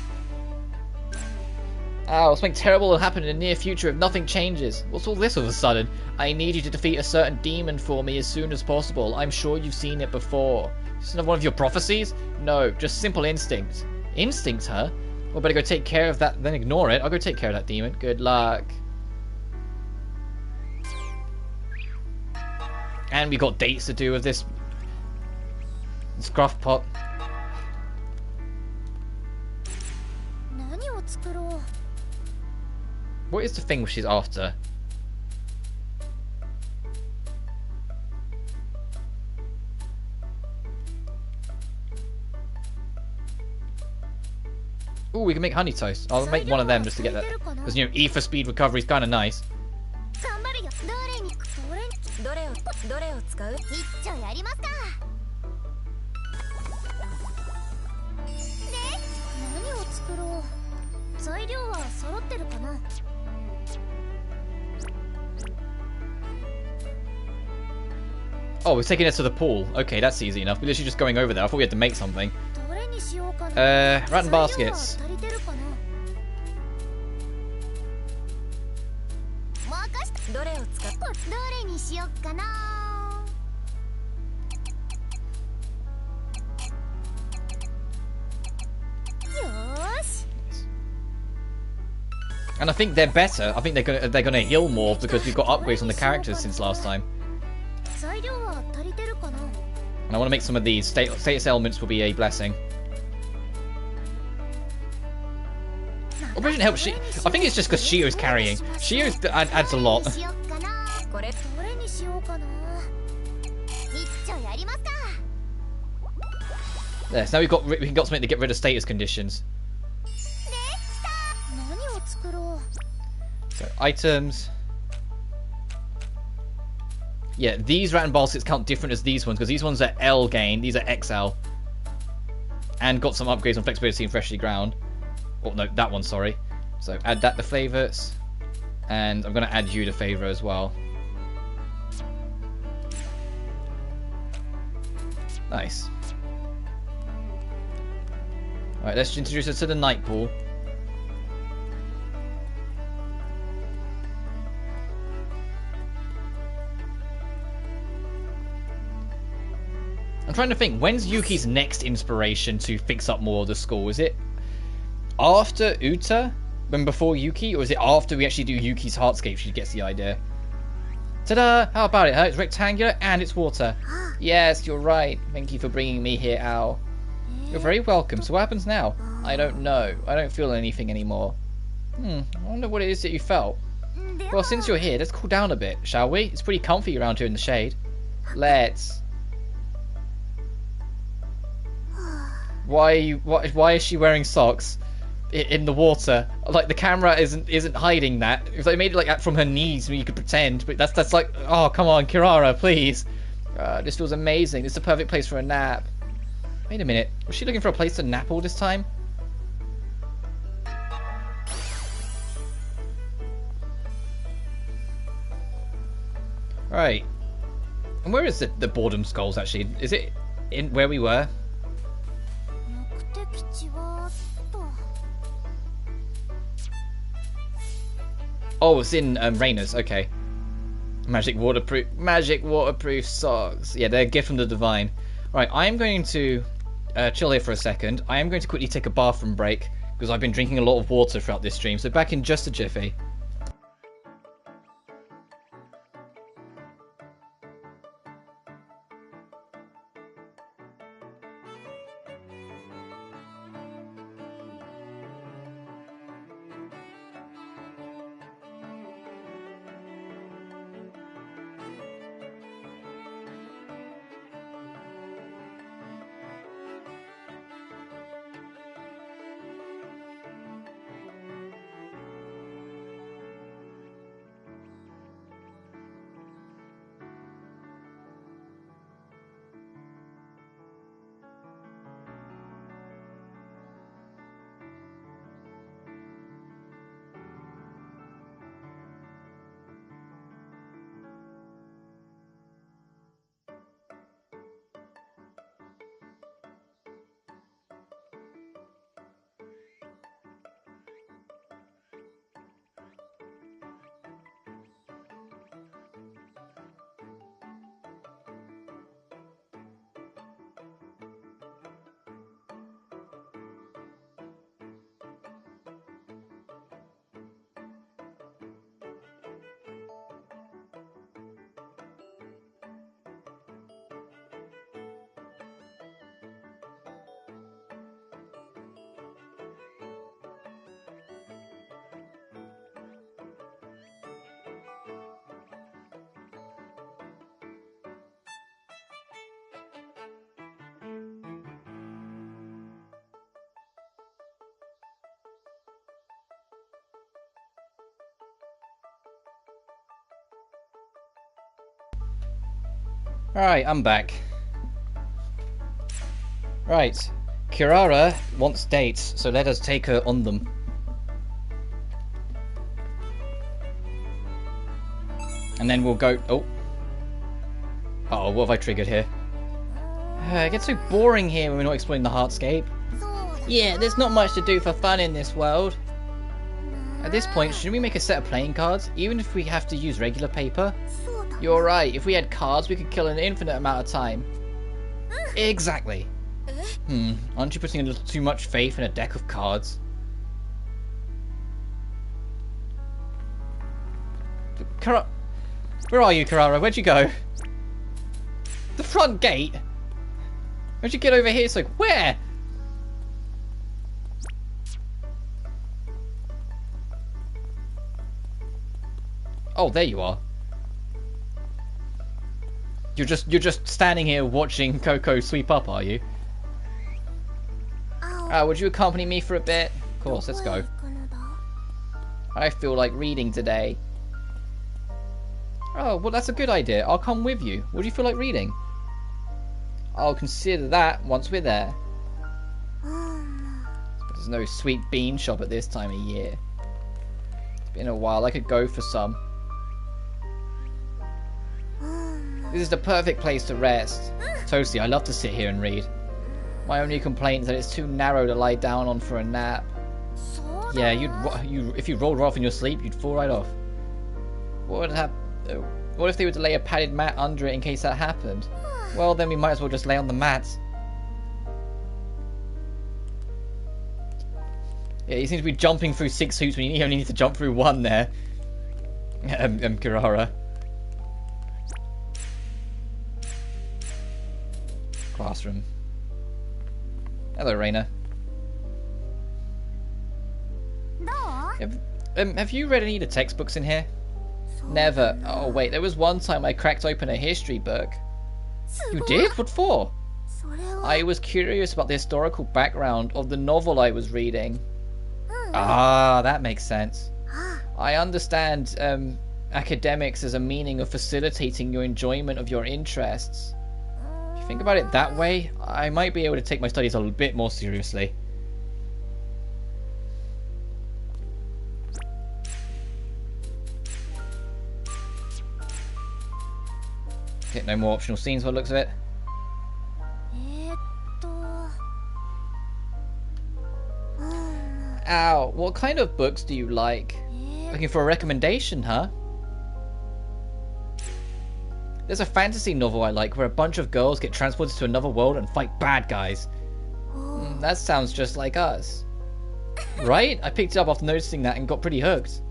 Al, something terrible will happen in the near future if nothing changes. What's all this all of a sudden? I need you to defeat a certain demon for me as soon as possible. I'm sure you've seen it before. Is this another one of your prophecies? No, just simple instinct. Instinct, huh? Well, better go take care of that, then ignore it. I'll go take care of that demon. Good luck. And we got dates to do with this Scruffpot. What is the thing she's after? Ooh, we can make honey toast. I'll make one of them just to get that. Because, you know, E for speed recovery is kind of nice. Oh, we're taking it to the pool. Okay, that's easy enough. We're literally just going over there. I thought we had to make something. Rotten baskets. And I think they're better. I think they're gonna heal more because we've got upgrades on the characters since last time. And I want to make some of these. Status elements will be a blessing. Operation help. I think it's just because Shio's carrying. Shio adds a lot. There, so now we got something to get rid of status conditions. So items. Yeah, these rat and baskets count different as these ones because these ones are L gain, these are XL. And got some upgrades on flexibility and freshly ground. Oh no, that one, sorry. So add that to favorites. And I'm going to add you to favor as well. Nice. Alright, let's introduce us to the night pool. I'm trying to think, when's Yuki's next inspiration to fix up more of the school? Is it after Uta? When before Yuki? Or is it after we actually do Yuki's Heartscape she gets the idea? Ta-da! How about it, huh? It's rectangular and it's water. Yes, you're right. Thank you for bringing me here, Al. You're very welcome. So what happens now? I don't know. I don't feel anything anymore. I wonder what it is that you felt. Well, since you're here, let's cool down a bit, shall we? It's pretty comfy around here in the shade. Let's. Why is she wearing socks in the water? Like the camera isn't hiding that. If they made it like that from her knees, you could pretend. But that's like, oh come on, Kirara, please. This feels amazing. This is the perfect place for a nap. Wait a minute, was she looking for a place to nap all this time? Right. And where is the boredom skulls actually? Is it in where we were? Oh, it's in Raina's. Okay. Magic waterproof socks. Yeah, they're a gift from the Divine. Right, I am going to chill here for a second. I am going to quickly take a bathroom break because I've been drinking a lot of water throughout this stream. So back in just a jiffy. Alright, I'm back. Right. Kirara wants dates, so let us take her on them. And then we'll go... Oh. Uh-oh, what have I triggered here? It gets so boring here when we're not exploring the hardscape. Yeah, there's not much to do for fun in this world. At this point, shouldn't we make a set of playing cards, even if we have to use regular paper? You're right, if we had cards, we could kill an infinite amount of time. Exactly. Aren't you putting a little too much faith in a deck of cards? Where are you, Kirara? Where'd you go? The front gate? How'd you get over here? It's like, where? Oh, there you are. You're just standing here watching Coco sweep up, are you? Would you accompany me for a bit? Of course, let's go. I feel like reading today. Oh, well, that's a good idea. I'll come with you. What do you feel like reading? I'll consider that once we're there. But there's no sweet bean shop at this time of year. It's been a while. I could go for some. This is the perfect place to rest. Totally, I love to sit here and read. My only complaint is that it's too narrow to lie down on for a nap. Yeah, if you rolled off in your sleep, you'd fall right off. What if they were to lay a padded mat under it in case that happened? Well, then we might as well just lay on the mats. Yeah, you seem to be jumping through 6 hoops when you only need to jump through 1 there. Kirara. Classroom. Hello, Reina. Have you read any of the textbooks in here? Never. Oh wait, there was one time I cracked open a history book. You did? What for? I was curious about the historical background of the novel I was reading. Ah, that makes sense. I understand academics as a meaning of facilitating your enjoyment of your interests. If you think about it that way, I might be able to take my studies a little bit more seriously. Get no more optional scenes by the looks of it. Ow, what kind of books do you like? Looking for a recommendation, huh? There's a fantasy novel I like where a bunch of girls get transported to another world and fight bad guys. That sounds just like us. Right? I picked it up after noticing that and got pretty hooked.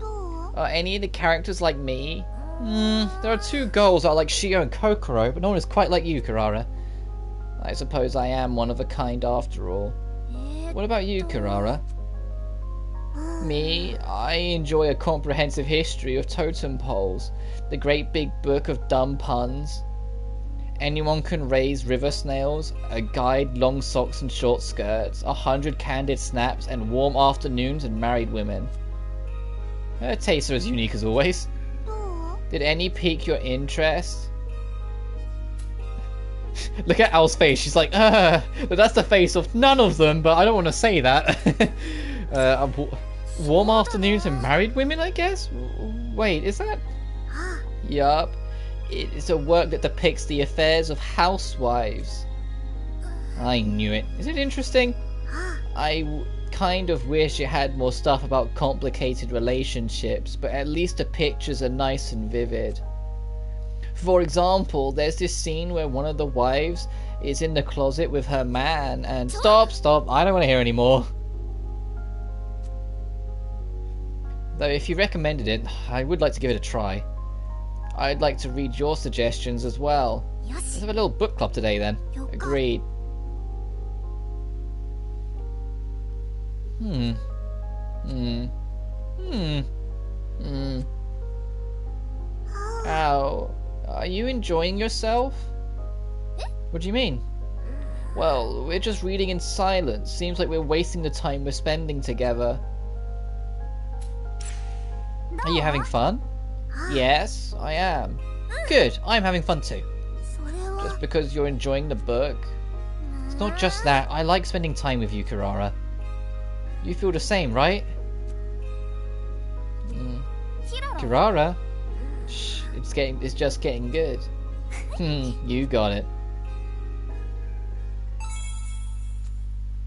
Are any of the characters like me? There are 2 girls that are like Shio and Kokoro, but no one is quite like you, Kirara. I suppose I am one of a kind after all. What about you, Kirara? Me, I enjoy a comprehensive history of totem poles, the great big book of dumb puns. Anyone can raise river snails, a guide, long socks and short skirts, 100 candid snaps, and warm afternoons and married women. Her tastes are as unique as always. Did any pique your interest? Look at Al's face. She's like, that's the face of none of them, but I don't want to say that. Warm afternoons and married women, I guess? Wait, is that? Yup. It is a work that depicts the affairs of housewives. I knew it. Is it interesting? I kind of wish it had more stuff about complicated relationships, but at least the pictures are nice and vivid. For example, there's this scene where one of the wives is in the closet with her man and... Stop! I don't want to hear anymore. Though if you recommended it, I would like to give it a try. I'd like to read your suggestions as well. Let's have a little book club today then. Agreed. Ow. Are you enjoying yourself? What do you mean? Well, we're just reading in silence. Seems like we're wasting the time we're spending together. Are you having fun? Yes, I am. Good, I'm having fun too. Just because you're enjoying the book? It's not just that. I like spending time with you, Kirara. You feel the same, right? Kirara? Shh, it's just getting good. You got it.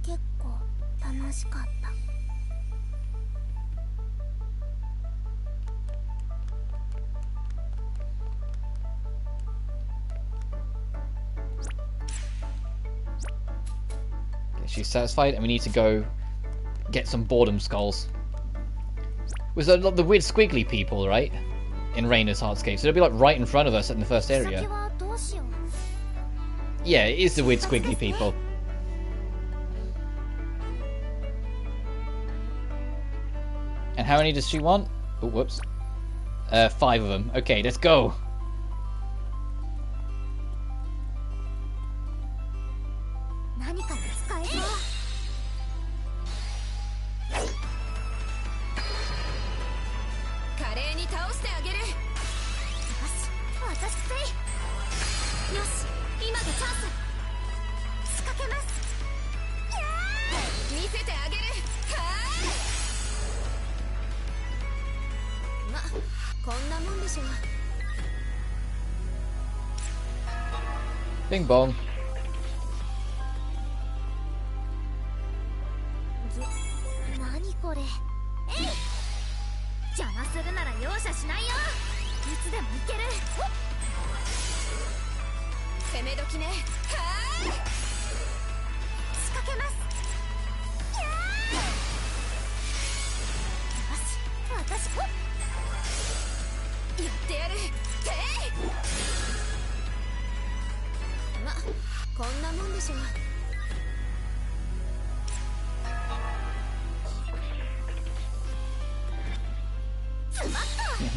結構楽しかった。 She's satisfied, and we need to go get some boredom skulls. Was there the weird squiggly people, right? In Reina's Heartscape, so they'll be like right in front of us in the first area. Yeah, it is the weird squiggly people. And how many does she want? Oh, whoops. 5 of them. Okay, let's go. Bing bong. 何これ。邪魔するなら容赦しないよ。いつでもいける。攻め時ね。仕掛けます。よし、私やってやる。ま、こんなもんでしょう。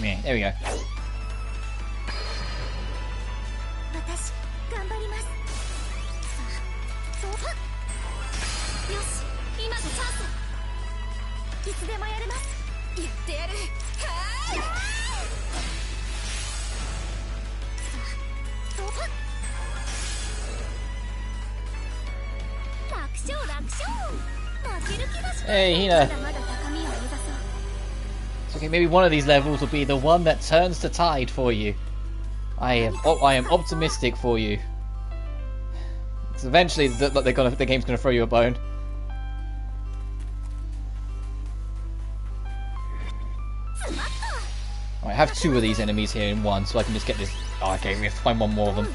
Yeah, there we go. 私頑張ります。さあ、そうはっ。よし、今がチャンス。いつでもやれます。やってやる。はーい。さあ、そうはっ。楽勝楽勝。負ける気がしない。Hey, Hina. まだまだ高みを目指そう。 Okay, maybe one of these levels will be the one that turns the tide for you. I am optimistic for you. So eventually, the game's gonna throw you a bone. I have 2 of these enemies here in one, so I can just get this. Oh, okay, we have to find one more of them.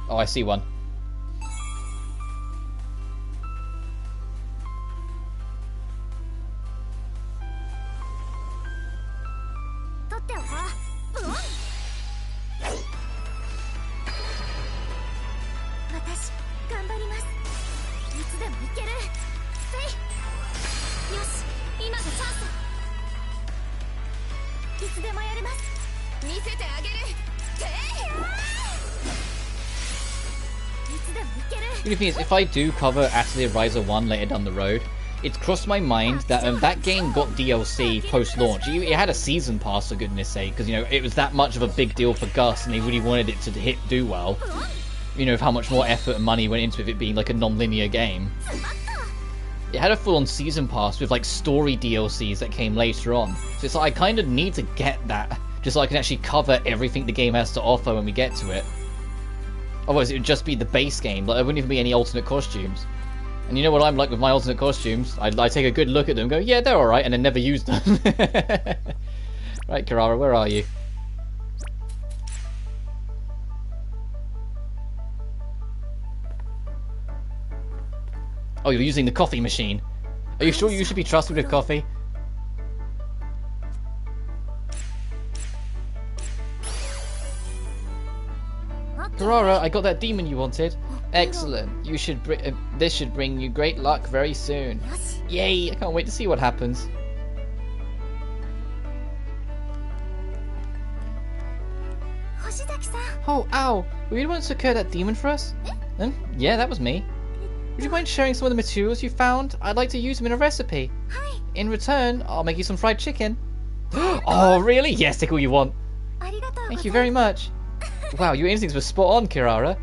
Oh, I see one. The thing is, if I do cover Atelier Riser 1 later down the road, it's crossed my mind that that game got DLC post-launch. It had a season pass, for goodness sake, because, you know, it was that much of a big deal for Gus, and they really wanted it to do well. You know, of how much more effort and money went into it being like a non-linear game. It had a full-on season pass with, like, story DLCs that came later on. So it's like, I kind of need to get that, just so I can actually cover everything the game has to offer when we get to it. Otherwise, it would just be the base game. Like, there wouldn't even be any alternate costumes. And you know what I'm like with my alternate costumes? I take a good look at them and go, yeah, they're alright, and then never use them. Right, Kirara, where are you? Oh, you're using the coffee machine. Are you sure you should be trusted with coffee? Kirara, I got that demon you wanted. Excellent. You should this should bring you great luck very soon. Yay! I can't wait to see what happens. Oh, ow! Were you the one to secure that demon for us? Yeah, that was me. Would you mind sharing some of the materials you found? I'd like to use them in a recipe. In return, I'll make you some fried chicken. Oh, really? Yes, take all you want. Thank you very much. Wow, your instincts were spot on, Kirara.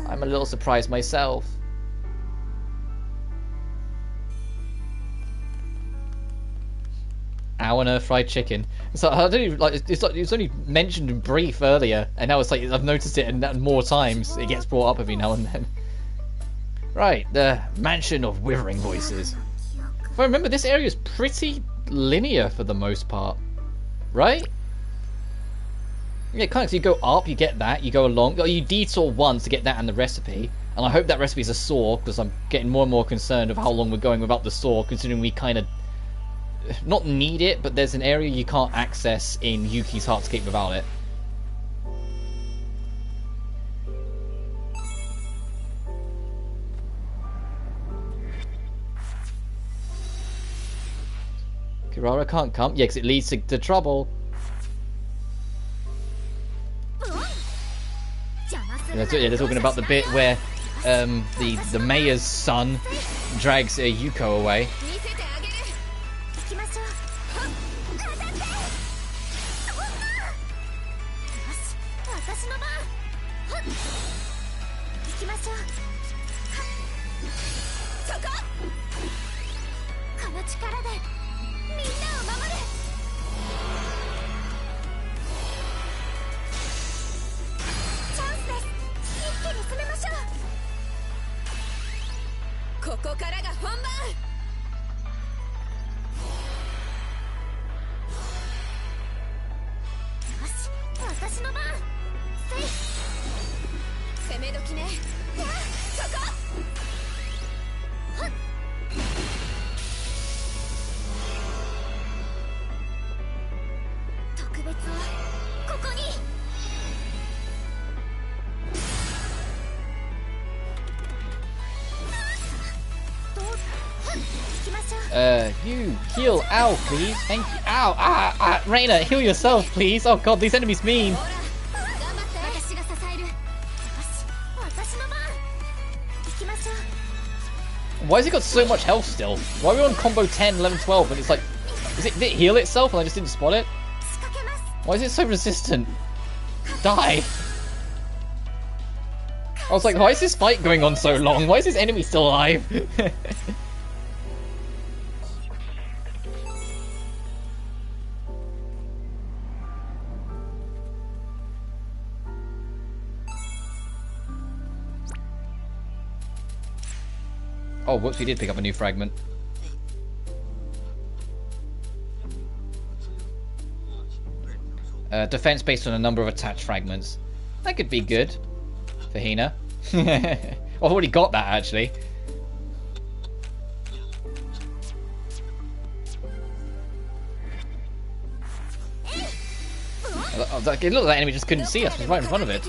I'm a little surprised myself. Hour and a fried chicken. So I don't even, like it's only mentioned in brief earlier, and now it's like I've noticed it and more times. It gets brought up every now and then. Right, the mansion of withering voices. If I remember, this area is pretty linear for the most part, right? Yeah, kind of. So you go up, you get that, you go along, you detour once to get that and the recipe. And I hope that recipe is a saw, because I'm getting more and more concerned of how long we're going without the saw, considering we kind of not need it, but there's an area you can't access in Yuki's Heartscape without it. Kirara can't come? Yeah, because it leads to trouble. Yeah, they're talking about the bit where the mayor's son drags Yuko away. You heal, ow, please. Thank you. Ow, Reina, heal yourself, please. Oh god, these enemies mean. Why has it got so much health still? Why are we on combo 10, 11, 12 and it's like, did it heal itself and I just didn't spot it? Why is it so resistant? Die. I was like, why is this fight going on so long? Why is this enemy still alive? Oh, whoops, we did pick up a new fragment. Defense based on a number of attached fragments. That could be good for Hina. I've already got that, actually. It looked like the enemy just couldn't see us. It was right in front of it.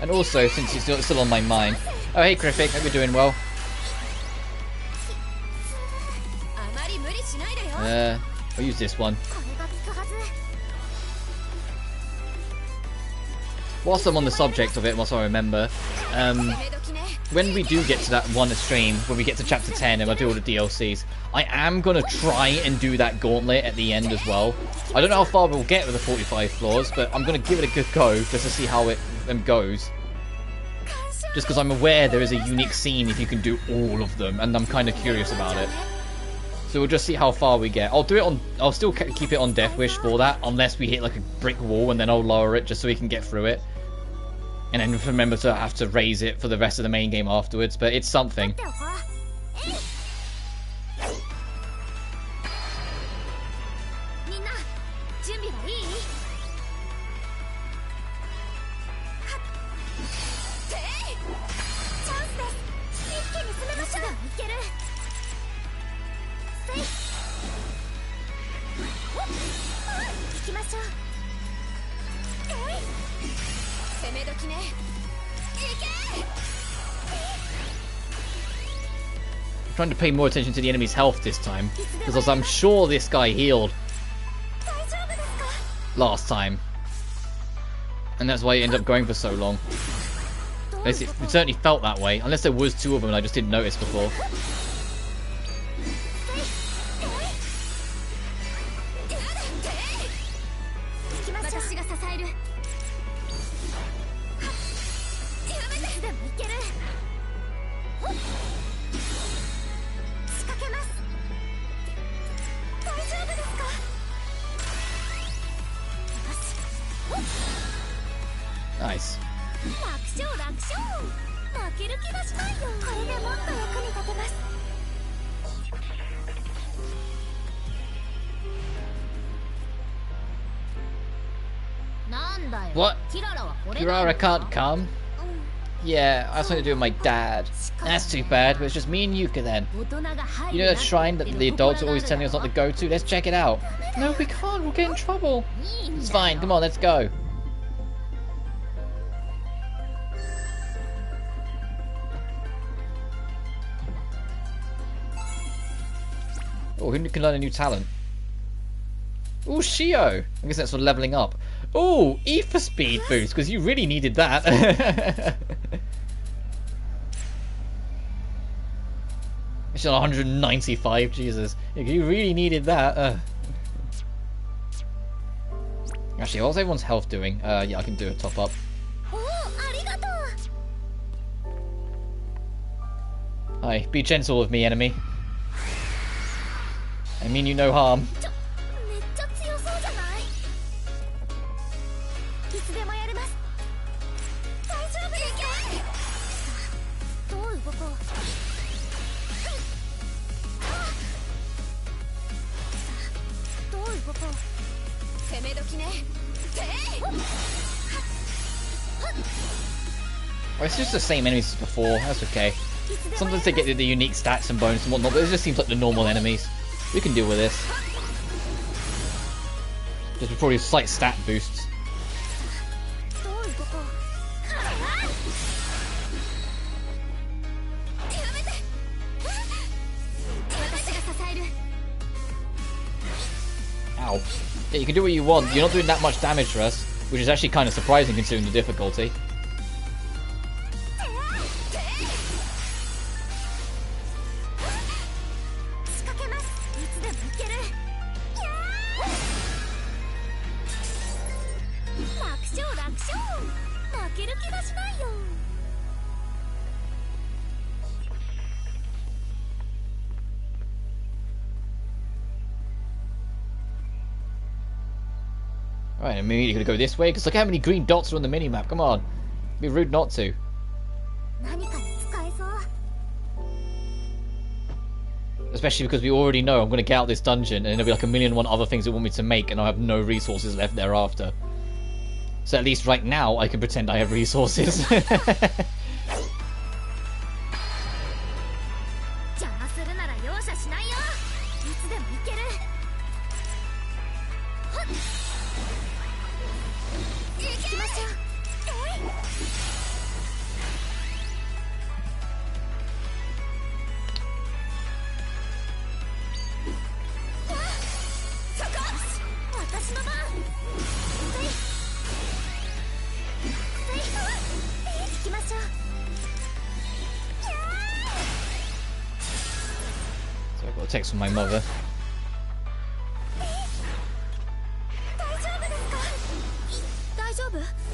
And also, since it's still on my mind... Oh, hey, Krifik, hope you're doing well. I'll use this one. Whilst I'm on the subject of it, whilst I remember, when we do get to that one stream, when we get to chapter 10 and I do all the DLCs, I am going to try and do that gauntlet at the end as well. I don't know how far we'll get with the 45 floors, but I'm going to give it a good go just to see how it goes. Just because I'm aware there is a unique scene if you can do all of them, and I'm kind of curious about it. So we'll just see how far we get. I'll do it on... I'll still keep it on Death Wish for that, unless we hit like a brick wall, and then I'll lower it just so we can get through it. And then remember to have to raise it for the rest of the main game afterwards, but it's something. I'm trying to pay more attention to the enemy's health this time, because I'm sure this guy healed last time, and that's why it ended up going for so long. It certainly felt that way, unless there was two of them and I just didn't notice before. Nice. What? Kirara can't come? Yeah, I was going to do it with my dad. That's too bad, but it's just me and Yuka then. You know that shrine that the adults are always telling us not to go to? Let's check it out. No, we can't. We'll get in trouble. It's fine. Come on, let's go. Oh, who can learn a new talent? Ooh, Shio! I guess that's for leveling up. Ooh, E for speed boost, because you really needed that. It's on 195, Jesus. You really needed that. Actually, what's everyone's health doing? Yeah, I can do a top up. Hi, be gentle with me, enemy. I mean you no harm. Oh, it's just the same enemies as before, that's okay. Sometimes they get the unique stats and bonuses and whatnot, but it just seems like the normal enemies. We can deal with this. Just probably slight stat boosts. Ow. Yeah, you can do what you want. You're not doing that much damage to us, which is actually kind of surprising considering the difficulty. Right, I'm immediately going to go this way, because look how many green dots are on the minimap. Come on. It'd be rude not to. Especially because we already know I'm going to get out this dungeon, and there'll be like 1,000,001 other things that want me to make, and I'll have no resources left thereafter. So at least right now, I can pretend I have resources. Text from my mother.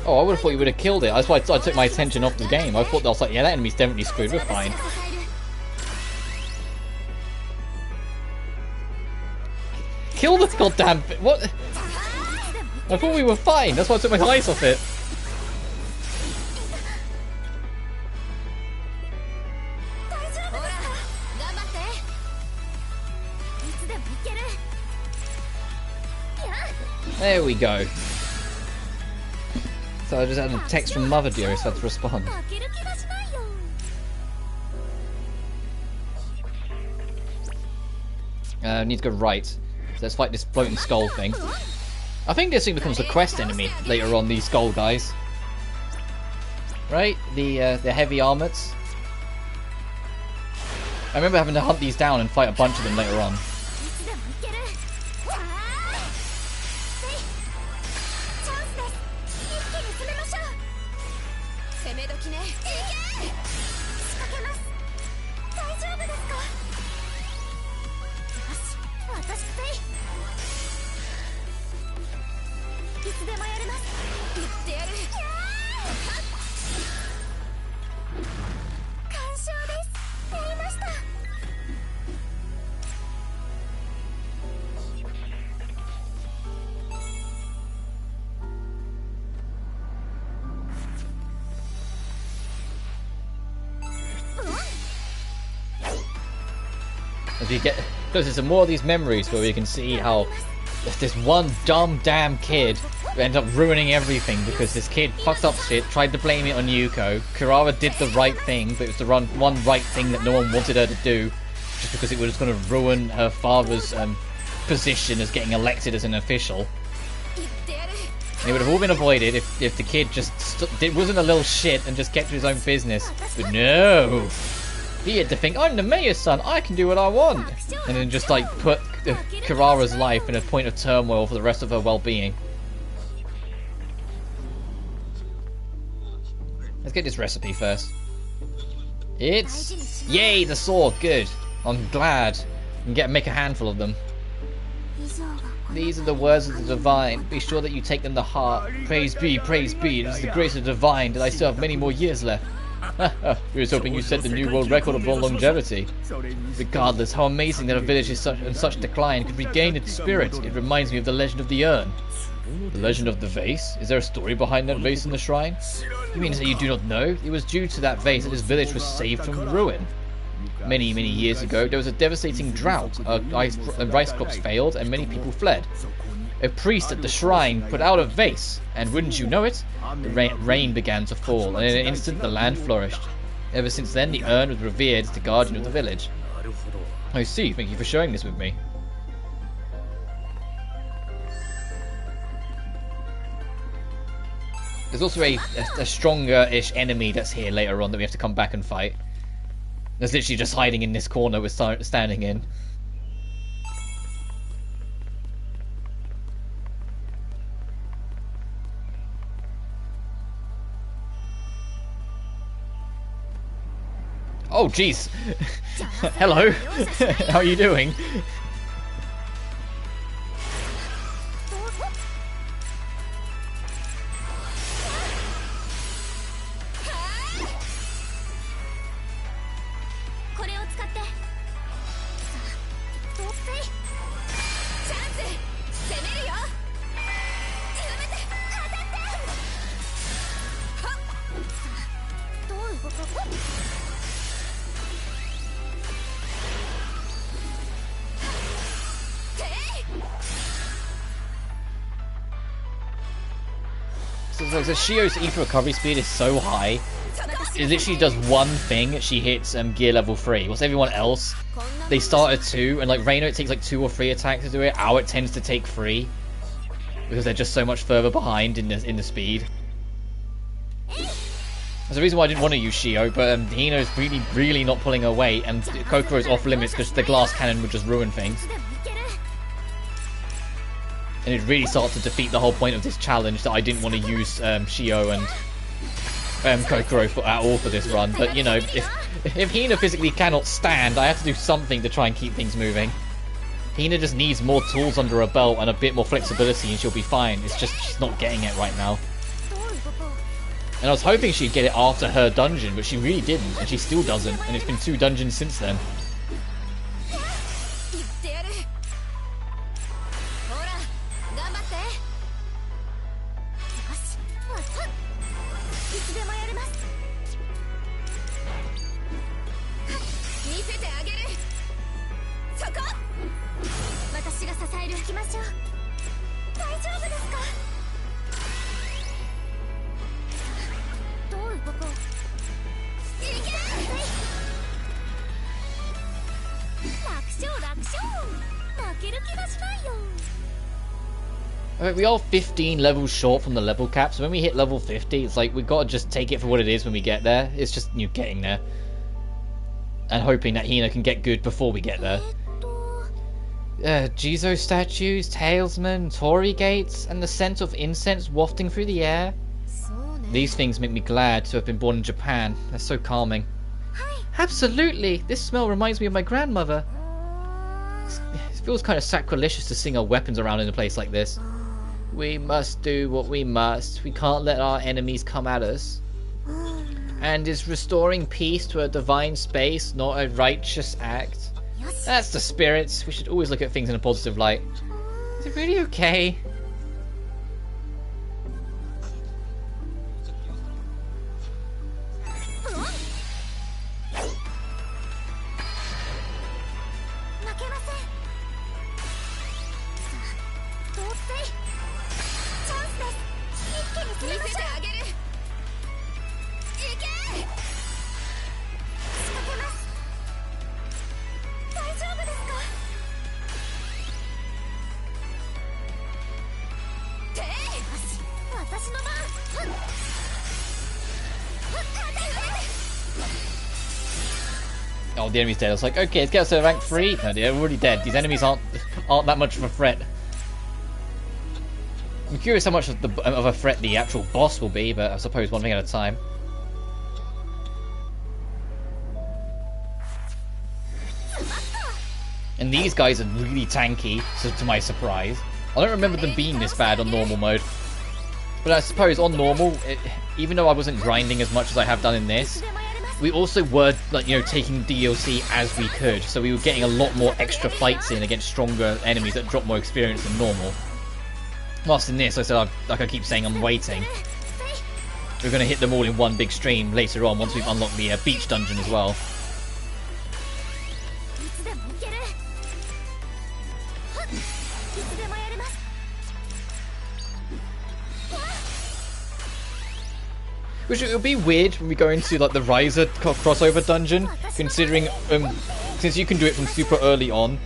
Oh, I would have thought you would have killed it. That's why I took my attention off the game. I thought I was like, yeah, that enemy's definitely screwed. We're fine. Kill the goddamn thing. What? I thought we were fine. That's why I took my eyes off it. There we go. So I just had a text from Mother Dearest, so I had to respond. Need to go right. So let's fight this floating skull thing. I think this thing becomes a quest enemy later on, these skull guys. right? The heavy armors. I remember having to hunt these down and fight a bunch of them later on. いつでもいける。わあ。チャンスです。一気に攻めましょう。攻め時ね。いけ。仕掛けます。大丈夫ですか。よし、私いつでもやれます。言ってやる。完勝です。やりました。As you get closer to more of these memories where we can see how this one dumb damn kid ended up ruining everything because this kid fucked up shit, tried to blame it on Yuko. Kurara did the right thing, but it was the one right thing that no one wanted her to do, just because it was going to ruin her father's position as getting elected as an official. And it would have all been avoided if the kid just wasn't a little shit and just kept to his own business. But no! He had to think, I'm the mayor's son, I can do what I want! And then just like put Kurara's life in a point of turmoil for the rest of her well-being. Let's get this recipe first. It's... Yay, the sword, good. I'm glad. We can make a handful of them. These are the words of the divine. Be sure that you take them to heart. Praise be, it is the grace of the divine that I still have many more years left. We was hoping you set the new world record of longevity. Regardless, how amazing that a village is in such decline could regain its spirit. It reminds me of the legend of the urn. The legend of the vase? Is there a story behind that vase in the shrine? You mean that you do not know? It was due to that vase that this village was saved from ruin. Many years ago, there was a devastating drought. Rice crops failed and many people fled. A priest at the shrine put out a vase, and wouldn't you know it, the rain began to fall, and in an instant the land flourished. Ever since then, the urn was revered as the guardian of the village. I see, thank you for sharing this with me. There's also a stronger-ish enemy that's here later on that we have to come back and fight. That's literally just hiding in this corner we're standing in. Oh, jeez. Hello. How are you doing? So Shio's ether recovery speed is so high. It literally does one thing. She hits gear level 3. What's everyone else? They start at 2, and like Reino, it takes like 2 or 3 attacks to do it. Our it tends to take 3 because they're just so much further behind in the speed. That's the reason why I didn't want to use Shio, but Hino's really not pulling her weight, and Kokoro's off limits because the glass cannon would just ruin things. And it really starts to defeat the whole point of this challenge that I didn't want to use Shio and Kokoro at all for this run. But, you know, if Hina physically cannot stand, I have to do something to try and keep things moving. Hina just needs more tools under her belt and a bit more flexibility and she'll be fine. It's just she's not getting it right now. And I was hoping she'd get it after her dungeon, but she really didn't, and she still doesn't. And it's been 2 dungeons since then. I mean, we are 15 levels short from the level cap, so when we hit level 50, it's like we've got to just take it for what it is when we get there. It's just getting there. And hoping that Hina can get good before we get there. Jizo statues, talisman, torii gates, and the scent of incense wafting through the air. These things make me glad to have been born in Japan. They're so calming. Absolutely! This smell reminds me of my grandmother. It feels kind of sacrilegious to sing our weapons around in a place like this. We must do what we must. We can't let our enemies come at us. And is restoring peace to a divine space not a righteous act? That's the spirit. We should always look at things in a positive light. Is it really okay? Oh, the enemy's dead. I was like, okay, let's get us to rank 3. No, they're already dead. These enemies aren't that much of a threat. I'm curious how much of a threat the actual boss will be, but I suppose one thing at a time. And these guys are really tanky, so to my surprise. I don't remember them being this bad on normal mode. But I suppose on normal, even though I wasn't grinding as much as I have done in this, we also were, like, taking DLC as we could, so we were getting a lot more extra fights in against stronger enemies that drop more experience than normal. Whilst in this, like I keep saying, I'm waiting. We're going to hit them all in one big stream later on, once we've unlocked the beach dungeon as well. Which it would be weird when we go into like the Riser crossover dungeon, considering since you can do it from super early on,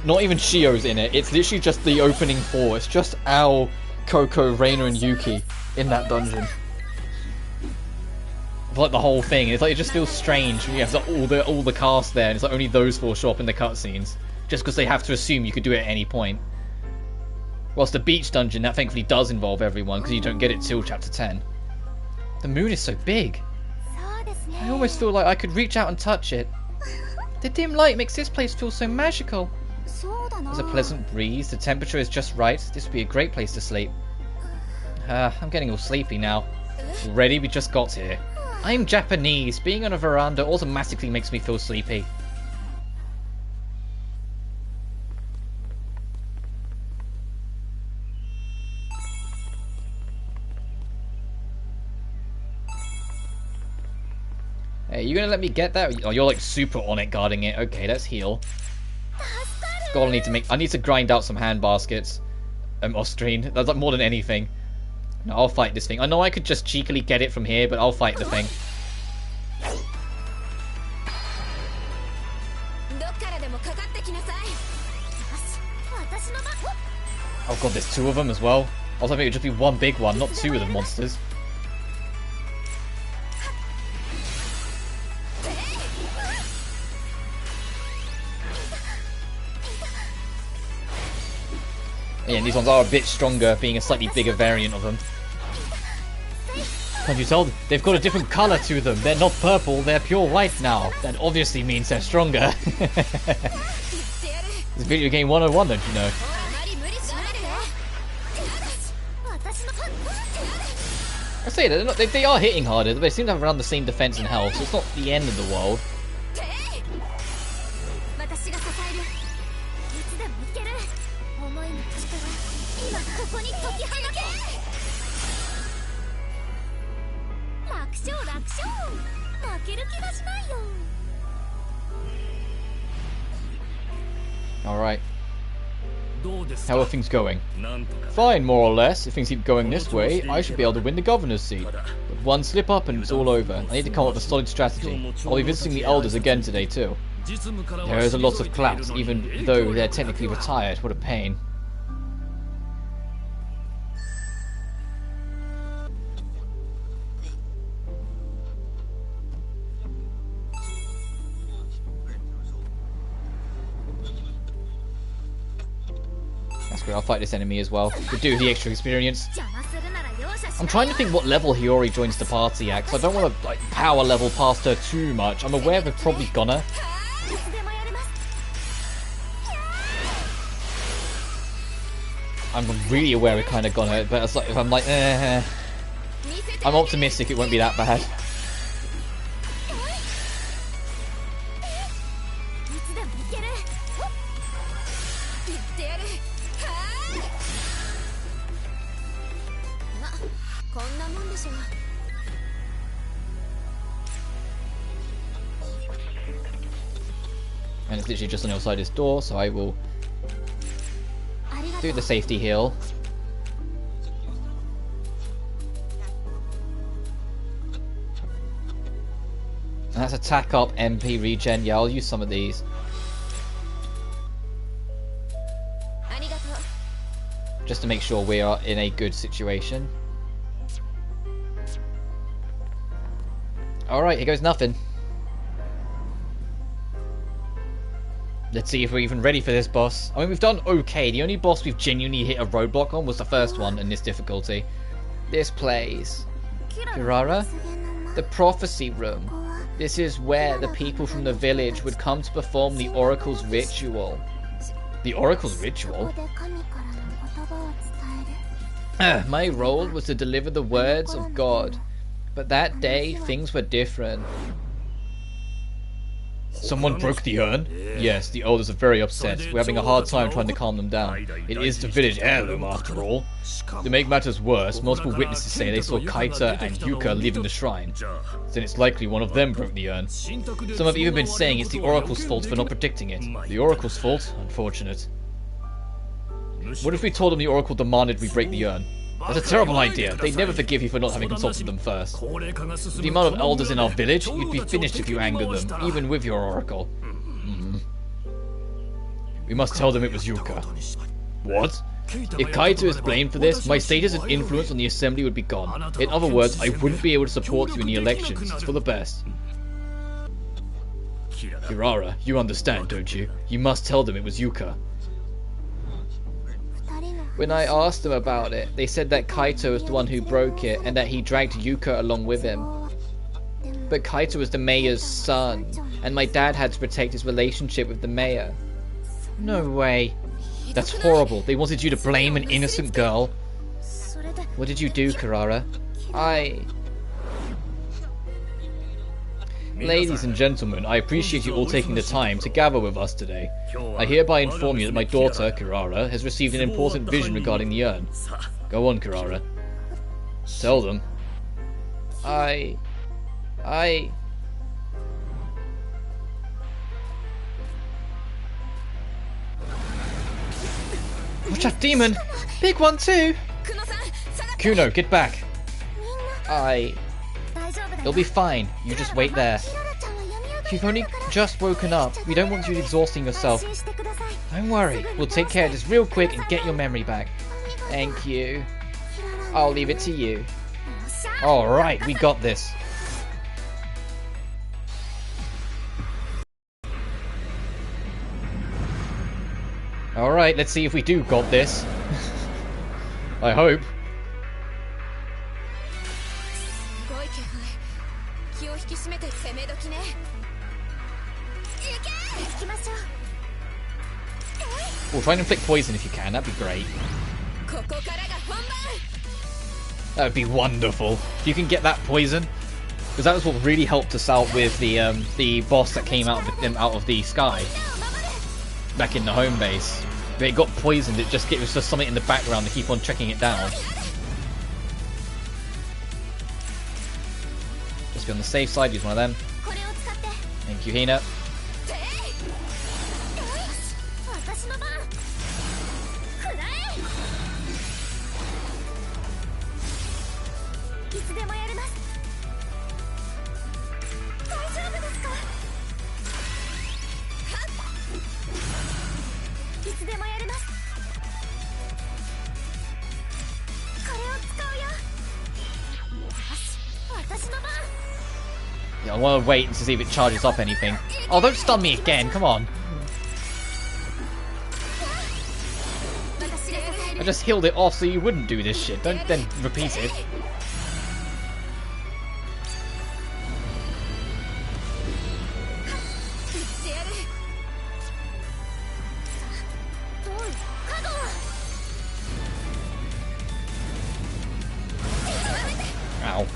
not even Shio's in it. It's literally just the opening 4. It's just Ao, Coco, Reina, and Yuki in that dungeon. For like the whole thing, it's like it just feels strange when you have like, all the cast there, and it's like only those 4 show up in the cutscenes, just because they have to assume you could do it at any point. Whilst the beach dungeon, that thankfully does involve everyone because you don't get it till chapter 10. The moon is so big. I almost feel like I could reach out and touch it. The dim light makes this place feel so magical. There's a pleasant breeze, the temperature is just right. This would be a great place to sleep. I'm getting all sleepy now. Already, we just got here. I'm Japanese. Being on a veranda automatically makes me feel sleepy. Hey, you gonna let me get that? Oh, you're like super on it, guarding it. Okay, let's heal. God, I need to grind out some hand baskets. Austrian. That's like more than anything. No, I'll fight this thing. I know I could just cheekily get it from here, but I'll fight the thing. Oh god, there's 2 of them as well. I was hoping it would just be one big one, not 2 of the monsters. Yeah, these ones are a bit stronger, being a slightly bigger variant of them. Can't you tell? They've got a different colour to them. They're not purple, they're pure white now. That obviously means they're stronger. It's video game 101, don't you know? I say that they are hitting harder, but they seem to have around the same defense and health, so it's not the end of the world. Alright. How are things going? Fine, more or less. If things keep going this way, I should be able to win the governor's seat. But one slip up and it's all over. I need to come up with a solid strategy. I'll be visiting the elders again today too. There is a lot of collapse, even though they're technically retired. What a pain. Screw it, I'll fight this enemy as well. Could do the extra experience. 邪魔するなら容赦し I'm trying to think what level Hiyori joins the party at, because I don't want to like power level past her too much. I'm aware they're probably gonna. いつでもやれます I'm really aware we're kind of gonna, but it's like, if I'm like, 見せて I'm optimistic it won't be that bad. いつでもいける言ってやるまこんなもんでしょ And it's literally just on the other side of this door, so I will ありがと do う the safety heal. And that's attack up, MP regen. Yeah, I'll use some of these. ありがとう Just to make sure we are in a good situation. Alright, here goes nothing. Let's see if we're even ready for this boss. I mean, we've done okay. The only boss we've genuinely hit a roadblock on was the first one in this difficulty. This place. Kirara? The prophecy room. This is where the people from the village would come to perform the Oracle's ritual. The Oracle's ritual? ここで神からの言葉を伝える My role was to deliver the words of God. But that day, things were different. Someone broke the urn? Yes, the elders are very upset. We're having a hard time trying to calm them down. It is the village heirloom, after all. To make matters worse, multiple witnesses say they saw Kaita and Yuka leaving the shrine. Then it's likely one of them broke the urn. Some have even been saying it's the Oracle's fault for not predicting it. The Oracle's fault? Unfortunate. What if we told them the Oracle demanded we break the urn? That's a terrible idea. They'd never forgive you for not having consulted them first. With the amount of elders in our village, you'd be finished if you angered them, even with your oracle. We must tell them it was Yuka. What? If Kaito is blamed for this, my status and influence on the assembly would be gone. In other words, I wouldn't be able to support you in the elections. It's for the best. Kirara, you understand, don't you? You must tell them it was Yuka. 二人の When I asked them about it, they said that Kaito was the one who broke it and that he dragged Yuka along with him. でも But Kaito was the mayor's son, and my dad had to protect his relationship with the mayor. No way. That's horrible. They wanted you to blame an innocent girl. それで What did you do, Kirara? Ladies and gentlemen, I appreciate you all taking the time to gather with us today. I hereby inform you that my daughter, Kirara, has received an important vision regarding the urn. Go on, Kirara. Tell them. Watch that demon! Big one too! 久野さん下がって Kuno, get back! みんな I... 大丈夫だよ It'll be fine. You just wait there. キララちゃんは闇夜が You've only just woken up. We don't want you exhausting 安 yourself. 心してください Don't worry. We'll take care of this real quick and get your memory back. Thank you. キララ I'll leave it to you. よっしゃ Alright, we got this. Alright, let's see if we do got this. I hope. すごい気配気を引き締めて攻め時ね行け行きましょう Well, try and inflict poison if you can. That'd be great. ここからが本番 That would be wonderful. If you can get that poison. Because that was what really helped us out with the boss that came out of the sky. みんなを守る Back in the home base. But it got poisoned, it was just something in the background to keep on checking it down. Just be on the safe side, use one of them. これを使って Thank you, Hina. ていよし私の番くらえいつでもやります大丈夫ですかいつでもやりますこれを使うよよし私の番 Yeah, I want to wait to see if it charges up anything. Oh, don't stun me again, come on. 私です I just healed it off so you wouldn't do this shit. Don't then repeat it. Ow.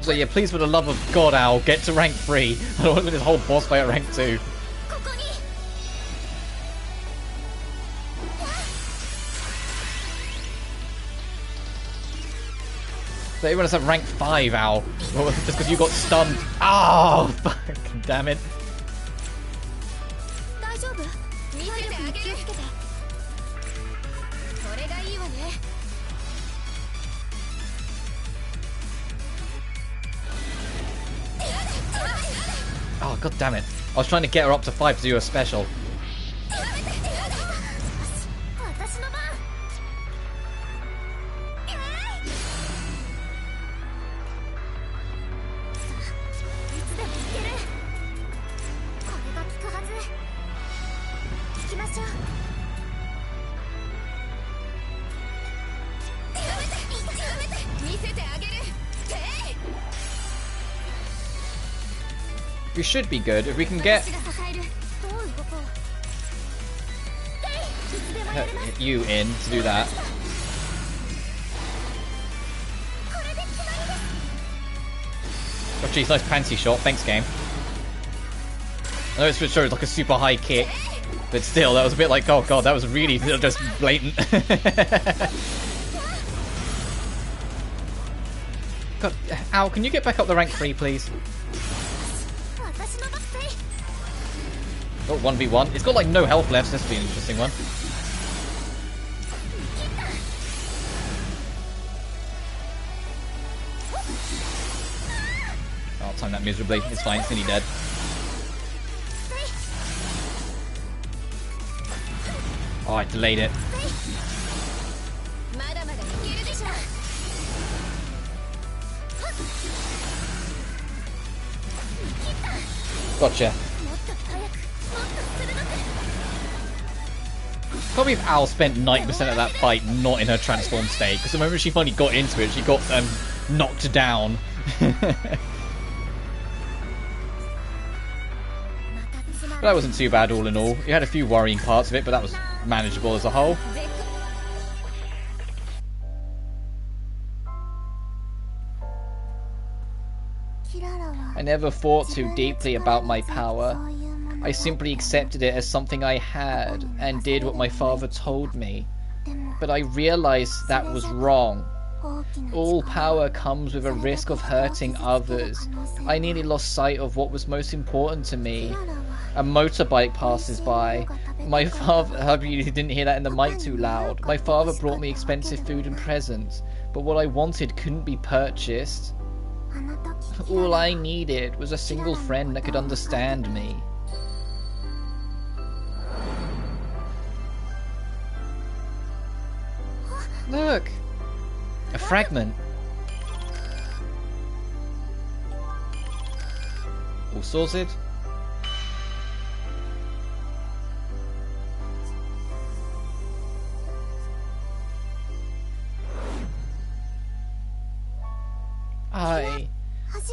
So yeah, please for the love of God, Al, get to rank 3. I don't want this whole boss fight at rank 2. So everyone's at rank 5, Al. Just because you got stunned. Oh, fucking damn it. Oh, god damn it. I was trying to get her up to 5 to do a special. We should be good if we can get you in to do that. Oh jeez, nice panty shot. Thanks, game. I know it's for sure it's like a super high kick, but still, that was a bit like, oh god, that was really just blatant. God, Al, can you get back up the rank 3, please? Oh, 1v1. It's got like no health left, so this will be an interesting one. I'll time that miserably. It's fine, it's nearly dead. Oh, I delayed it. Gotcha. Probably if Al spent 90% of that fight not in her transform state, because the moment she finally got into it, she got knocked down. But that wasn't too bad all in all. You had a few worrying parts of it, but that was manageable as a whole. I never thought too deeply about my power. I simply accepted it as something I had and did what my father told me. But I realized that was wrong. All power comes with a risk of hurting others. I nearly lost sight of what was most important to me. A motorbike passes by. My father, I hope you didn't hear that in the mic too loud. My father brought me expensive food and presents, but what I wanted couldn't be purchased. All I needed was a single friend that could understand me. Look! A fragment. All sorted.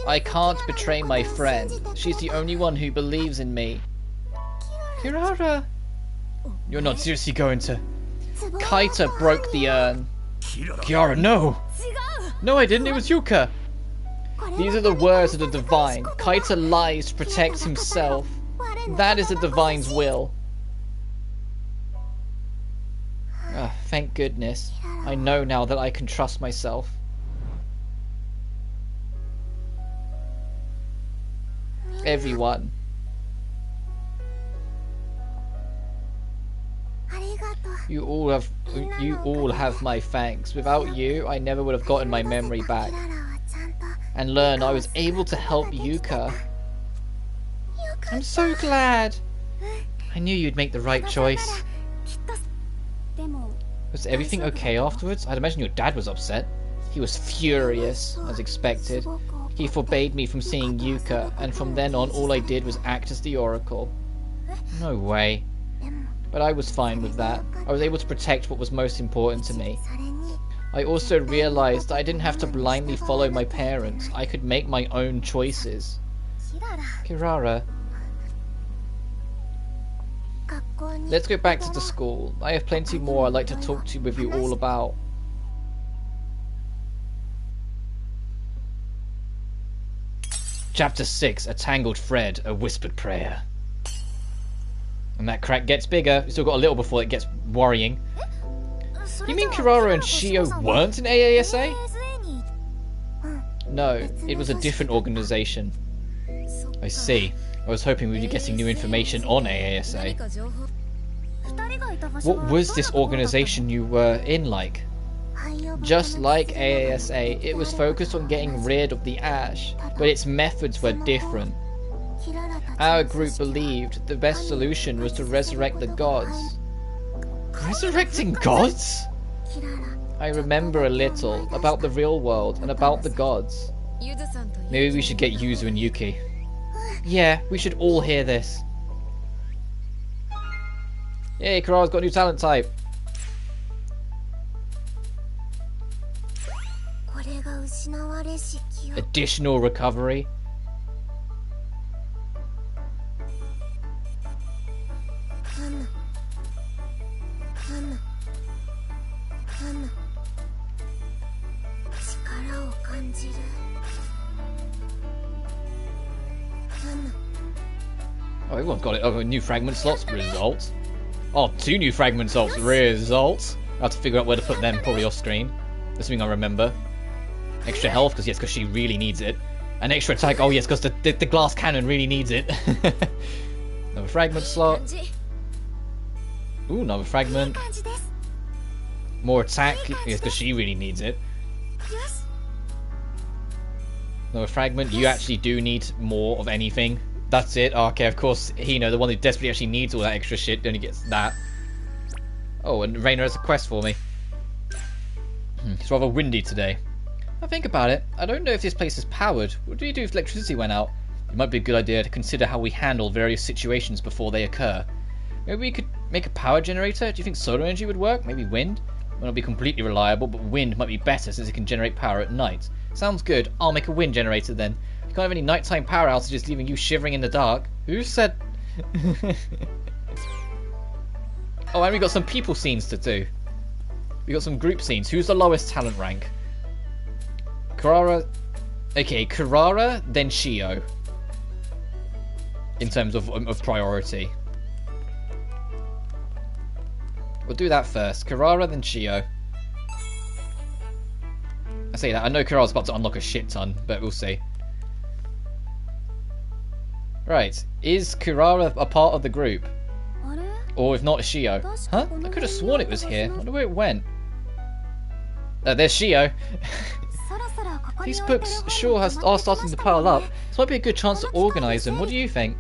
I can't betray my friend. She's the only one who believes in me. Kirara! You're not seriously going to... Kaita broke the urn. Kiara, no! No, I didn't. It was Yuka. These are the words of the divine. Kaita lies to protect himself. That is the divine's will. Thank goodness. I know now that I can trust myself. Everyone. You all have my thanks. Without you, I never would have gotten my memory back. And learn I was able to help Yuka. I'm so glad. I knew you'd make the right choice. Was everything okay afterwards? I'd imagine your dad was upset. He was furious, as expected. He forbade me from seeing Yuka, and from then on all I did was act as the Oracle. No way. But I was fine with that. I was able to protect what was most important to me. I also realized that I didn't have to blindly follow my parents. I could make my own choices. Kirara. Let's go back to the school. I have plenty more I'd like to talk to with you all about. Chapter 6, A Tangled Thread, A Whispered Prayer. And that crack gets bigger. We still got a little before it gets worrying. You mean Kirara and Shio weren't in AASA? No, it was a different organization. I see. I was hoping we'd be getting new information on AASA. What was this organization you were in like? Just like AASA, it was focused on getting rid of the ash, but its methods were different. Our group believed the best solution was to resurrect the gods. Resurrecting gods? I remember a little about the real world and about the gods. Maybe we should get Yuzu and Yuki. Yeah, we should all hear this. Yay, Kirara's got a new talent type. Additional recovery. Oh, everyone's got it. Oh, new fragment slots. Results. Oh, 2 new fragment slots. Results. I have to figure out where to put them. Probably off screen. Assuming I remember. Extra health, because yes, because she really needs it. An extra attack. Oh yes, because the glass cannon really needs it. Another fragment slot. Ooh, another fragment. More attack. Yes, because she really needs it. Another fragment. You actually do need more of anything. That's it. Oh, okay, of course, Hino, the one who desperately actually needs all that extra shit, only gets that. Oh, and Reina has a quest for me. It's rather windy today. Now think about it. I don't know if this place is powered. What do you do if electricity went out? It might be a good idea to consider how we handle various situations before they occur. Maybe we could make a power generator? Do you think solar energy would work? Maybe wind? Might not be completely reliable, but wind might be better since it can generate power at night. Sounds good. I'll make a wind generator then. You can't have any nighttime power outages leaving you shivering in the dark. Who said... Oh, and we got some people scenes to do. We got some group scenes. Who's the lowest talent rank? Kirara... Okay, Kirara, then Shio. In terms of priority. We'll do that first. Kirara, then Shio. I say that. I know Kirara's about to unlock a shit ton, but we'll see. Right. Is Kirara a part of the group? Or if not, Shio? Huh? I could have sworn it was here. I wonder where it went. There's Shio. These books sure are starting to pile up. This might be a good chance to organise them. What do you think?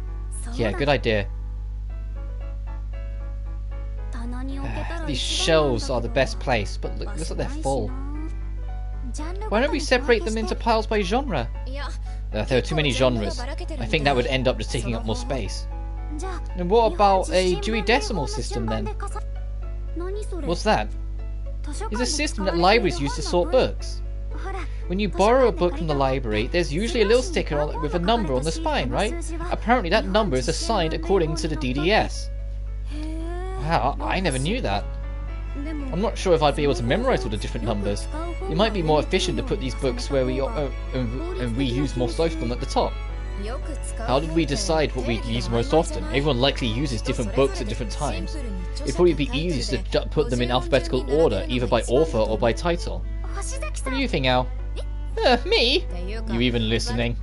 Yeah, good idea. These shelves are the best place, but look, looks like they're full. Why don't we separate them into piles by genre? There are too many genres. I think that would end up just taking up more space. And what about a Dewey Decimal System then? What's that? It's a system that libraries use to sort books. When you borrow a book from the library, there's usually a little sticker on it with a number on the spine, right? Apparently that number is assigned according to the DDS. Wow, I never knew that. I'm not sure if I'd be able to memorize all the different numbers. It might be more efficient to put these books where we use most often at the top. How did we decide what we use most often? Everyone likely uses different books at different times. It'd probably be easiest to put them in alphabetical order, either by author or by title. What do you think, Al? Me? You even listening?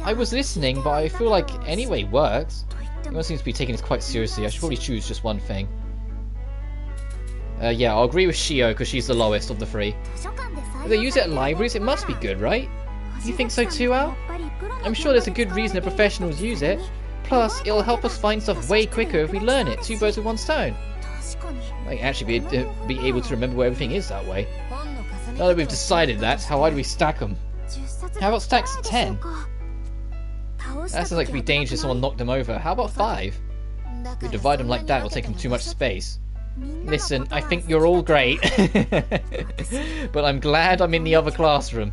I was listening, but I feel like anyway works. Everyone seems to be taking this quite seriously. I should probably choose just one thing. Yeah, I'll agree with Shio because she's the lowest of the three. If they use it at libraries, it must be good, right? You think so too, Al? I'm sure there's a good reason that professionals use it. Plus, it'll help us find stuff way quicker if we learn it. Two birds with one stone. Might actually be able to remember where everything is that way. Now that we've decided that, how high do we stack them? How about stacks of 10? That sounds like it'd be dangerous if someone knocked them over. How about 5? If we divide them like that, it'll take them too much space. Listen, I think you're all great. But I'm glad I'm in the other classroom.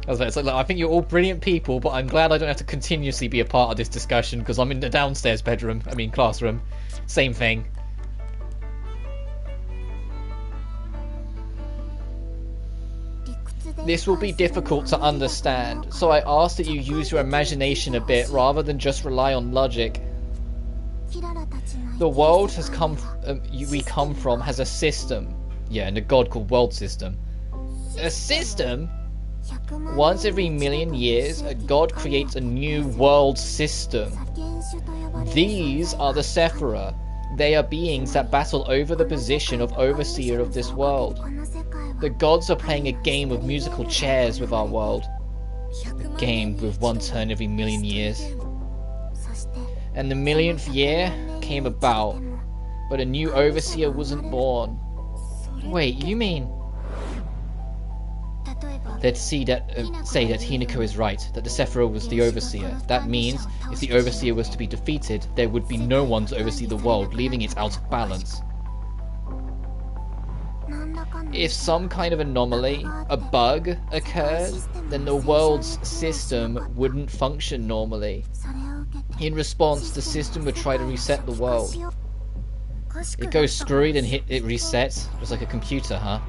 It's like, I think you're all brilliant people, but I'm glad I don't have to continuously be a part of this discussion because I'm in the downstairs classroom. Same thing. This will be difficult to understand, so I ask that you use your imagination a bit rather than just rely on logic. The world we come from has a system. Yeah, and a god called World System. A system? Once every million years, a god creates a new world system. These are the Sephira. They are beings that battle over the position of overseer of this world. The gods are playing a game of musical chairs with our world. A game with one turn every million years. And the millionth year came about, but a new overseer wasn't born. Wait, you mean... Let's say that Hinako is right, that the Sephira was the overseer. That means, if the overseer was to be defeated, there would be no one to oversee the world, leaving it out of balance. If some kind of anomaly, a bug, occurred, then the world's system wouldn't function normally. In response, the system would try to reset the world. It goes screwy and it resets, just like a computer, huh?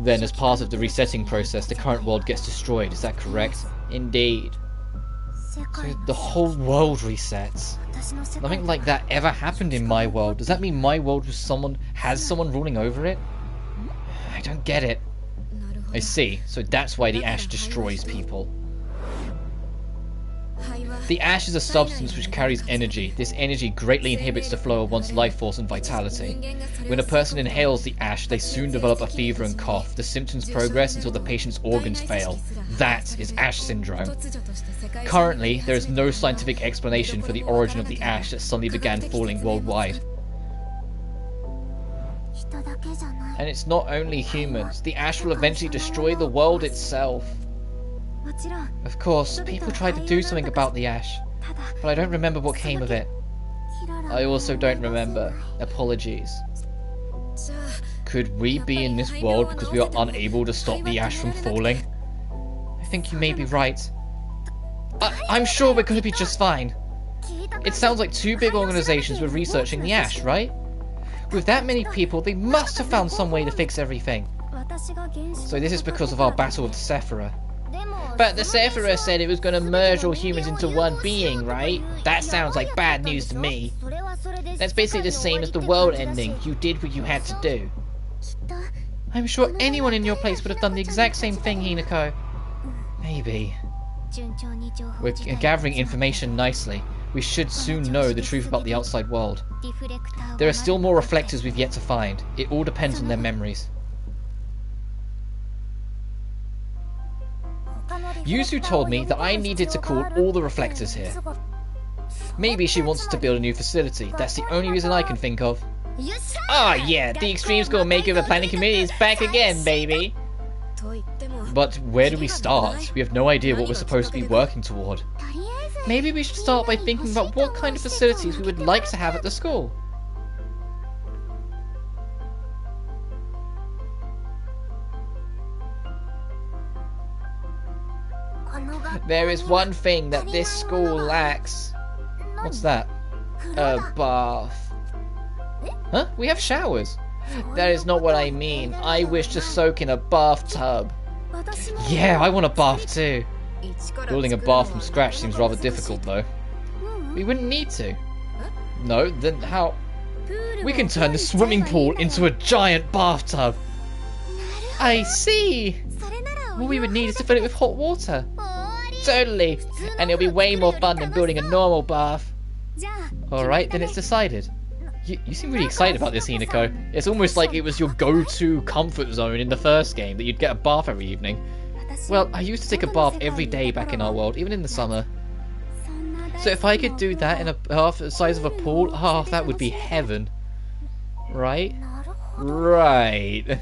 Then, as part of the resetting process, the current world gets destroyed. Is that correct? Indeed. So the whole world resets. Nothing like that ever happened in my world. Does that mean my world has someone ruling over it? I don't get it. I see. So that's why the ash destroys people. The ash is a substance which carries energy. This energy greatly inhibits the flow of one's life force and vitality. When a person inhales the ash, they soon develop a fever and cough. The symptoms progress until the patient's organs fail. That is ash syndrome. Currently, there is no scientific explanation for the origin of the ash that suddenly began falling worldwide. And it's not only humans. The ash will eventually destroy the world itself. Of course, people tried to do something about the ash, but I don't remember what came of it. I also don't remember. Apologies. Could we be in this world because we are unable to stop the ash from falling? I think you may be right. I'm sure we're going to be just fine. It sounds like two big organizations were researching the ash, right? With that many people, they must have found some way to fix everything. So this is because of our battle with the Sephira. But the Sephira said it was going to merge all humans into one being, right? That sounds like bad news to me. That's basically the same as the world ending. You did what you had to do. I'm sure anyone in your place would have done the exact same thing, Hinako. Maybe. We're gathering information nicely. We should soon know the truth about the outside world. There are still more reflectors we've yet to find. It all depends on their memories. Yuzu told me that I needed to call all the reflectors here. Maybe she wants to build a new facility. That's the only reason I can think of. Ah, yeah, the Extreme School Makeover Planning Committee is back again, baby! But where do we start? We have no idea what we're supposed to be working toward. Maybe we should start by thinking about what kind of facilities we would like to have at the school. There is one thing that this school lacks. What's that? A bath. Huh? We have showers. That is not what I mean. I wish to soak in a bathtub. Yeah, I want a bath too. Building a bath from scratch seems rather difficult though. We wouldn't need to. No, then how? We can turn the swimming pool into a giant bathtub. I see. All we would need is to fill it with hot water. Totally. And it'll be way more fun than building a normal bath. Alright, then it's decided. You seem really excited about this, Hinako. It's almost like it was your go-to comfort zone in the first game, that you'd get a bath every evening. Well, I used to take a bath every day back in our world, even in the summer. So if I could do that in a bath the size of a pool, oh, that would be heaven. Right? Right.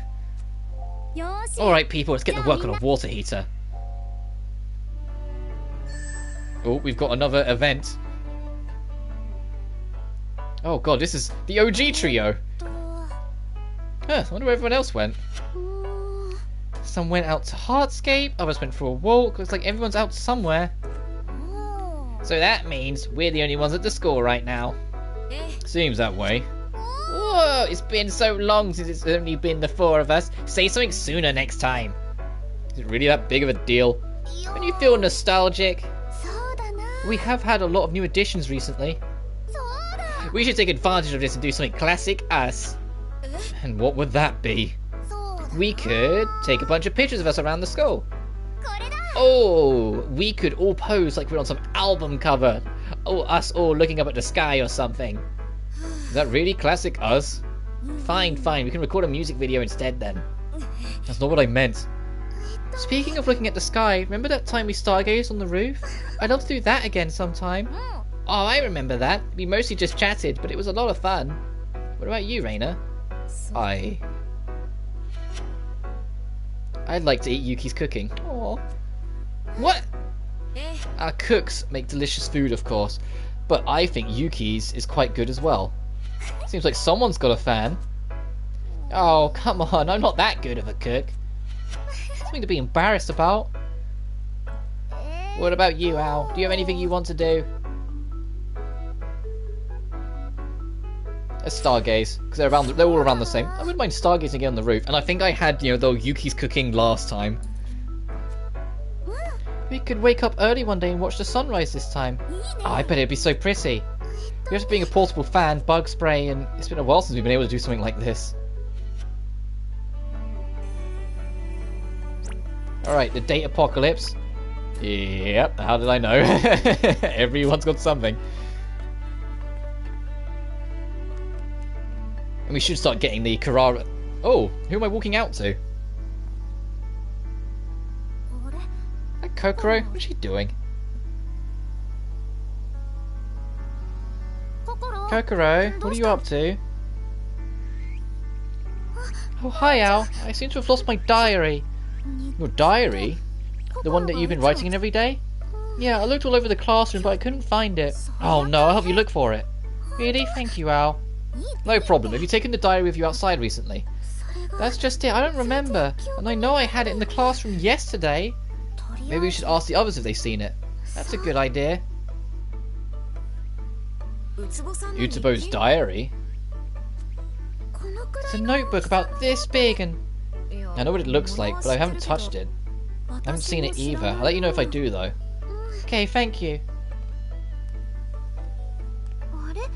Alright people, let's get to work on a water heater. Oh, we've got another event. Oh god, this is the OG trio. Huh, I wonder where everyone else went. Some went out to Hardscape, others went for a walk. Looks like everyone's out somewhere. So that means we're the only ones at the school right now. Seems that way. Whoa, it's been so long since it's only been the four of us. Say something sooner next time. Is it really that big of a deal? When you feel nostalgic? We have had a lot of new additions recently. We should take advantage of this and do something classic us. And what would that be? We could take a bunch of pictures of us around the school. Oh, we could all pose like we're on some album cover. Oh, us all looking up at the sky or something. Is that really classic us? Fine, fine, we can record a music video instead then. That's not what I meant. Speaking of looking at the sky, remember that time we stargazed on the roof? I'd love to do that again sometime. Oh, I remember that. We mostly just chatted, but it was a lot of fun. What about you, Reina? I'd like to eat Yuki's cooking. Aww. What? Our cooks make delicious food, of course, but I think Yuki's is quite good as well. Seems like someone's got a fan. Oh, come on, I'm not that good of a cook. Something to be embarrassed about. What about you, Al? Do you have anything you want to do? Let's stargaze, because they're all around the same. I wouldn't mind stargazing again on the roof, and I think I had, the Yuki's cooking last time. We could wake up early one day and watch the sunrise this time. Oh, I bet it'd be so pretty. We have to bring a portable fan, bug spray, and it's been a while since we've been able to do something like this. Alright, the date apocalypse. Yep, how did I know? Everyone's got something. And we should start getting the Carrara... Oh, who am I walking out to? That Kokoro? What's she doing? Kokoro, what are you up to? Oh, hi Al. I seem to have lost my diary. Your diary? The one that you've been writing in every day? Yeah, I looked all over the classroom, but I couldn't find it. Oh no, I'll help you look for it. Really? Thank you, Al. No problem. Have you taken the diary with you outside recently? That's just it. I don't remember. And I know I had it in the classroom yesterday. Maybe we should ask the others if they've seen it. That's a good idea. Utsubo's diary? It's a notebook about this big and... I know what it looks like, but I haven't touched it. I haven't seen it either. I'll let you know if I do, though. Okay, thank you.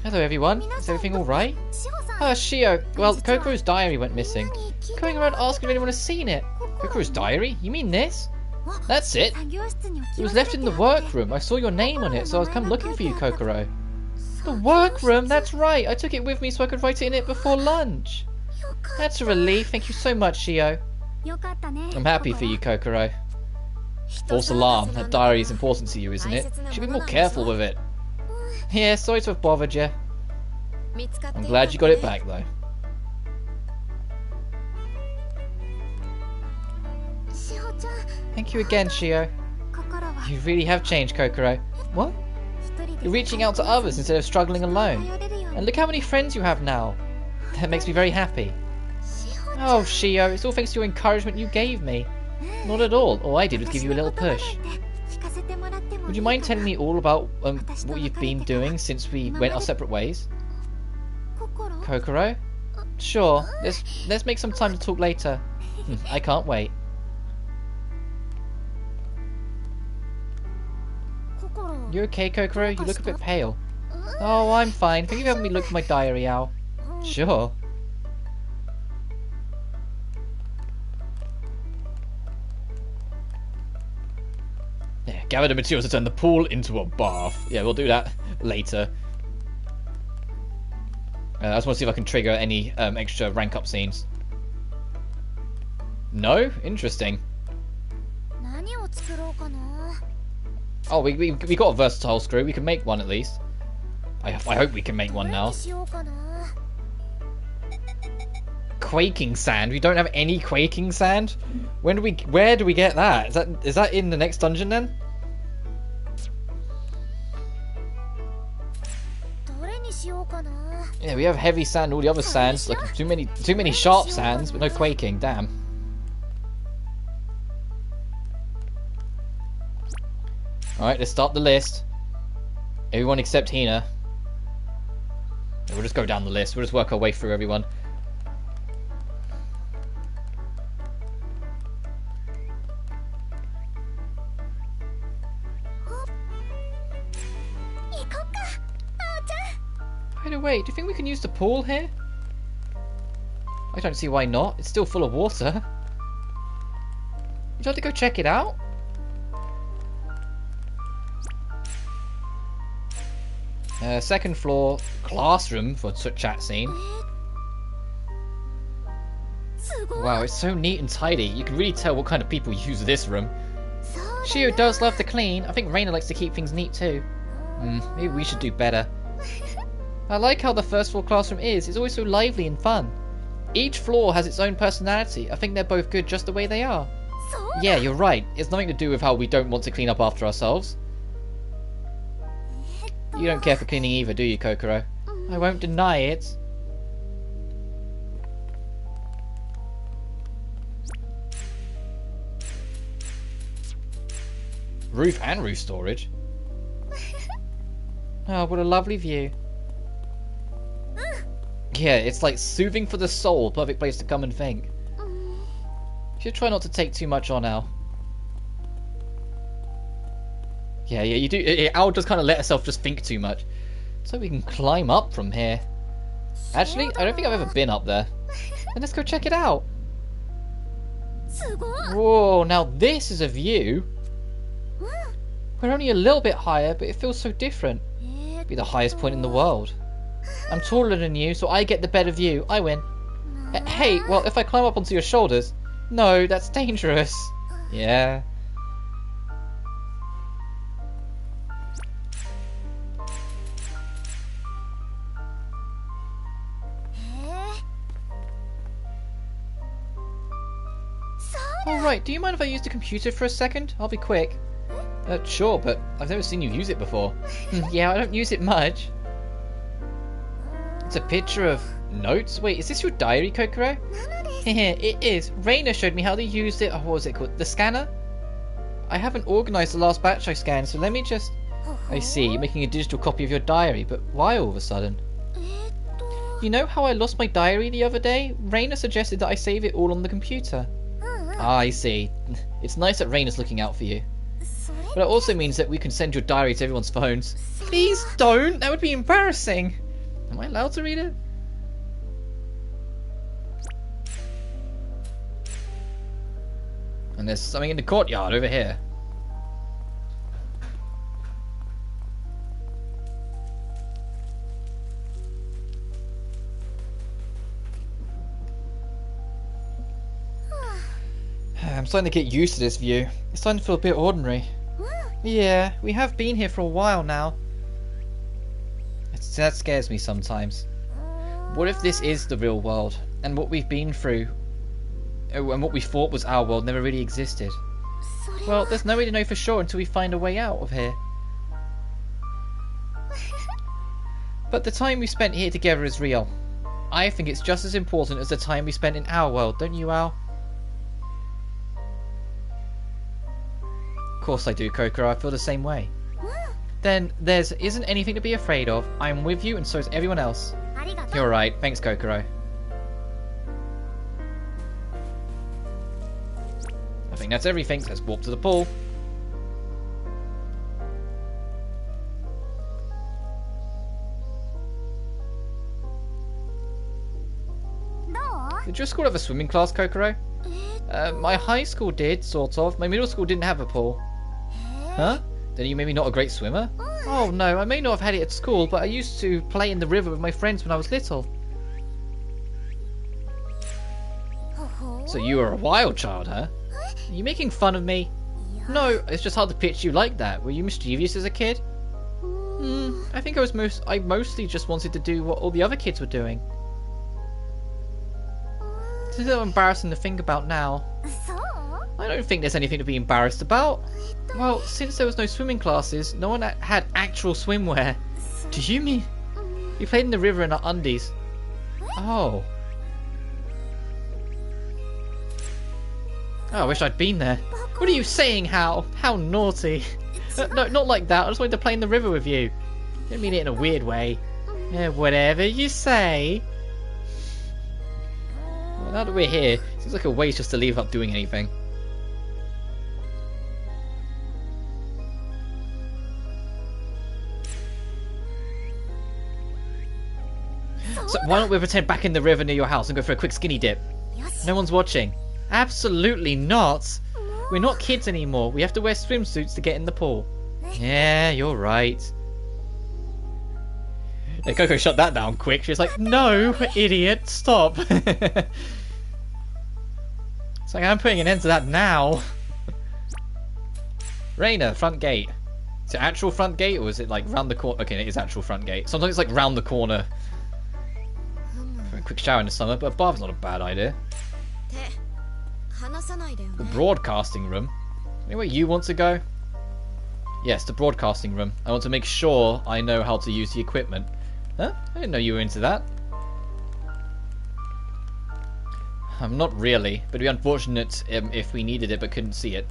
Hello, everyone. Is everything alright? Ah, Shio. Well, Kokoro's diary went missing. Going around asking if anyone has seen it. Kokoro's diary? You mean this? That's it. It was left in the workroom. I saw your name on it, so I was come looking for you, Kokoro. The workroom? That's right. I took it with me so I could write it in it before lunch. That's a relief. Thank you so much, Shio. I'm happy for you, Kokoro. False alarm. That diary is important to you, isn't it? You should be more careful with it. Yeah, sorry to have bothered you. I'm glad you got it back, though. Thank you again, Shio. You really have changed, Kokoro. What? You're reaching out to others instead of struggling alone. And look how many friends you have now. That makes me very happy. Oh, Shio, it's all thanks to your encouragement you gave me. Not at all. All I did was give you a little push. Would you mind telling me all about what you've been doing since we went our separate ways? Kokoro? Sure. Let's make some time to talk later. I can't wait. You okay, Kokoro? You look a bit pale. Oh, I'm fine. Thank you for having me look at my diary, Al. Sure. Gather the materials to turn the pool into a bath. Yeah, we'll do that later. I just want to see if I can trigger any extra rank up scenes. No? Interesting. Oh, we got a versatile screw. We can make one at least. I hope we can make one now. Quaking sand. We don't have any quaking sand. Where do we get that? Is that in the next dungeon then? Yeah, we have heavy sand. All the other sands, like too many sharp sands, but no quaking. Damn. All right, let's start the list. Everyone except Hina. We'll just go down the list. We'll just work our way through everyone. By the way, do you think we can use the pool here? I don't see why not. It's still full of water. Would you like to go check it out? Second floor classroom for chat scene. Wow, it's so neat and tidy. You can really tell what kind of people use this room. Shio does love to clean. I think Reina likes to keep things neat too. Maybe we should do better. I like how the first floor classroom is. It's always so lively and fun. Each floor has its own personality. I think they're both good just the way they are. Yeah, you're right. It's nothing to do with how we don't want to clean up after ourselves. You don't care for cleaning either, do you, Kokoro? I won't deny it. Roof and roof storage. Oh, what a lovely view. Yeah, it's like soothing for the soul. Perfect place to come and think. Should try not to take too much on Al. Yeah, you do. Al does kind of let herself just think too much. So we can climb up from here. Actually, I don't think I've ever been up there. Then let's go check it out. Whoa, now this is a view. We're only a little bit higher, but it feels so different. Be the highest point in the world. I'm taller than you, so I get the better view. I win. Hey, well, if I climb up onto your shoulders... No, that's dangerous. Yeah. Alright, do you mind if I use the computer for a second? I'll be quick. Sure, but I've never seen you use it before. Yeah, I don't use it much. It's a picture of notes? Wait, is this your diary, Kokoro? It is. Reina showed me how to use it. Oh, what was it called? The scanner? I haven't organised the last batch I scanned, so let me just... I see, you're making a digital copy of your diary, but why all of a sudden? You know how I lost my diary the other day? Reina suggested that I save it all on the computer. Ah, I see. It's nice that Reina's looking out for you. But it also means that we can send your diary to everyone's phones. Please don't! That would be embarrassing! Am I allowed to read it? And there's something in the courtyard over here. I'm starting to get used to this view. It's starting to feel a bit ordinary. Yeah, we have been here for a while now. That scares me sometimes. What if this is the real world, and what we've been through, and what we thought was our world never really existed? Well, there's no way to know for sure until we find a way out of here. But the time we spent here together is real. I think it's just as important as the time we spent in our world, don't you, Al? Of course I do, Kokoro. I feel the same way. Then there isn't anything to be afraid of. I am with you, and so is everyone else. You're right. Thanks, Kokoro. I think that's everything. Let's walk to the pool. Did your school have a swimming class, Kokoro? My high school did, sort of. My middle school didn't have a pool. Huh? Then you maybe not a great swimmer? Oh no, I may not have had it at school, but I used to play in the river with my friends when I was little. So you were a wild child, huh? Are you making fun of me? No, it's just hard to picture you like that. Were you mischievous as a kid? I think I mostly just wanted to do what all the other kids were doing. It's a little embarrassing to think about now. I don't think there's anything to be embarrassed about. Well, since there was no swimming classes, no one had actual swimwear. Do you mean? We played in the river in our undies. Oh. Oh, I wish I'd been there. What are you saying, Hal? How naughty. No, not like that. I just wanted to play in the river with you. I don't mean it in a weird way. Whatever you say. Well, now that we're here, seems like a waste just to leave up doing anything. So why don't we pretend back in the river near your house and go for a quick skinny dip? No one's watching. Absolutely not. We're not kids anymore. We have to wear swimsuits to get in the pool. Yeah, you're right. Yeah, Coco shut that down quick. She was like, no, idiot, stop. It's like, I'm putting an end to that now. Raina, front gate. Is it actual front gate or is it like round the corner? Okay, it is actual front gate. Sometimes it's like round the corner. For a quick shower in the summer, but a bath's not a bad idea. The broadcasting room? Anywhere you want to go? Yes, the broadcasting room. I want to make sure I know how to use the equipment. Huh? I didn't know you were into that. I'm not really, but it'd be unfortunate if we needed it but couldn't see it.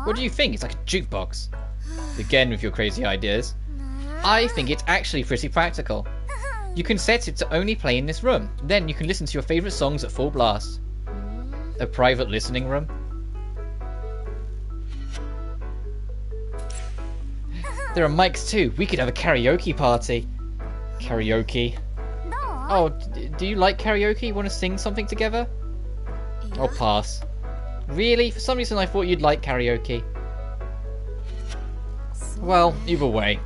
What do you think? It's like a jukebox. Again with your crazy ideas. I think it's actually pretty practical. You can set it to only play in this room. Then you can listen to your favourite songs at full blast. A private listening room. There are mics too. We could have a karaoke party. Karaoke. Oh, do you like karaoke? Want to sing something together? I'll pass. Really? For some reason I thought you'd like karaoke. Well, either way.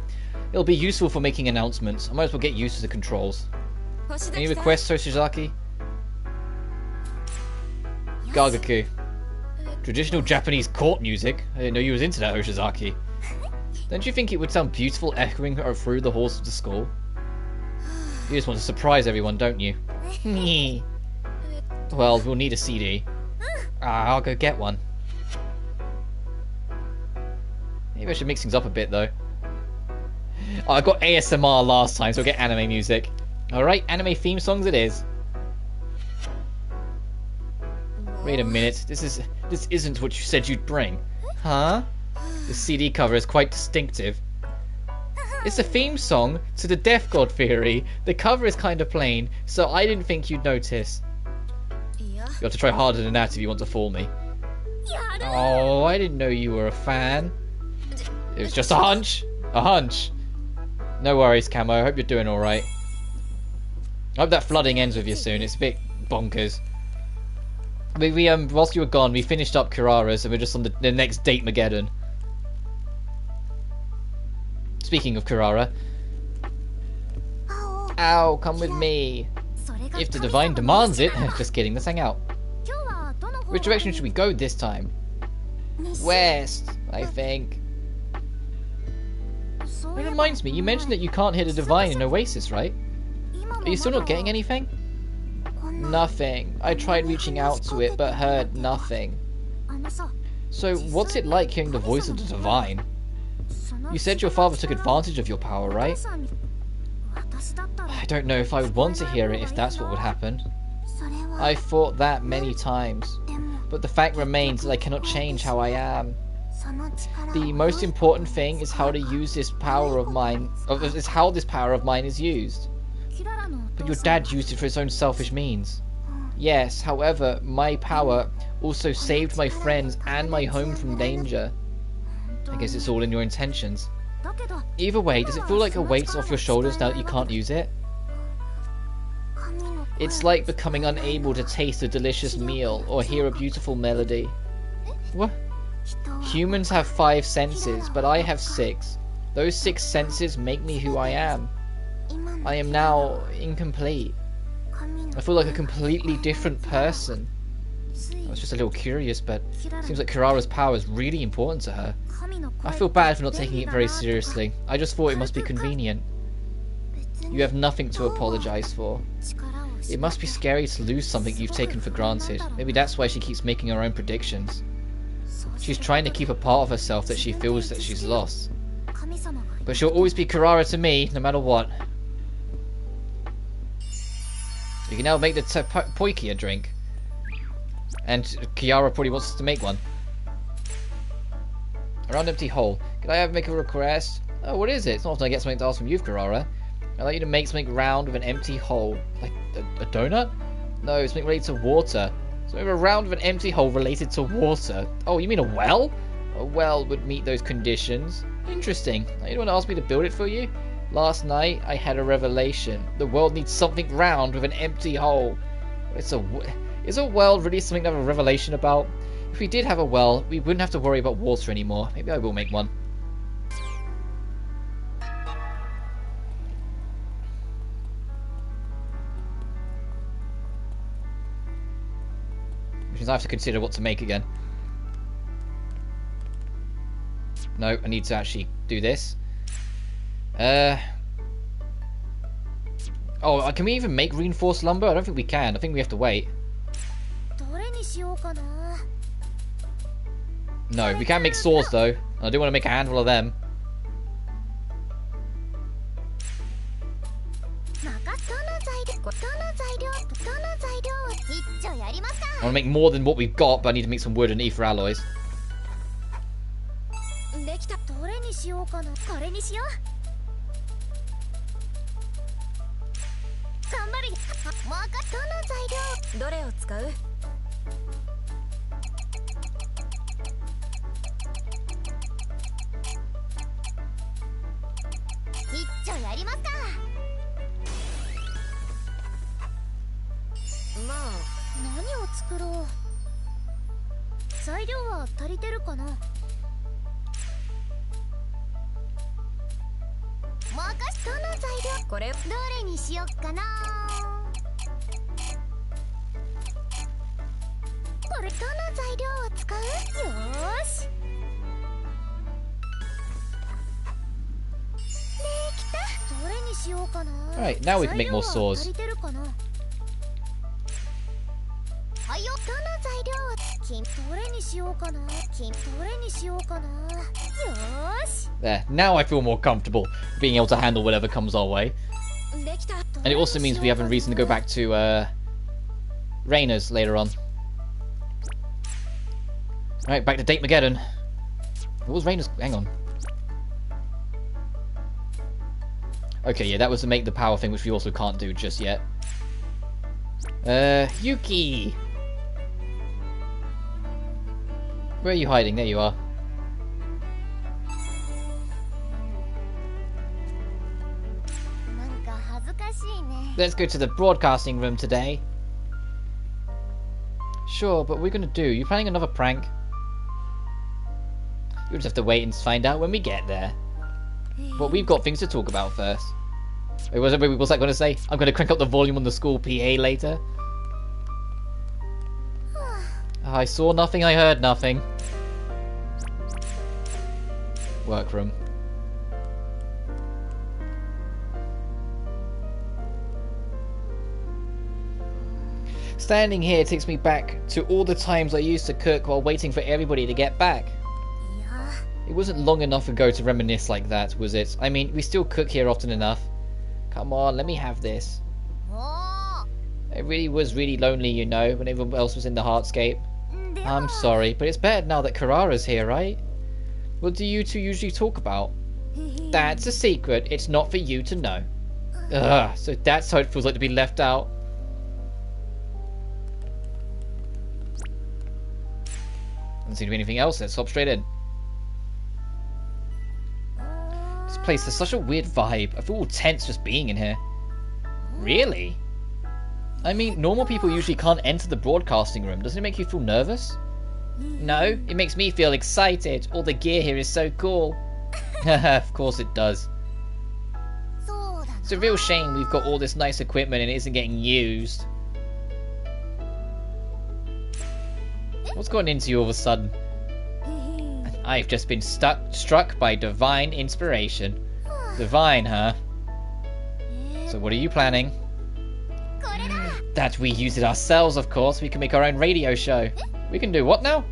It'll be useful for making announcements. I might as well get used to the controls. Any requests, Hoshizaki? Gagaku. Traditional Japanese court music? I didn't know you was into that, Hoshizaki. Don't you think it would sound beautiful echoing through the halls of the school? You just want to surprise everyone, don't you? Well, we'll need a CD. I'll go get one. Maybe I should mix things up a bit, though. Oh, I got ASMR last time, so I'll get anime music. Alright, anime theme songs it is. Wait a minute, this isn't what you said you'd bring. Huh? The CD cover is quite distinctive. It's a theme song to the Death God Theory. The cover is kind of plain, so I didn't think you'd notice. You have to try harder than that if you want to fool me. Oh, I didn't know you were a fan. It was just a hunch. A hunch. No worries, Camo. I hope you're doing alright. I hope that flooding ends with you soon. It's a bit bonkers. We whilst you were gone, we finished up Kirara's and we're just on the next Date-mageddon. Speaking of Kirara. Ow, come with me. If the divine demands it. Just kidding, let's hang out. Which direction should we go this time? West, I think. It reminds me, you mentioned that you can't hit a divine in Oasis, right? Are you still not getting anything? Nothing. I tried reaching out to it, but heard nothing. So, what's it like hearing the voice of the divine? You said your father took advantage of your power, right? I don't know if I would want to hear it if that's what would happen. I've thought that many times, but the fact remains that I cannot change how I am. The most important thing is how to use this power of mine, is how this power of mine is used. But your dad used it for his own selfish means. Yes, however, my power also saved my friends and my home from danger. I guess it's all in your intentions. Either way, does it feel like a weight's off your shoulders now that you can't use it? It's like becoming unable to taste a delicious meal or hear a beautiful melody. What? Humans have 5 senses, but I have 6. Those 6 senses make me who I am. I am now incomplete. I feel like a completely different person. I was just a little curious, but it seems like Kirara's power is really important to her. I feel bad for not taking it very seriously. I just thought it must be convenient. You have nothing to apologize for. It must be scary to lose something you've taken for granted. Maybe that's why she keeps making her own predictions. She's trying to keep a part of herself that she feels that she's lost. But she'll always be Kirara to me, no matter what. You can now make the Poikia drink. And Kiara probably wants us to make one. Around empty hole. Could I make a request? Oh, what is it? It's not often I get something to ask from you, Kirara. I'd like you to make something round with an empty hole. Like a donut? No, something related to water. So we have a round with an empty hole related to water. Oh, you mean a well? A well would meet those conditions. Interesting. Now, you want to ask me to build it for you? Last night, I had a revelation. The world needs something round with an empty hole. Is a well really something to have a revelation about? If we did have a well, we wouldn't have to worry about water anymore. Maybe I will make one. Which means I have to consider what to make again. No, I need to actually do this. Oh, can we even make reinforced lumber? I don't think we can. I think we have to wait. No, we can't make swords though. I do want to make a handful of them. I want to make more than what we've got, but I need to make some wood and ether alloys. Alright, now we can make more swords. There, now I feel more comfortable being able to handle whatever comes our way. And it also means we have a reason to go back to Rainer's later on. Alright, back to Date Mageddon. What was Rainer's? Hang on. Okay, yeah, that was to make the power thing, which we also can't do just yet. Yuki! Where are you hiding? There you are. Let's go to the broadcasting room today. Sure, but what are we gonna do? You planning another prank? You'll just have to wait and find out when we get there. But we've got things to talk about first. Wait, what's that going to say? I'm going to crank up the volume on the school PA later. I saw nothing, I heard nothing. Workroom. Standing here takes me back to all the times I used to cook while waiting for everybody to get back. It wasn't long enough ago to reminisce like that, was it? I mean, we still cook here often enough. Come on, let me have this. It really was really lonely, you know, when everyone else was in the Heartscape. I'm sorry, but it's better now that Kirara's here, right? What do you two usually talk about? That's a secret. It's not for you to know. Ugh, so that's how it feels like to be left out. Doesn't seem to be anything else. Let's hop straight in. place has such a weird vibe. I feel all tense just being in here. Really? I mean, normal people usually can't enter the broadcasting room. Doesn't it make you feel nervous? No, it makes me feel excited. All the gear here is so cool. Of course it does. It's a real shame we've got all this nice equipment and it isn't getting used. What's going into you all of a sudden? I've just been struck by divine inspiration. Divine, huh? So what are you planning? That we use it ourselves, of course. We can make our own radio show. We can do what now?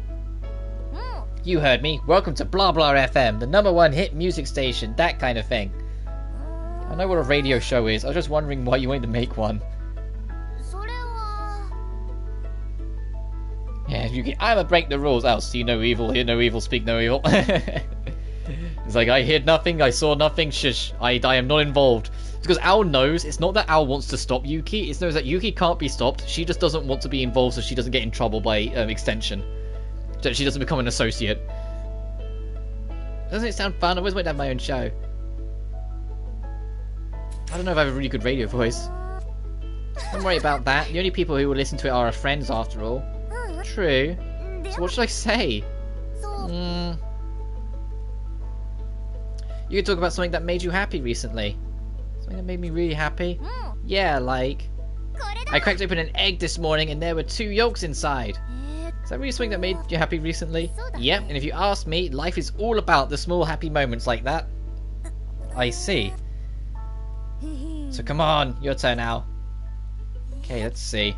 You heard me. Welcome to Blah Blah FM, the #1 hit music station, that kind of thing. I know what a radio show is. I was just wondering why you wanted to make one. Yeah, I'm gonna break the rules. I'll see no evil, hear no evil, speak no evil. It's like, I heard nothing, I saw nothing, shush, I am not involved. It's because Al knows, it's not that Al wants to stop Yuki, it knows that Yuki can't be stopped, she just doesn't want to be involved so she doesn't get in trouble by extension. So she doesn't become an associate. Doesn't it sound fun? I always wanted to have my own show. I don't know if I have a really good radio voice. Don't worry about that, the only people who will listen to it are our friends after all. True. So what should I say? You could talk about something that made you happy recently. Something that made me really happy? Yeah, like... I cracked open an egg this morning and there were 2 yolks inside. Is that really something that made you happy recently? Yep, and if you ask me, life is all about the small happy moments like that. I see. So come on, your turn now. Okay, let's see.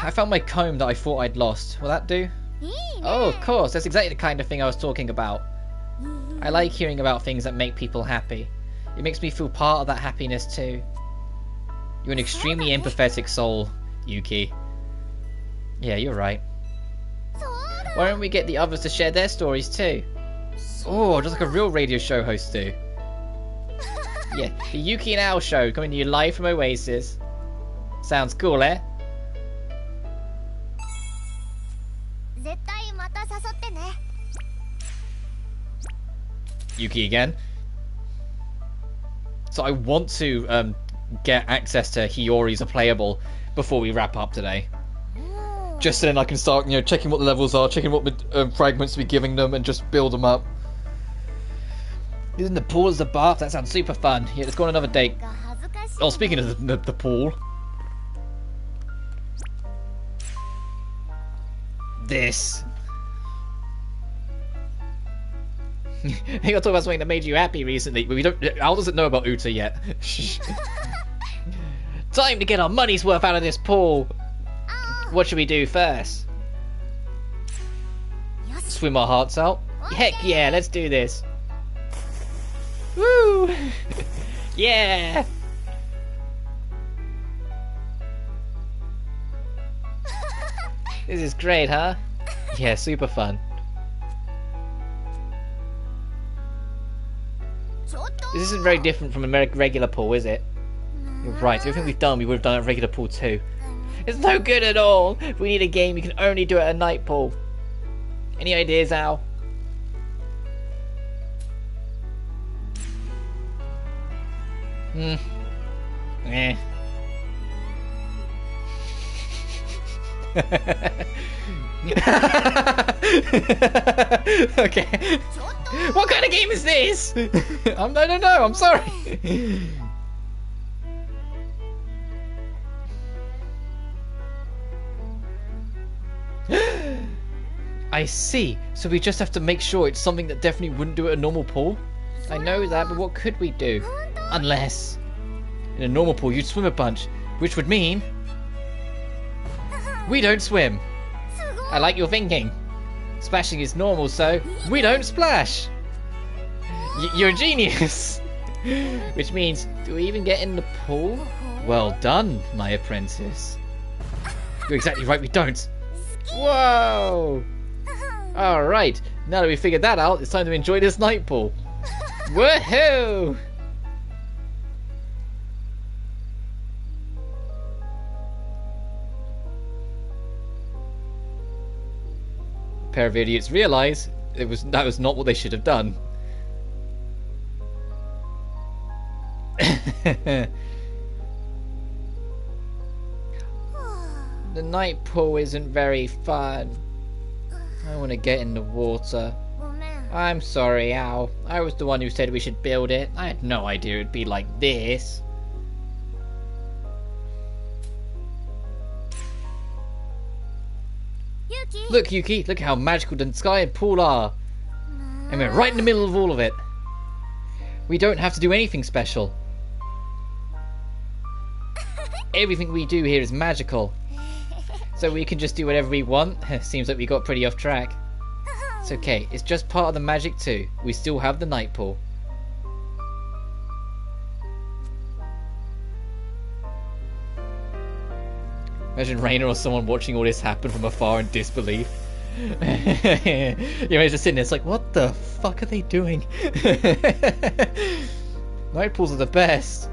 I found my comb that I thought I'd lost. Will that do? Oh, of course. That's exactly the kind of thing I was talking about. I like hearing about things that make people happy. It makes me feel part of that happiness too. You're an extremely empathetic soul, Yuki. Yeah, you're right. Why don't we get the others to share their stories too? Oh, just like a real radio show host do. Yeah, the Yuki and Al show coming to you live from Oasis. Sounds cool, eh? Yuki again. So I want to get access to Hiyori's playable before we wrap up today. Just so then I can start, checking what the levels are, checking what fragments to be giving them, and just build them up. Isn't the pool as the bath? That sounds super fun. Yeah, let's go on another date. Oh, speaking of the pool. This. I think I'll talk about something that made you happy recently, but we don't. Al doesn't know about Uta yet. Time to get our money's worth out of this pool. What should we do first? Swim our hearts out? Heck yeah, let's do this. Woo! Yeah! This is great, huh? Yeah, super fun. This isn't very different from a regular pool, is it? You're right, everything we've done, we would have done at a regular pool too. It's no good at all! We need a game you can only do at a night pool. Any ideas, Al? Eh. Okay. What kind of game is this? No, I'm sorry. I see. So we just have to make sure it's something that definitely wouldn't do at a normal pool? I know that, but what could we do? Unless... in a normal pool you'd swim a bunch, which would mean... we don't swim. I like your thinking. Splashing is normal, so we don't splash. You're a genius. Which means, do we even get in the pool? Well done, my apprentice. You're exactly right, we don't. Whoa! Alright, now that we figured that out, it's time to enjoy this night pool. Woohoo! pair of idiots realize that was not what they should have done. The night pool isn't very fun. I want to get in the water. I'm sorry, Al. I was the one who said we should build it. I had no idea it'd be like this. Look, Yuki, look how magical the sky and pool are. And we're right in the middle of all of it. We don't have to do anything special. Everything we do here is magical. So we can just do whatever we want. Seems like we got pretty off track. It's okay, it's just part of the magic too. We still have the night pool. Imagine Rainer or someone watching all this happen from afar in disbelief. You're just sitting there, it's like, what the fuck are they doing? Night pools are the best.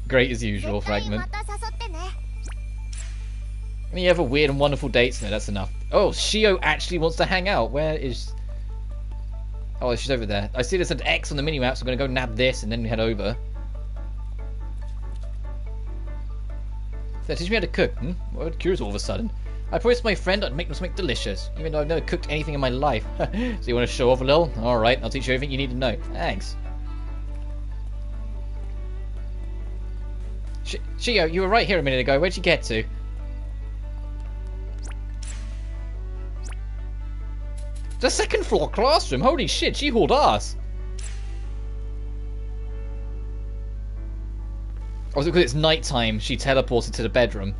Great as usual, Fragment. Any other weird and wonderful dates? No, that's enough. Oh, Shio actually wants to hang out. Where is... Oh, she's over there. I see there's an X on the mini-map, so I'm going to go nab this and then head over. So teach me how to cook. Well, I'm curious all of a sudden. I promised my friend I'd make them something delicious, even though I've never cooked anything in my life. So you want to show off a little? Alright, I'll teach you everything you need to know. Thanks. Shio, you were right here a minute ago. Where'd you get to? The second floor classroom? Holy shit, she hauled ass. Or was it because it's night time she teleported to the bedroom?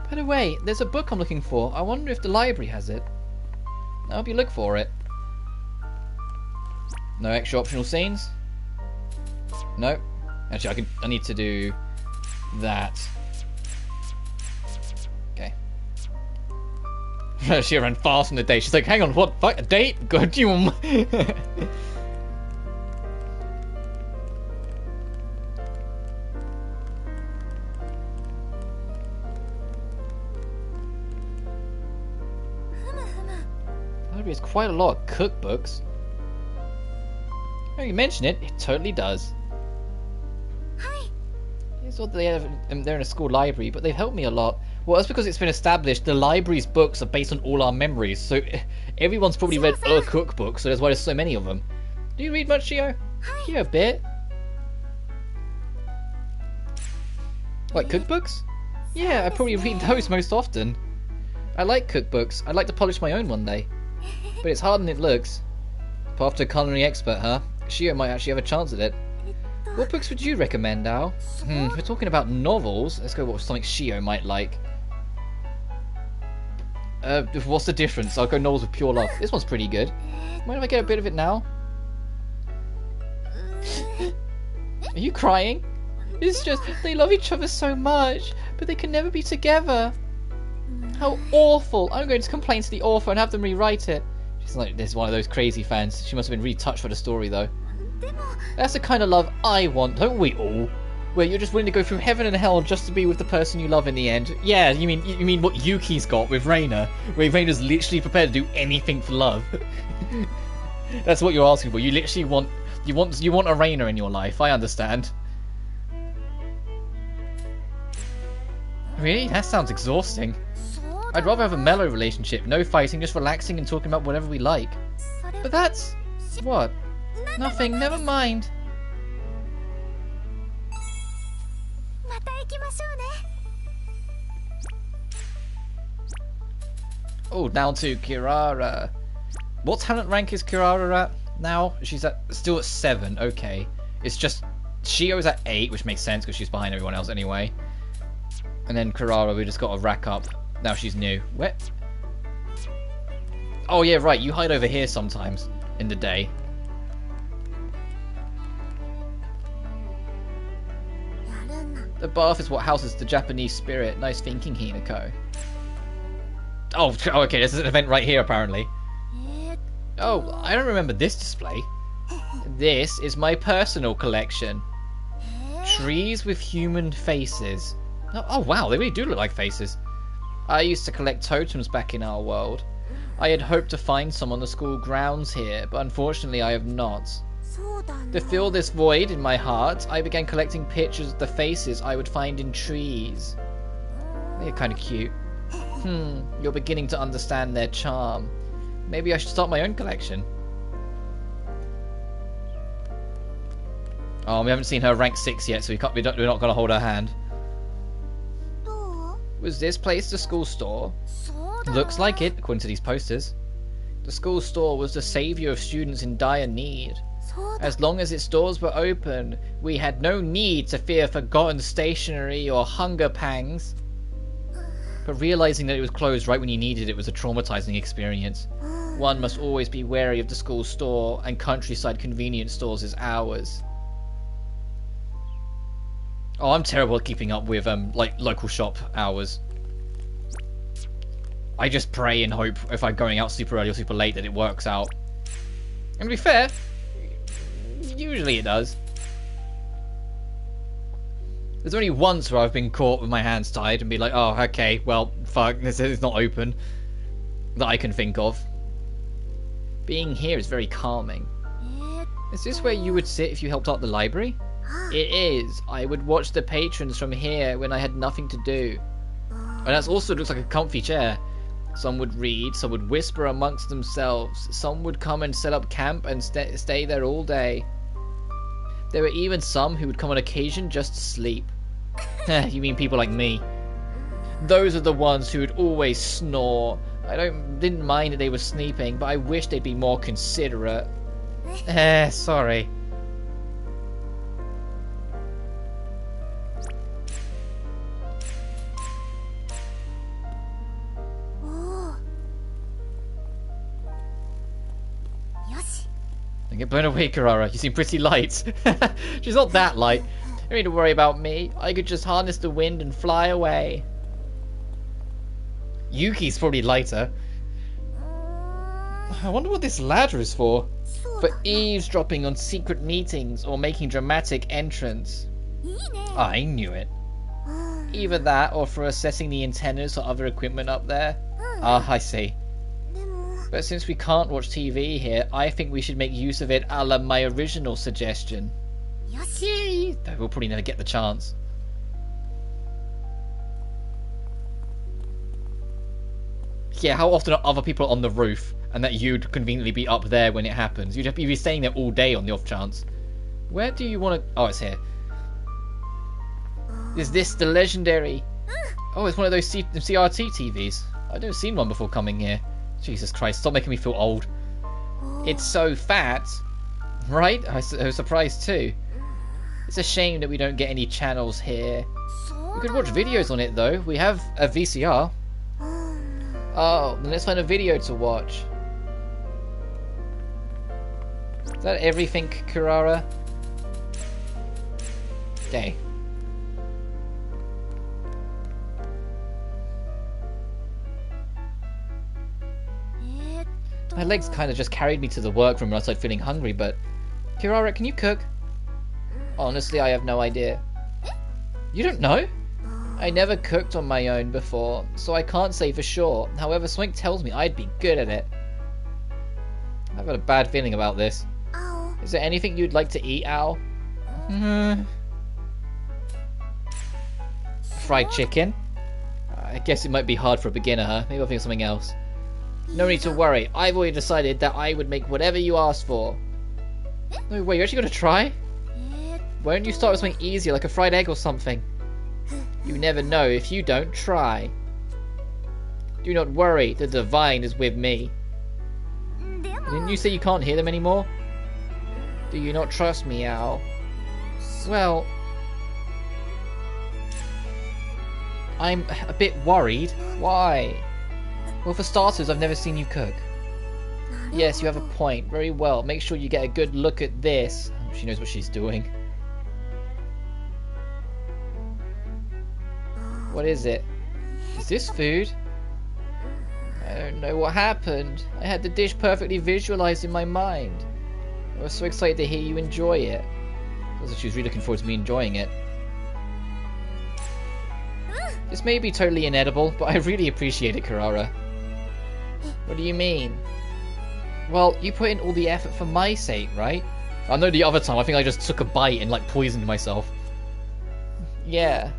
By the way, there's a book I'm looking for. I wonder if the library has it. I hope you look for it. No extra optional scenes? No. Actually, I need to do that. Okay. She ran fast on the date. She's like, hang on, what? Fuck, a date? God, you... There's quite a lot of cookbooks. Now you mention it, it totally does. It's odd they're in a school library, but they've helped me a lot. Well, that's because it's been established the library's books are based on all our memories, so everyone's probably read a cookbook, so that's why there's so many of them. Do you read much, Shio? Yeah, a bit. Like cookbooks? Yeah, I probably read those most often. I like cookbooks. I'd like to polish my own one day. But it's harder than it looks. Path to culinary expert, huh? Shio might actually have a chance at it. What books would you recommend, Al? If we're talking about novels, let's go watch something Shio might like. What's the difference? I'll go novels with pure love. This one's pretty good. Mind if I get a bit of it now? Are you crying? It's just, they love each other so much, but they can never be together. How awful! I'm going to complain to the author and have them rewrite it. She's like, this is one of those crazy fans. She must have been really touched by the story, though. That's the kind of love I want, don't we all? Where you're just willing to go through heaven and hell just to be with the person you love in the end. Yeah, you mean what Yuki's got with Reina, where Reina's literally prepared to do anything for love. That's what you're asking for. You literally want a Reina in your life. I understand. Really? That sounds exhausting. I'd rather have a mellow relationship, no fighting, just relaxing and talking about whatever we like. But that's... what? Nothing, never mind. Oh, down to Kirara. What talent rank is Kirara at now? She's still at 7, okay. It's just... Shio's at 8, which makes sense because she's behind everyone else anyway. And then Kirara, we just got to rack up. Now she's new. Where? Oh yeah, right. You hide over here sometimes in the day. The bath is what houses the Japanese spirit. Nice thinking, Hinako. Oh, okay. There's an event right here, apparently. Oh, I don't remember this display. This is my personal collection. Trees with human faces. Oh wow, they really do look like faces. I used to collect totems back in our world. I had hoped to find some on the school grounds here, but unfortunately I have not. To fill this void in my heart, I began collecting pictures of the faces I would find in trees. They're kind of cute. You're beginning to understand their charm. Maybe I should start my own collection. Oh, we haven't seen her rank 6 yet, so we're not going to hold her hand. Was this place the school store? Looks like it, according to these posters. The school store was the savior of students in dire need. As long as its doors were open, we had no need to fear forgotten stationery or hunger pangs. But realizing that it was closed right when you needed it was a traumatizing experience. One must always be wary of the school store, and countryside convenience stores as ours. Oh, I'm terrible at keeping up with like local shop hours. I just pray and hope if I'm going out super early or super late that it works out. And to be fair, usually it does. There's only once where I've been caught with my hands tied and be like, oh, okay, well, fuck, this is not open. That I can think of. Being here is very calming. Is this where you would sit if you helped out the library? It is. I would watch the patrons from here when I had nothing to do. And that also looks like a comfy chair. Some would read, some would whisper amongst themselves, some would come and set up camp and stay there all day. There were even some who would come on occasion just to sleep. You mean people like me? Those are the ones who would always snore. I didn't mind that they were sleeping, but I wish they'd be more considerate. Sorry. Don't get blown away, Karara. You seem pretty light. She's not that light. Don't need to worry about me. I could just harness the wind and fly away. Yuki's probably lighter. I wonder what this ladder is for. For eavesdropping on secret meetings or making dramatic entrance. I knew it. Either that or for assessing the antennas or other equipment up there. Ah, I see. But since we can't watch TV here, I think we should make use of it a la my original suggestion. Yay! Though we'll probably never get the chance. Yeah, how often are other people on the roof and that you'd conveniently be up there when it happens? You'd be staying there all day on the off chance. Where do you want to... Oh, it's here. Is this the legendary... Oh, it's one of those CRT TVs. I've never seen one before coming here. Jesus Christ, stop making me feel old. It's so fat. Right? I was surprised too. It's a shame that we don't get any channels here. We could watch videos on it though. We have a VCR. Oh, then let's find a video to watch. Is that everything, Karara? Okay. My legs kind of just carried me to the workroom when I started feeling hungry, but... Kirara, can you cook? Honestly, I have no idea. You don't know? I never cooked on my own before, so I can't say for sure. However, something tells me I'd be good at it. I've got a bad feeling about this. Is there anything you'd like to eat, Al? Fried chicken? I guess it might be hard for a beginner, huh? Maybe I'll think of something else. No need to worry. I've already decided that I would make whatever you ask for. No, wait, you're actually going to try? Why don't you start with something easier, like a fried egg or something? You never know if you don't try. Do not worry, the divine is with me. Didn't you say you can't hear them anymore? Do you not trust me, Al? Well... I'm a bit worried. Why? Well, for starters, I've never seen you cook. Yes, you have a point. Very well. Make sure you get a good look at this. Oh, she knows what she's doing. What is it? Is this food? I don't know what happened. I had the dish perfectly visualized in my mind. I was so excited to hear you enjoy it. Also, she was really looking forward to me enjoying it. This may be totally inedible, but I really appreciate it, Kirara. What do you mean? Well, you put in all the effort for my sake, right? I know the other time, I think I just took a bite and, like, poisoned myself. Yeah.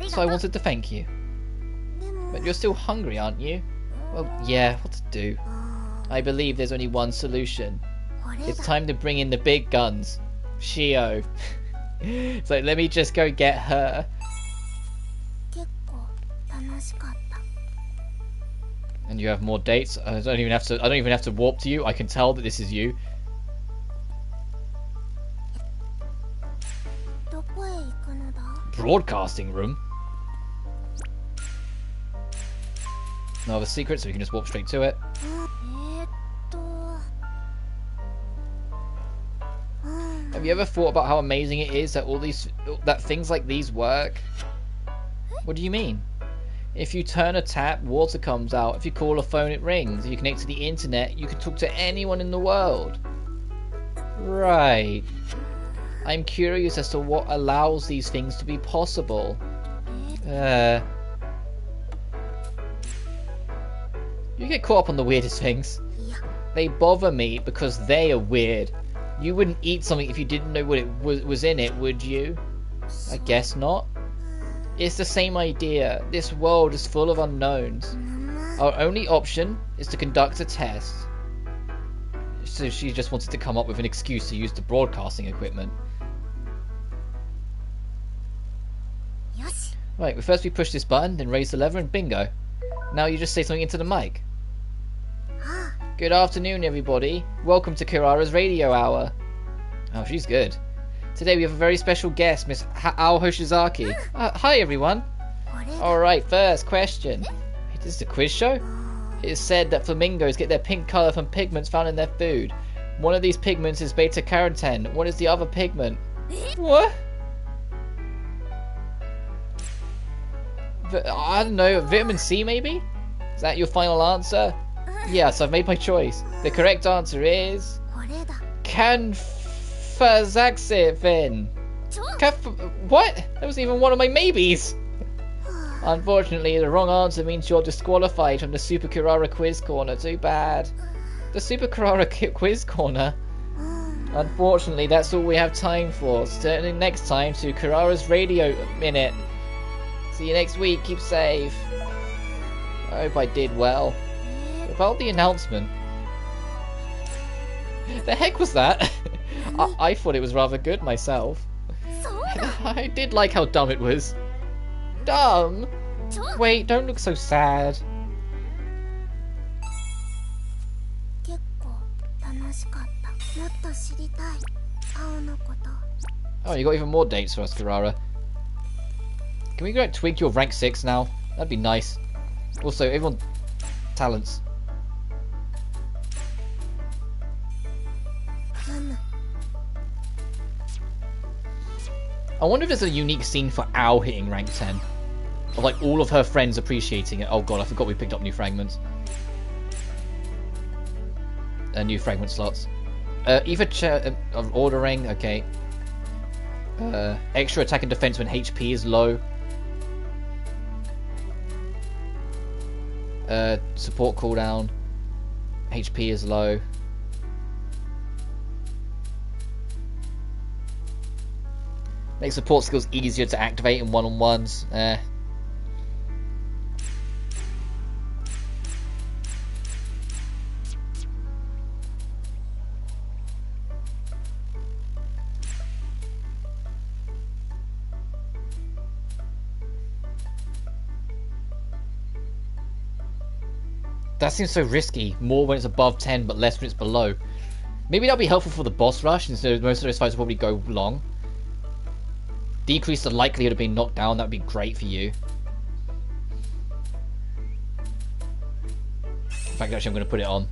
So I wanted to thank you. But you're still hungry, aren't you? Well, yeah, what to do? I believe there's only one solution. It's time to bring in the big guns. Shio. So let me just go get her. And you have more dates. I don't even have to warp to you. I can tell that this is you. Broadcasting room. No other secret, so we can just walk straight to it. Have you ever thought about how amazing it is that things like these work? What do you mean? If you turn a tap, water comes out. If you call a phone, it rings. If you connect to the internet, you can talk to anyone in the world. Right. I'm curious as to what allows these things to be possible. You get caught up on the weirdest things. They bother me because they are weird. You wouldn't eat something if you didn't know what it was in it, would you? I guess not. It's the same idea. This world is full of unknowns. Our only option is to conduct a test. So she just wanted to come up with an excuse to use the broadcasting equipment. Right, first we push this button, then raise the lever, and bingo. Now you just say something into the mic. Good afternoon, everybody. Welcome to Kirara's Radio Hour. Oh, she's good. Today we have a very special guest, Miss Ao Hoshizaki. Hi, everyone. Alright, first question. Is this a quiz show? It is said that flamingos get their pink colour from pigments found in their food. One of these pigments is beta-carotene. What is the other pigment? What? I don't know, vitamin C maybe? Is that your final answer? Yes, I've made my choice. The correct answer is... Canfazaxifin. What? That wasn't even one of my maybes! Unfortunately, the wrong answer means you're disqualified from the Super Kirara Quiz Corner. Too bad. The Super Kirara Quiz Corner? Unfortunately, that's all we have time for. Certainly next time to Kirara's Radio Minute. See you next week. Keep safe. I hope I did well. About the announcement. The heck was that? I thought it was rather good myself. I did like how dumb it was. Dumb? Wait, don't look so sad. Oh, you got even more dates for us, Kirara. Can we go twig your rank 6 now? That'd be nice. Also, everyone... talents. I wonder if there's a unique scene for Ao hitting rank 10. Of like all of her friends appreciating it. Oh god, I forgot we picked up new fragments. New fragment slots. Either of ordering, okay. Extra attack and defense when HP is low. Support cooldown. HP is low. Make support skills easier to activate in one-on-ones. That seems so risky. More when it's above 10, but less when it's below. Maybe that'll be helpful for the boss rush, instead most of those fights will probably go long. Decrease the likelihood of being knocked down, that would be great for you. In fact, actually, I'm going to put it on.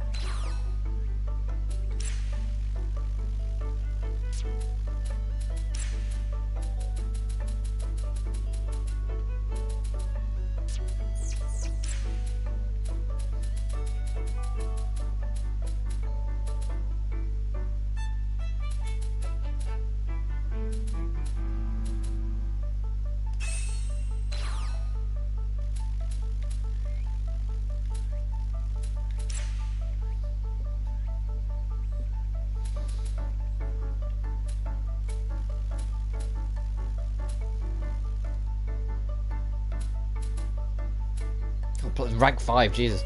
rank 5, Jesus.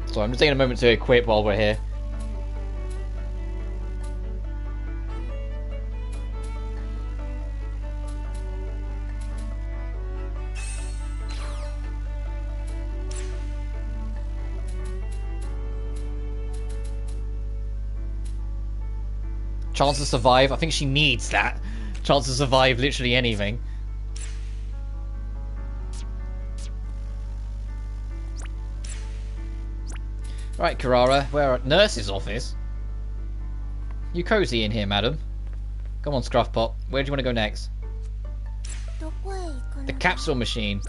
So I'm just taking a moment to equip while we're here. Chance to survive. I think she needs that. Chance to survive literally anything. Right, Kirara, we're at nurse's office. You cozy in here, madam. Come on, Scruffpot. Where do you want to go next? The capsule machine.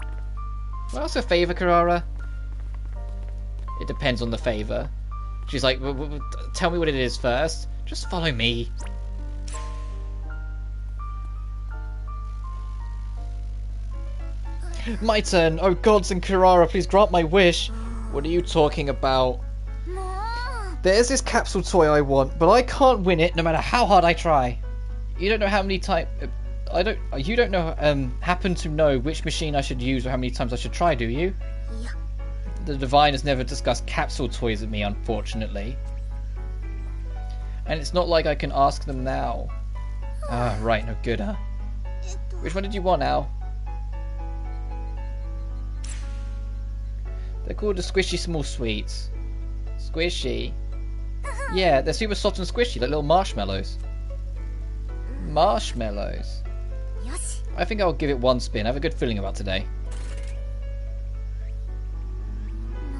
What's a favour, Kirara? It depends on the favour. She's like, tell me what it is first. Just follow me. My turn. Oh gods and Kirara, please grant my wish. What are you talking about? There's this capsule toy I want, but I can't win it no matter how hard I try. You don't know how many times... You don't know, happen to know which machine I should use or how many times I should try, do you? The Divine has never discussed capsule toys with me, unfortunately. And it's not like I can ask them now. Ah, right, no good, huh? Which one did you want, Al? They're called the Squishy Small Sweets. Squishy? Yeah, they're super soft and squishy, like little marshmallows. Marshmallows? I think I'll give it one spin. I have a good feeling about today.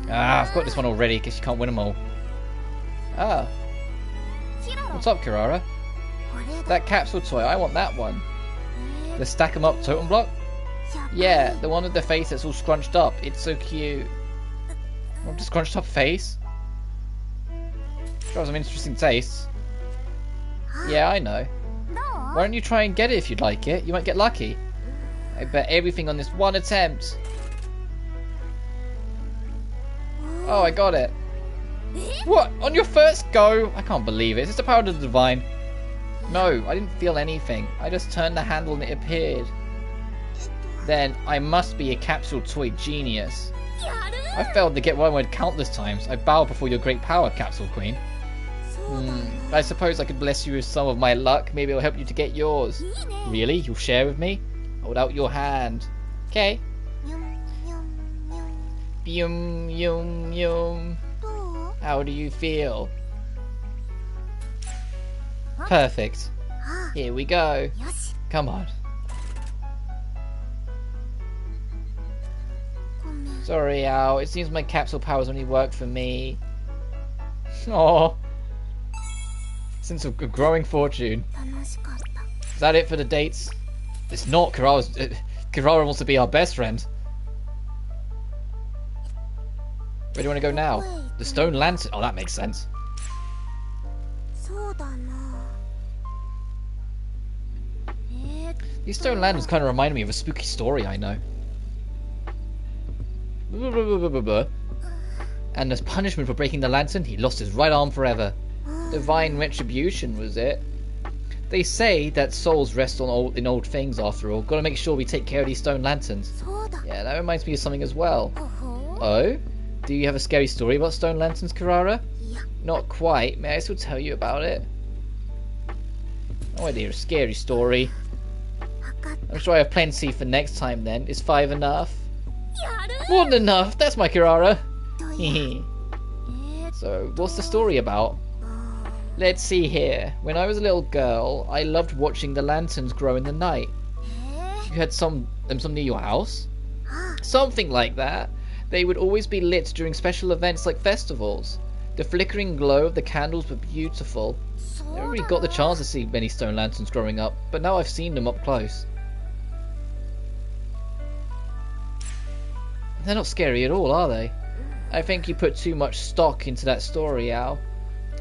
Ah, I've got this one already, because you can't win them all. Ah. What's up, Kirara? That capsule toy, I want that one. The stack 'em up totem block? Yeah, the one with the face that's all scrunched up. It's so cute. Want a scrunched up face? Got some interesting tastes. Yeah, I know. Why don't you try and get it if you'd like it? You might get lucky. I bet everything on this one attempt. Oh, I got it. What? On your first go? I can't believe it. Is this the power of the Divine? No, I didn't feel anything. I just turned the handle and it appeared. Then, I must be a capsule toy genius. I failed to get one word countless times. I bow before your great power, Capsule Queen. I suppose I could bless you with some of my luck. Maybe it'll help you to get yours. Really? You'll share with me? Hold out your hand. Okay. Yum, yum, yum. How do you feel? Perfect. Here we go. Come on. Sorry, Al. It seems my capsule powers only work for me. Aww. Sense of growing fortune. Is that it for the dates? It's not. Kirara wants to be our best friend. Where do you want to go now? The Stone Lantern. Oh, that makes sense. These stone lanterns kind of remind me of a spooky story I know. And as punishment for breaking the lantern, he lost his right arm forever. Divine retribution, was it? They say that souls rest on in old things after all. Gotta make sure we take care of these stone lanterns. Yeah, that reminds me of something as well. Oh? Do you have a scary story about stone lanterns, Kirara? Not quite. May I still tell you about it? Oh dear, a scary story. I'm sure I have plenty for next time then. Is 5 enough? More than enough! That's my Kirara! So, what's the story about? Let's see here. When I was a little girl, I loved watching the lanterns grow in the night. You had some near your house? Something like that. They would always be lit during special events like festivals. The flickering glow of the candles were beautiful. I never really got the chance to see many stone lanterns growing up, but now I've seen them up close. They're not scary at all, are they? I think you put too much stock into that story, Al.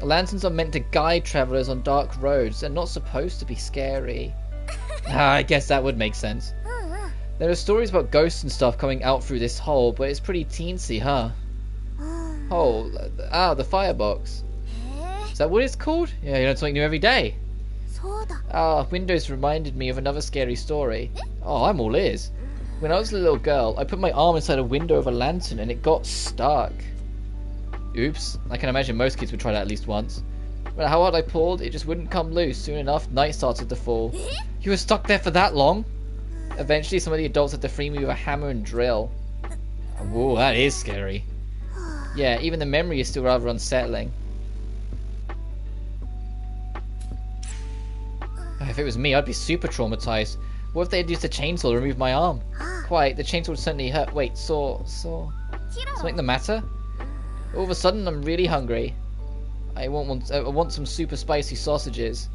Lanterns are meant to guide travellers on dark roads. They're not supposed to be scary. I guess that would make sense. There are stories about ghosts and stuff coming out through this hole, but it's pretty teensy, huh? Hole? Ah, the firebox. Is that what it's called? Yeah, you learn something new every day. Ah, windows reminded me of another scary story. Oh, I'm all ears. When I was a little girl, I put my arm inside a window of a lantern and it got stuck. Oops, I can imagine most kids would try that at least once. No matter how hard I pulled, it just wouldn't come loose. Soon enough, night started to fall. You were stuck there for that long? Eventually, some of the adults had to free me with a hammer and drill. Whoa, that is scary. Yeah, even the memory is still rather unsettling. If it was me, I'd be super traumatized. What if they had used a chainsaw to remove my arm? Quite, the chainsaw would certainly hurt. Wait, saw. Something the matter? All of a sudden, I'm really hungry. I want some super spicy sausages.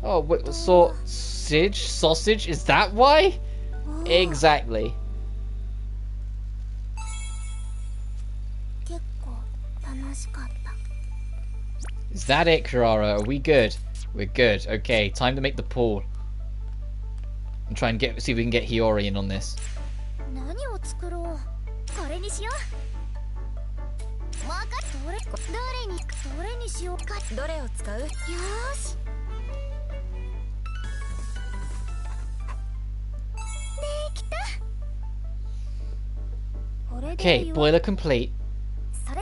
Oh, wait, sausage? Is that why? Exactly. Is that it, Kurara? Are we good? We're good. Okay, time to make the pool. And try and see if we can get Hiyori in on this. Okay, boiler complete.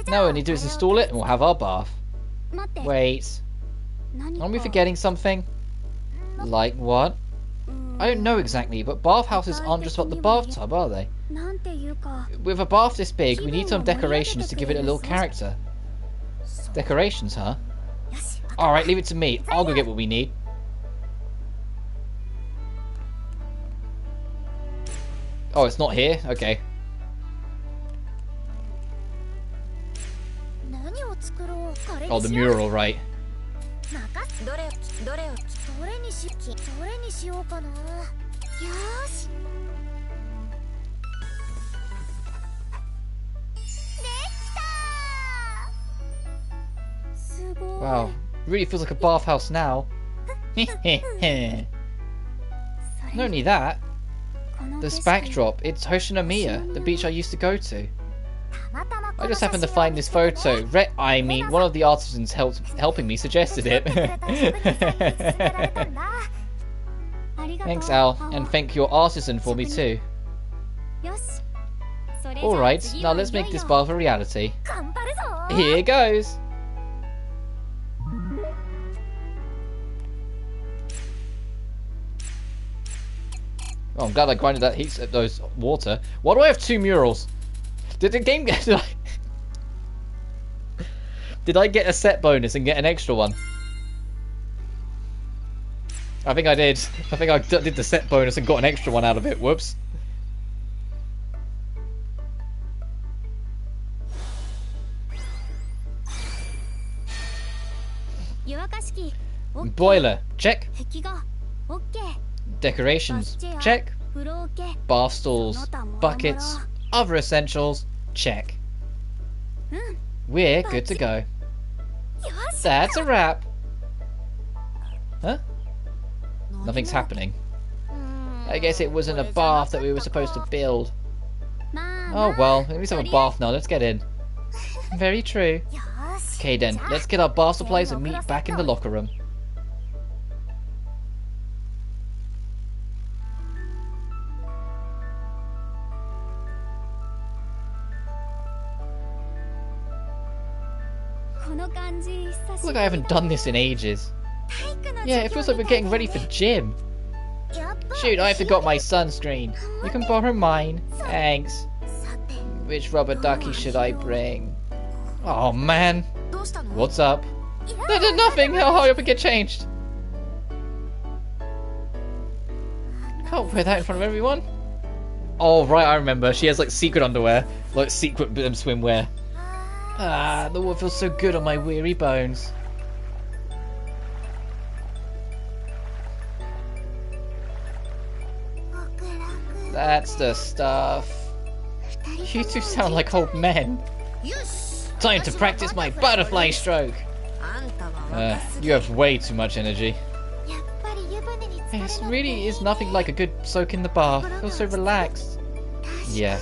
Now all we need to do is install it and we'll have our bath. Wait. Aren't we forgetting something? Like what? I don't know exactly, but bathhouses aren't just about the bathtub, are they? With a bath this big, we need some decorations to give it a little character. Decorations, huh? Alright, leave it to me. I'll go get what we need. Oh, it's not here? Okay. Oh, the mural, right. Wow, really feels like a bathhouse now. Not only that, this backdrop, it's Hoshinomiya, the beach I used to go to. I just happened to find this photo. One of the artisans helping me suggested it. Thanks, Al, and thank your artisan for me too. Alright, now let's make this bath a reality. Here goes! Oh, I'm glad I grinded that heat, those water. Why do I have 2 murals? Did the game get... Did I get a set bonus and get an extra one? I think I did. I think I did the set bonus and got an extra one out of it. Whoops. Boiler. Check. Decorations. Check. Bath stalls. Buckets. Other essentials. Check. We're good to go. That's a wrap. Huh? Nothing's happening. I guess it wasn't a bath that we were supposed to build. Oh well, at least have a bath now. Let's get in. Very true. Okay then, let's get our bath supplies and meet back in the locker room. Looks like I haven't done this in ages. Yeah, it feels like we're getting ready for gym. Shoot, I forgot my sunscreen. You can borrow mine. Thanks. Which rubber ducky should I bring? Oh man. What's up? Nothing. I'll hurry up and get changed. Can't wear that in front of everyone. Oh right, I remember. She has like secret underwear, like secret swimwear. Ah, the water feels so good on my weary bones. That's the stuff. You two sound like old men. Time to practice my butterfly stroke. You have way too much energy. It really is nothing like a good soak in the bath. I feel so relaxed. Yeah.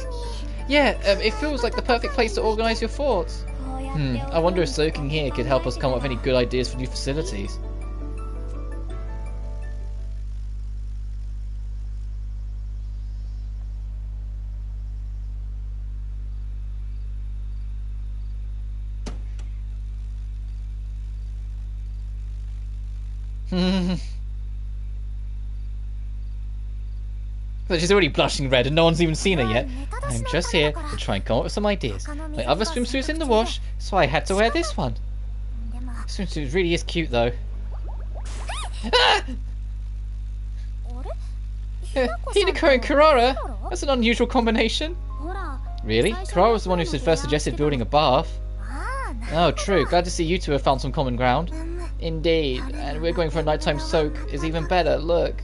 Yeah, it feels like the perfect place to organise your thoughts. I wonder if soaking here could help us come up with any good ideas for new facilities. But she's already blushing red and no one's even seen her yet. I'm just here to try and come up with some ideas. My other swimsuit's in the wash, so I had to wear this one. This swimsuit really is cute though. Ah! Hinako and Kurara? That's an unusual combination. Really? Kurara was the one who first suggested building a bath. Oh, true. Glad to see you two have found some common ground. Indeed. And we're going for a nighttime soak is even better. Look.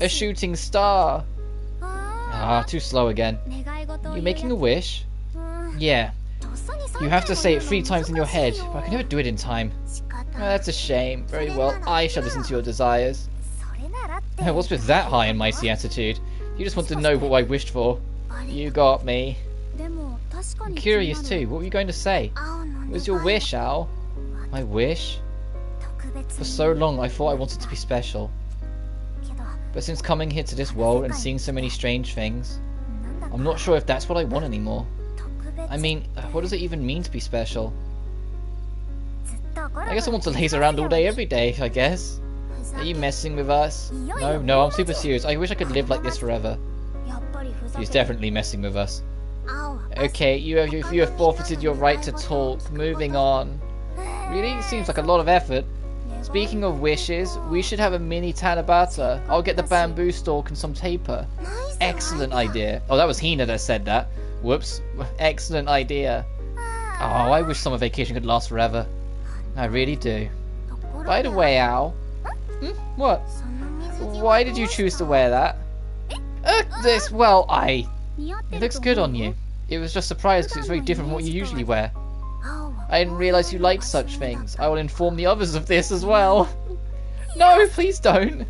A shooting star. Ah, too slow again. You making a wish? Yeah. You have to say it 3 times in your head, but I can never do it in time. That's a shame. Very well, I shall listen to your desires. What's with that high and mighty attitude? You just want to know what I wished for. You got me. I'm curious too. What were you going to say? What was your wish, Al? My wish? For so long I thought I wanted to be special. But since coming here to this world and seeing so many strange things, I'm not sure if that's what I want anymore. I mean, what does it even mean to be special? I guess I want to laze around all day every day, I guess. Are you messing with us? No, I'm super serious. I wish I could live like this forever. He's definitely messing with us. Okay, you have forfeited your right to talk. Moving on. Really? Seems like a lot of effort. Speaking of wishes, we should have a mini Tanabata. I'll get the bamboo stalk and some paper. Excellent idea. Oh, that was Hina that said that. Whoops. Excellent idea. Oh, I wish summer vacation could last forever. I really do. By the way, Al. What? Why did you choose to wear that? This, well, it looks good on you. It was just a surprise because it's very different from what you usually wear. I didn't realise you liked such things. I will inform the others of this as well. No, please don't.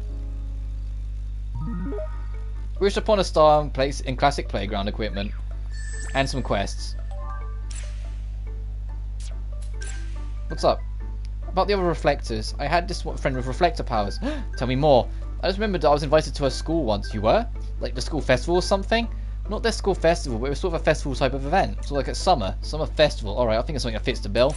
Wish upon a star and place in classic playground equipment. And some quests. What's up? About the other reflectors. I had this friend with reflector powers. Tell me more. I just remembered that I was invited to a school once. You were? Like the school festival or something? Not their school festival, but it was sort of a festival type of event. So like a summer festival. Alright, I think it's something that fits the bill.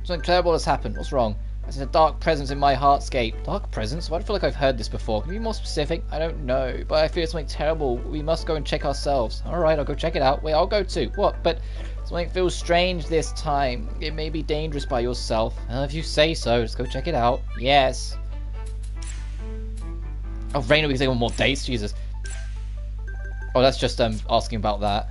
Something terrible has happened. What's wrong? There's a dark presence in my heartscape. Dark presence? Why do I feel like I've heard this before? Can you be more specific? I don't know, but I fear something terrible. We must go and check ourselves. Alright, I'll go check it out. Wait, I'll go too. What? But something feels strange this time. It may be dangerous by yourself. If you say so, let's go check it out. Yes. Oh, Reina, we can take on more dates? Jesus. Oh, that's just asking about that.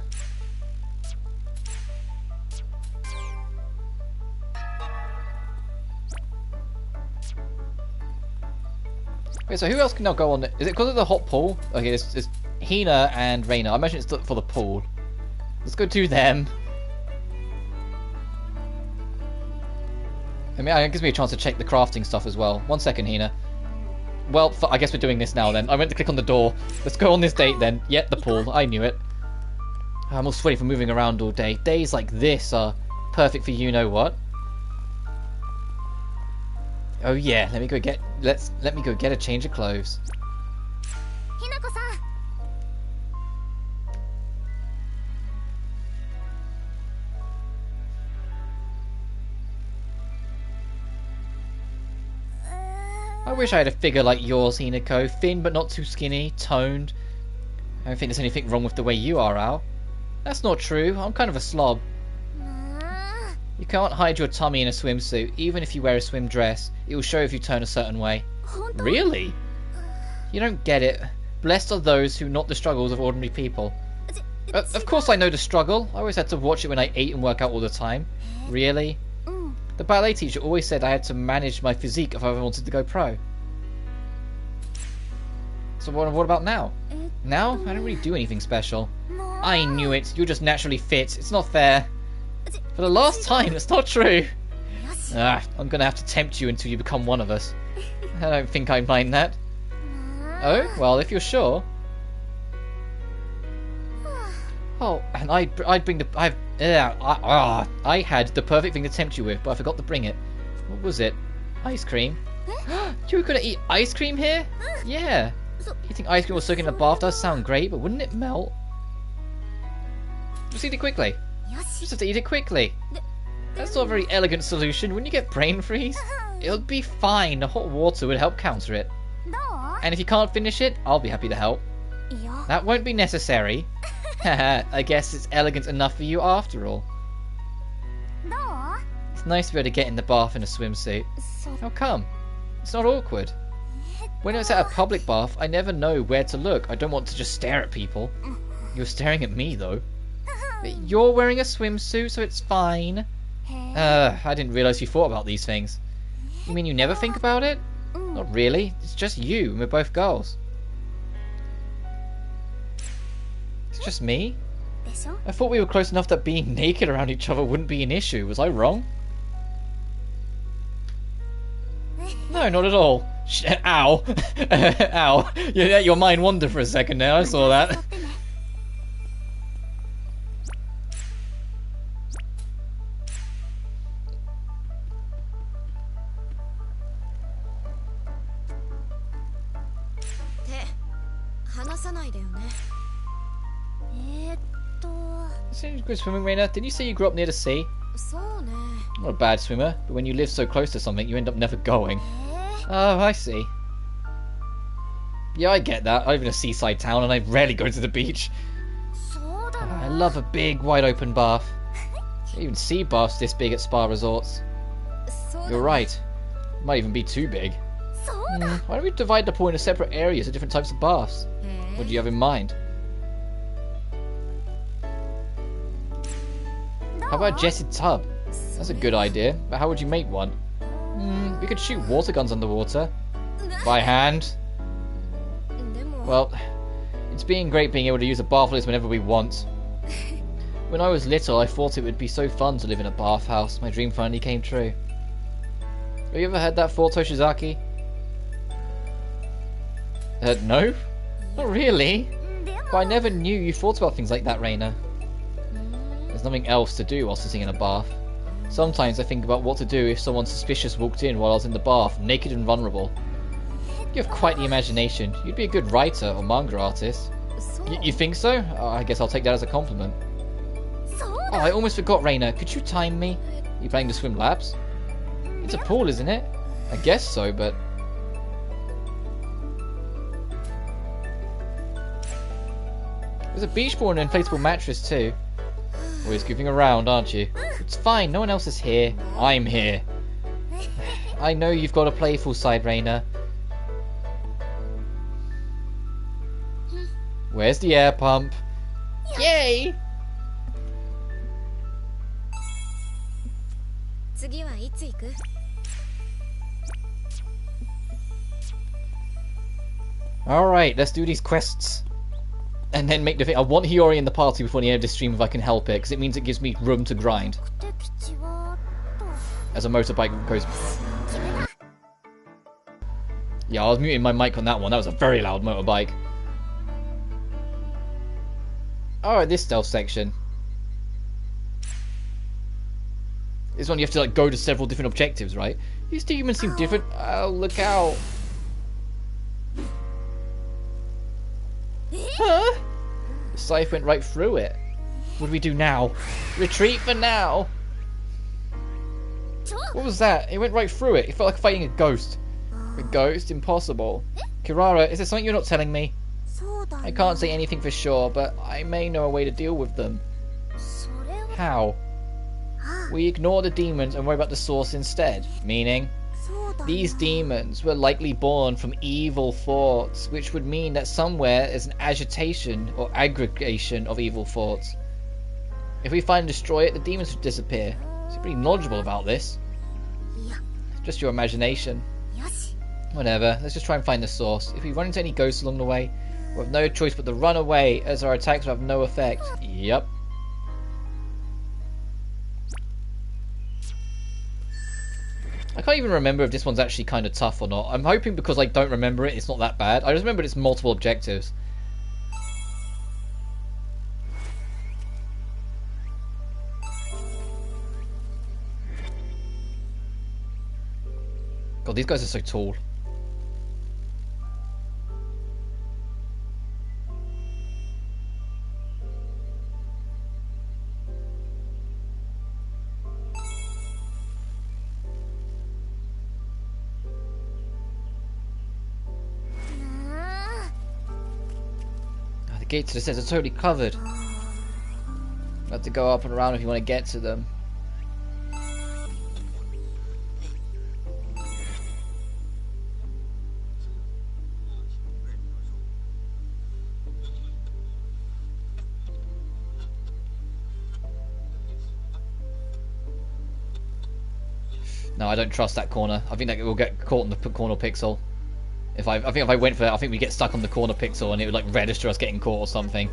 Wait, so who else can now go on? Is it because of the hot pool? Okay, it's Hina and Reina. I imagine it's for the pool. Let's go to them. I mean, it gives me a chance to check the crafting stuff as well. 1 second, Hina. Well, I guess we're doing this now then. I meant to click on the door. Let's go on this date then. Yep, the pool. I knew it. I'm all sweaty from moving around all day. Days like this are perfect for you know what. Oh yeah, let me go get a change of clothes. I wish I had a figure like yours, Hinako. Thin but not too skinny, toned. I don't think there's anything wrong with the way you are, Al. That's not true. I'm kind of a slob. You can't hide your tummy in a swimsuit. Even if you wear a swim dress, it will show if you turn a certain way. Really? You don't get it. Blessed are those who not the struggles of ordinary people. Of course I know the struggle. I always had to watch it when I ate and work out all the time. Really? The ballet teacher always said I had to manage my physique if I ever wanted to go pro. So what about now? Now? I don't really do anything special. I knew it. You're just naturally fit. It's not fair. For the last time, it's not true. I'm gonna have to tempt you until you become one of us. I don't think I mind that. Oh, well, if you're sure. Oh, and I had the perfect thing to tempt you with, but I forgot to bring it. What was it? Ice cream. You're gonna eat ice cream here? Yeah. Eating ice cream or soaking in a bath does sound great, but wouldn't it melt? Just eat it quickly. Just have to eat it quickly. That's not a very elegant solution. Wouldn't you get brain freeze? It'll be fine. The hot water would help counter it. どう And if you can't finish it, I'll be happy to help. いや That won't be necessary. Haha, I guess it's elegant enough for you after all. どう It's nice to be able to get in the bath in a swimsuit. そ How come? It's not awkward. When it's at a public bath, I never know where to look. I don't want to just stare at people. You're staring at me, though. You're wearing a swimsuit, so it's fine. へえ I didn't realize you thought about these things. You mean you never think about it? うん Not really. It's just you, and we're both girls. It's just me? でしょ I thought we were close enough that being naked around each other wouldn't be an issue. Was I wrong? No, not at all. Ow. Ow. You let your mind wander for a second there. I saw that. 座ってね 話さないでよね。えーっと So you go swimming, Reina? Didn't you say you grew up near the sea? そうね。 I'm not a bad swimmer, but when you live so close to something, you end up never going. え Oh, I see. Yeah, I get that. I live in a seaside town and I rarely go to the beach. そうだ I ろ love a big, wide open bath. I even see baths this big at spa resorts. そうだ You're right. Might even be too big. そうだ Why don't we divide the pool into separate areas of different types of baths? へ What do you have in mind? How about a jetted tub? That's a good idea, but how would you make one? We could shoot water guns underwater. By hand. でも Well, it's been great being able to use a bath like this whenever we want. When I was little, I thought it would be so fun to live in a bathhouse. My dream finally came true. Have you ever had that thought, Toshizaki? No? Not really. でも But I never knew you thought about things like that, Reina. There's nothing else to do while sitting in a bath. Sometimes I think about what to do if someone suspicious walked in while I was in the bath, naked and vulnerable. You have quite the imagination. You'd be a good writer or manga artist. そう You think so? I guess I'll take that as a compliment. そう Oh, I almost forgot, Reina. Could you time me? You planning to swim laps? It's a pool, isn't it? I guess so, but... There's a beach ball and an inflatable mattress, too. Always goofing around, aren't you? It's fine, no one else is here. I'm here. I know you've got a playful side, Reina. Where's the air pump? Yay! 次はいつ行く？ Alright, let's do these quests. And then make the thing. I want Hiyori in the party before the end of this stream if I can help it, because it means it gives me room to grind. 目的地はと As a motorbike goes... 決めた Yeah, I was muting my mic on that one. That was a very loud motorbike. Alright, this stealth section. This one you have to like go to several different objectives, right? These demons seem different. Oh, look out. Huh? The scythe went right through it. What do we do now? Retreat for now. ちょ What was that? It went right through it. It felt like fighting a ghost. A ghost? Impossible. Kirara, is there something you're not telling me? そうだ I な can't say anything for sure, but I may know a way to deal with them. それは How? あ We ignore the demons and worry about the source instead. Meaning, そうだ these demons were likely born from evil thoughts, which would mean that somewhere is an agitation or aggregation of evil thoughts. If we find and destroy it, the demons would disappear. So you're pretty knowledgeable about this. いや Just your imagination. よし Whatever, let's just try and find the source. If we run into any ghosts along the way, we'll have no choice but to run away, as our attacks will have no effect. Yep. I can't even remember if this one's actually kind of tough or not. I'm hoping because I don't remember it, it's not that bad. I just remember it's multiple objectives. God, these guys are so tall. Gate to the stairs are totally covered. You have to go up and around if you want to get to them. No, I don't trust that corner. I think that we'll get caught in the corner pixel. I think if I went for that, I think we get stuck on the corner pixel and it would like register us getting caught or something.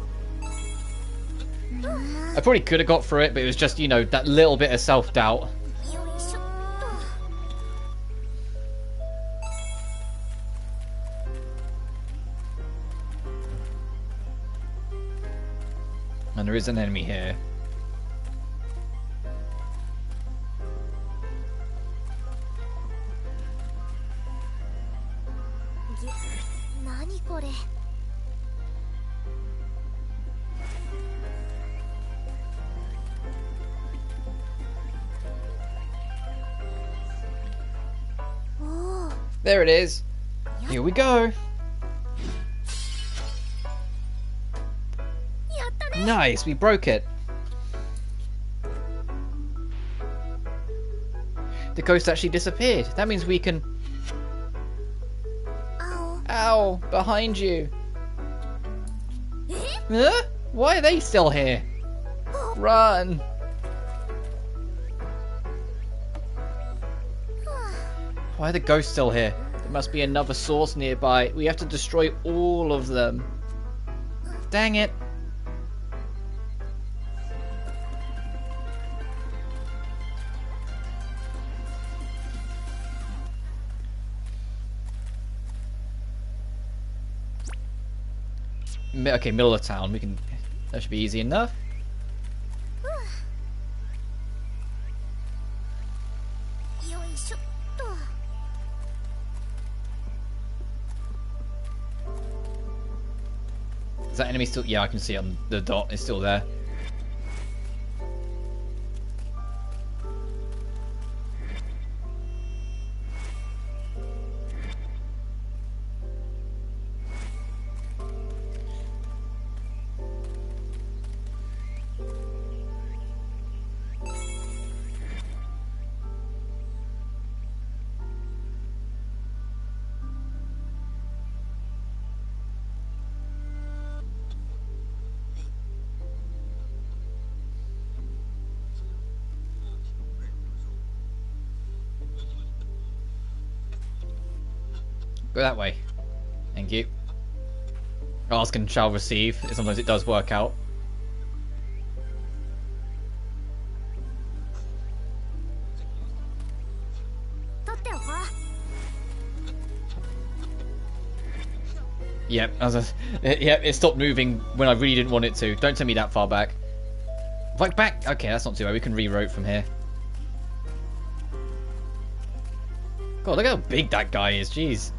I probably could have got through it, but it was just, you know, that little bit of self-doubt. And there is an enemy here. There it is. Here we go. Nice, we broke it. The ghost actually disappeared. That means we can... Ow, behind you. Huh? Why are they still here? Run. Why are the ghosts still here? There must be another source nearby. We have to destroy all of them. Dang it. Okay, middle of town. We can... That should be easy enough. Is that enemy still... Yeah, I can see on the dot. It's still there. Go that way. Thank you. Ask and shall receive. Sometimes it does work out. Yep, yep, it stopped moving when I really didn't want it to. Don't tell me that far back. Right back? Okay, that's not too bad. We can reroute from here. God, look how big that guy is. Jeez.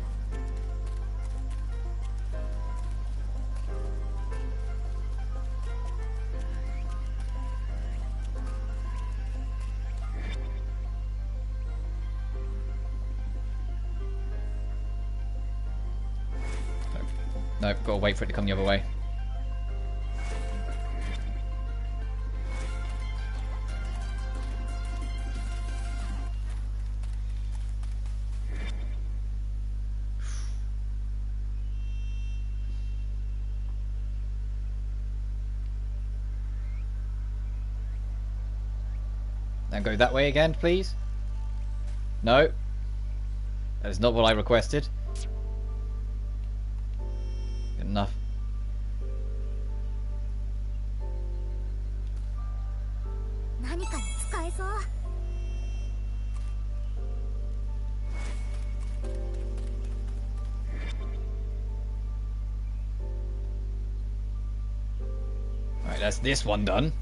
Nope, gotta wait for it to come the other way. Now go that way again, please. No. That is not what I requested. Good enough. Alright, that's this one done.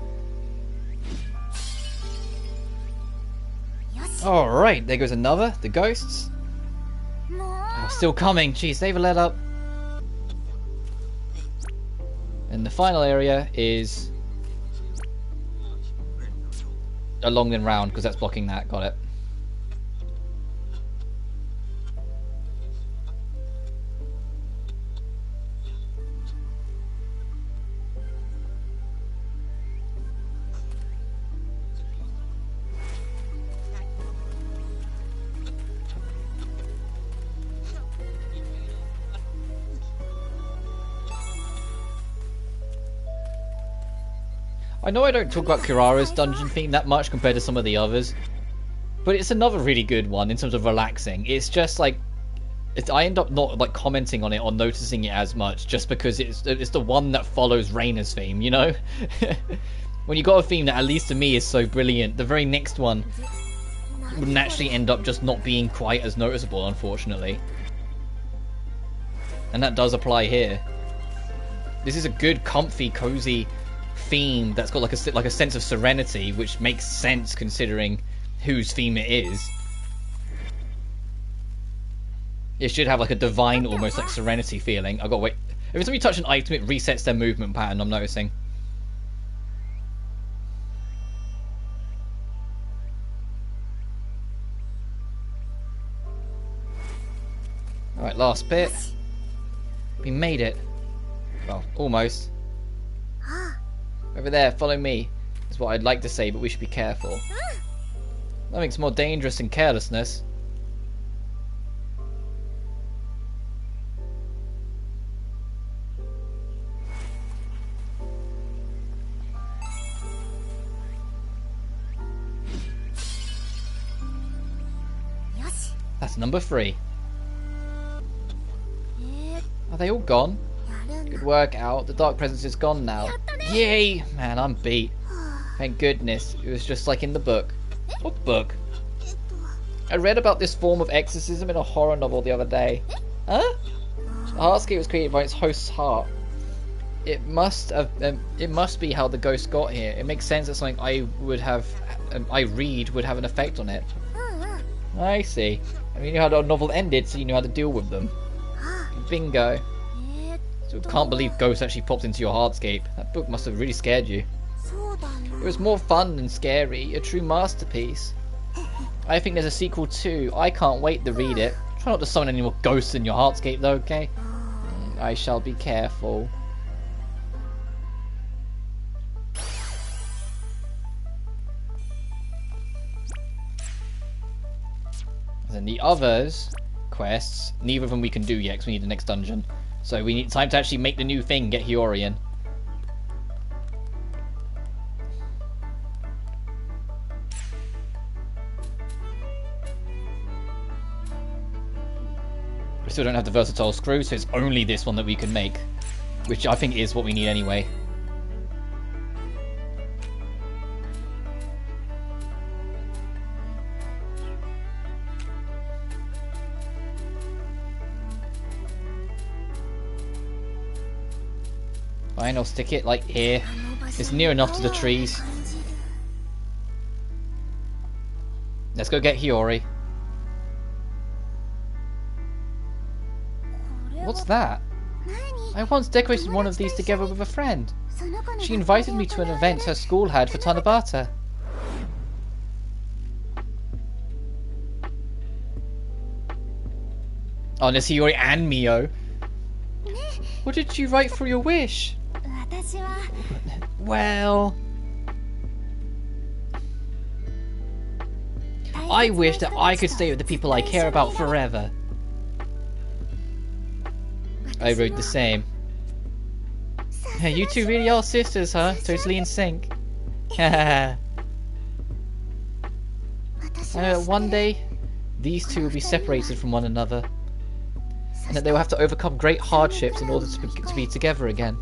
Alright, there goes another. The ghosts. Oh, still coming. Jeez, they've let up. And the final area is along and round, because that's blocking that. Got it. I know I don't talk about Kirara's dungeon theme that much compared to some of the others, but it's another really good one in terms of relaxing. It's just like, I end up not like commenting on it or noticing it as much just because it's the one that follows Reina's theme, you know? When you got a theme that, at least to me, is so brilliant, the very next one would naturally end up just not being quite as noticeable, unfortunately. And that does apply here. This is a good, comfy, cozy theme that's got like a sense of serenity, which makes sense considering whose theme it is. It should have like a divine, almost like serenity feeling. I've got to wait. Every time you touch an item, it resets their movement pattern, I'm noticing. Alright, last bit. We made it. Well, almost. Over there, follow me. Is what I'd like to say, but we should be careful. Nothing's more dangerous than carelessness. That's number 3. Are they all gone? Good work, Al. The dark presence is gone now. Yay! Man, I'm beat. Thank goodness. It was just like in the book. What book? I read about this form of exorcism in a horror novel the other day. Huh? The Heartscape was created by its host's heart. It must be how the ghost got here. It makes sense that something I read would have an effect on it. I see. I mean, you know how the novel ended, so you knew how to deal with them. Bingo. So I can't believe ghosts actually popped into your Heartscape. That book must have really scared you. It was more fun than scary. A true masterpiece. I think there's a sequel too. I can't wait to read it. Try not to summon any more ghosts in your Heartscape though, okay? I shall be careful. And the others quests, neither of them we can do yet because we need the next dungeon. So we need time to actually make the new thing, get Hiyori in. We still don't have the versatile screw, so it's only this one that we can make, which I think is what we need anyway. Fine, I'll stick it like here. It's near enough to the trees. Let's go get Hiyori. What's that? I once decorated one of these together with a friend. She invited me to an event her school had for Tanabata. Oh, there's Hiyori and Mio. What did you write for your wish? Well, I wish that I could stay with the people I care about forever. I wrote the same. You two really are sisters, huh? Totally in sync. One day, these two will be separated from one another, and that they will have to overcome great hardships in order to be together again.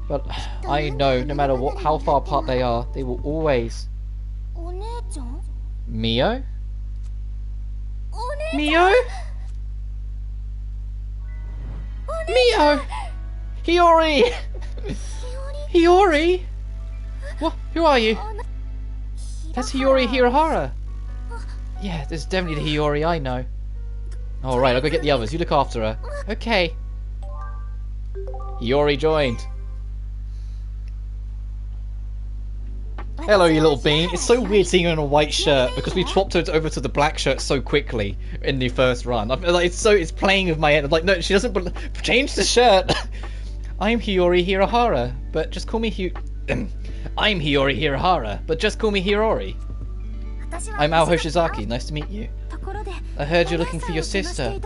But I know, no matter how far apart they are, they will always... Mio? Mio? Mio! Hiyori! Hiyori? What? Who are you? That's Hiyori Hirahara. Yeah, there's definitely the Hiyori I know. Alright, I'll go get the others. You look after her. Okay. Hiyori joined. Hello, you little bean. It's so weird seeing her in a white shirt because we swapped her over to the black shirt so quickly in the first run. Like it's playing with my head. I'm like, no, she doesn't change the shirt. I'm Hiyori Hirahara, but just call me I'm Hiyori Hirahara, but just call me Hiyori. I'm Ao Hoshizaki. Nice to meet you. I heard you're looking for your sister.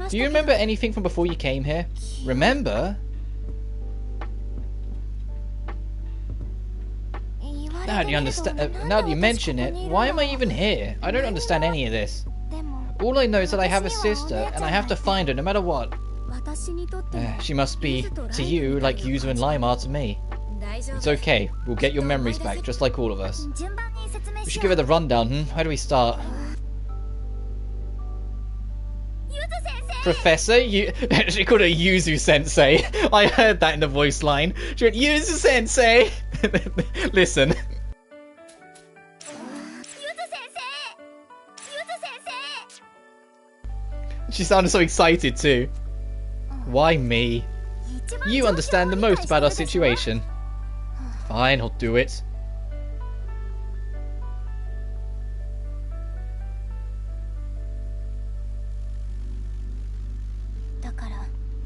Do you remember anything from before you came here? Remember? Now that you mention it, why am I even here? I don't understand any of this. All I know is that I have a sister, and I have to find her no matter what. She must be, to you, like Yuzu and Lime are to me. It's okay, we'll get your memories back, just like all of us. We should give her the rundown, Where do we start? Professor? She called her Yuzu-sensei. I heard that in the voice line. She went, Yuzu-sensei! Listen. She sounded so excited too. Why me? You understand the most about our situation. Fine, I'll do it.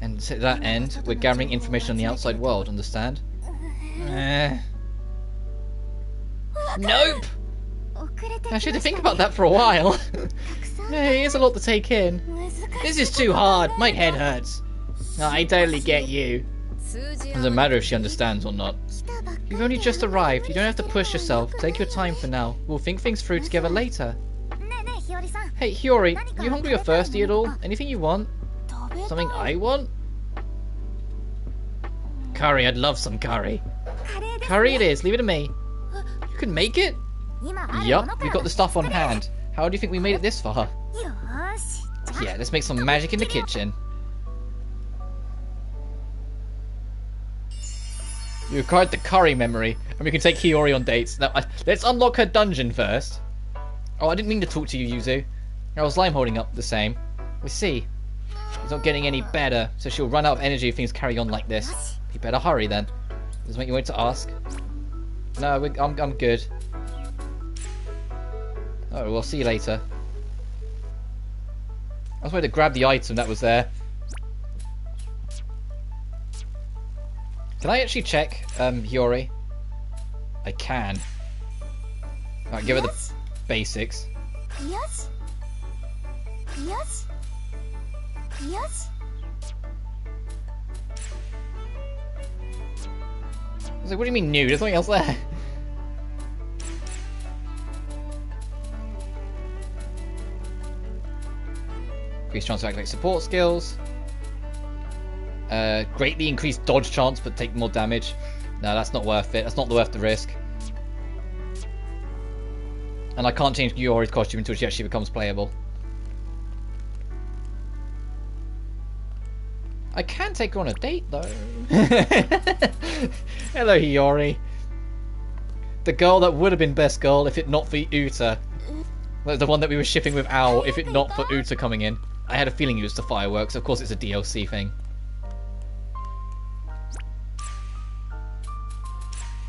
And to that end, we're gathering information on the outside world, understand? Nope! I should have think about that for a while. Here's a lot to take in. This is too hard, my head hurts. I totally get you. Doesn't matter if she understands or not. You've only just arrived, you don't have to push yourself. Take your time for now. We'll think things through together later. Hey Hiyori, you hungry or thirsty at all? Anything you want? Something I want? Curry, I'd love some curry. Curry it is, leave it to me. You can make it? Yup, we've got the stuff on hand. How do you think we made it this far? Yeah, let's make some magic in the kitchen. You acquired the curry memory, and we can take Hiyori on dates. Now, let's unlock her dungeon first. Oh, I didn't mean to talk to you, Yuzu. How's Lime holding up the same? We see. It's not getting any better, so she'll run out of energy if things carry on like this. You better hurry then. Does what you want to ask? No, I'm good. Oh, we'll see you later. I was going to grab the item that was there. Can I actually check Hiyori? I can. Alright, give her the basics. Yes. Yes. Yes. I was like, what do you mean new? There's something else there. Increased chance to activate support skills. Greatly increased dodge chance, but take more damage. No, that's not worth it. That's not worth the risk. And I can't change Hiyori's costume until she actually becomes playable. I can take her on a date, though. Hello, Hiyori. The girl that would have been best girl if it not for Uta. The one that we were shipping with Owl if it not for Uta coming in. I had a feeling it was the fireworks. Of course, it's a DLC thing.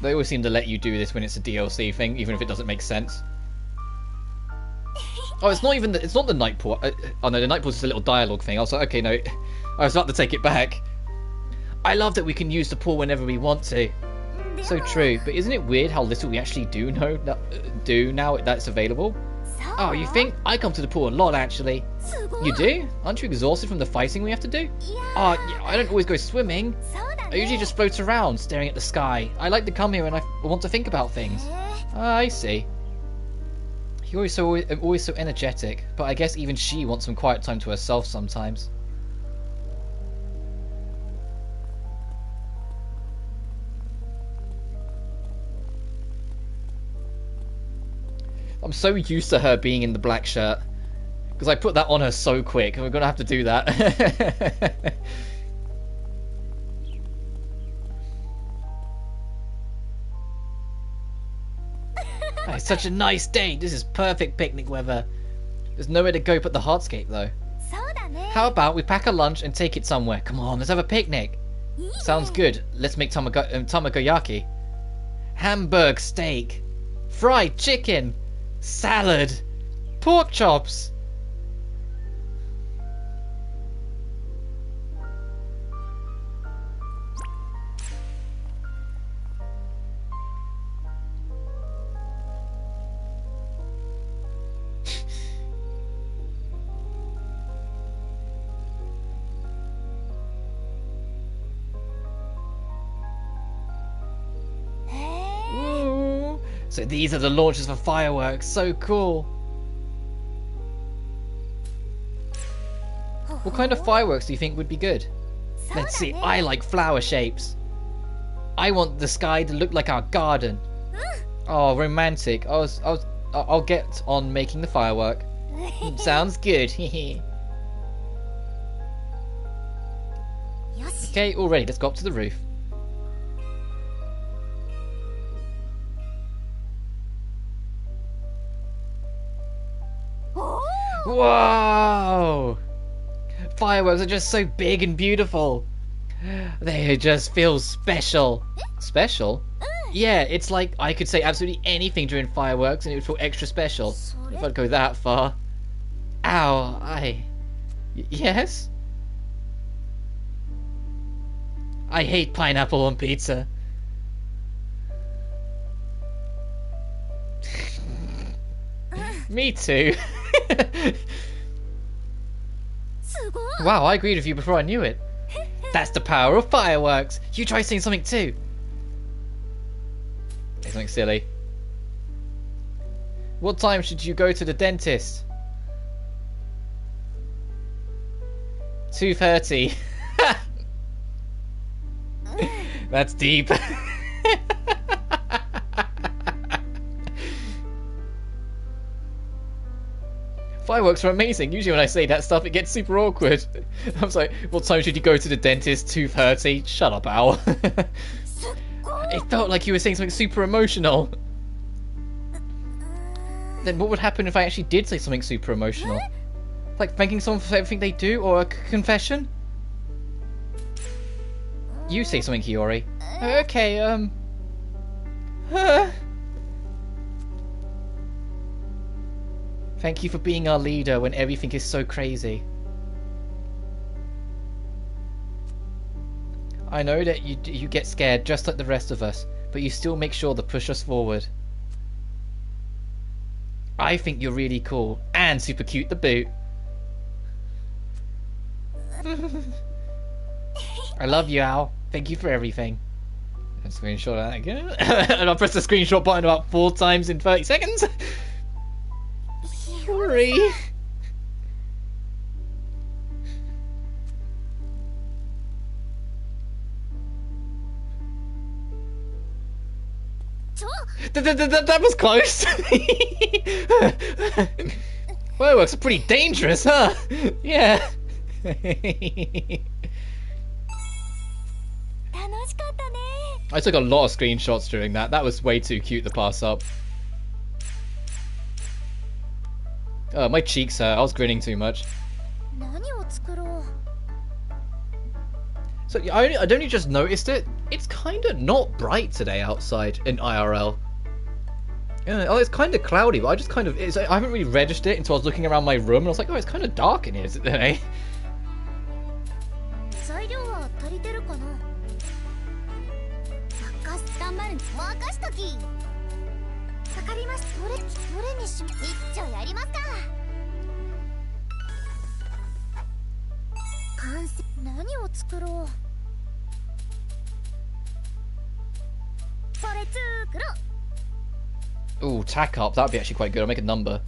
They always seem to let you do this when it's a DLC thing, even if it doesn't make sense. Oh, it's not even it's not the night port. Oh no, the night port is a little dialogue thing. I was like, okay, no, I was about to take it back. I love that we can use the pool whenever we want to. So true, but isn't it weird how little we actually do now that it's available? Oh, you think? I come to the pool a lot, actually. You do? Aren't you exhausted from the fighting we have to do? Oh, yeah, I don't always go swimming. I usually just float around, staring at the sky. I like to come here and I want to think about things. I see. You're always so energetic, but I guess even she wants some quiet time to herself sometimes. I'm so used to her being in the black shirt. Because I put that on her so quick, and we're going to have to do that. Oh, it's such a nice day. This is perfect picnic weather. There's nowhere to go but the hardscape, though. How about we pack a lunch and take it somewhere? Come on, let's have a picnic. Sounds good. Let's make tamagoyaki. Hamburg steak. Fried chicken. Salad. Pork chops. So these are the launchers for fireworks. So cool. What kind of fireworks do you think would be good? Let's see. I like flower shapes. I want the sky to look like our garden. Oh, romantic. I'll get on making the firework. Sounds good. Okay, all ready. Let's go up to the roof. Whoa! Fireworks are just so big and beautiful. They just feel special. Special? Yeah, it's like I could say absolutely anything during fireworks and it would feel extra special. If I'd go that far. Ow, yes? I hate pineapple on pizza. Me too. Wow, I agreed with you before I knew it. That's the power of fireworks. You try saying something too. Say something silly. What time should you go to the dentist? 2:30. That's deep. Fireworks are amazing. Usually when I say that stuff, it gets super awkward. I was like, what time should you go to the dentist? 2:30? Shut up, Al. It felt like you were saying something super emotional. Then what would happen if I actually did say something super emotional? Like thanking someone for everything they do, or a confession? You say something, Hiyori. Okay, Thank you for being our leader when everything is so crazy. I know that you get scared just like the rest of us, but you still make sure to push us forward. I think you're really cool and super cute to boot. I love you, Al. Thank you for everything. Let's screenshot that again. And I'll press the screenshot button about 4 times in 30 seconds. Sorry. That was close. Fireworks are pretty dangerous, huh? Yeah. I took a lot of screenshots during that. That was way too cute to pass up. My cheeks hurt. I was grinning too much. So I only just noticed it. It's kind of not bright today outside in IRL. Yeah, oh, it's kind of cloudy, but I just kind of I haven't really registered it until I was looking around my room and I was like, oh, it's kind of dark in here today. Ooh, tack up. That'd be actually quite good. I'll make a number.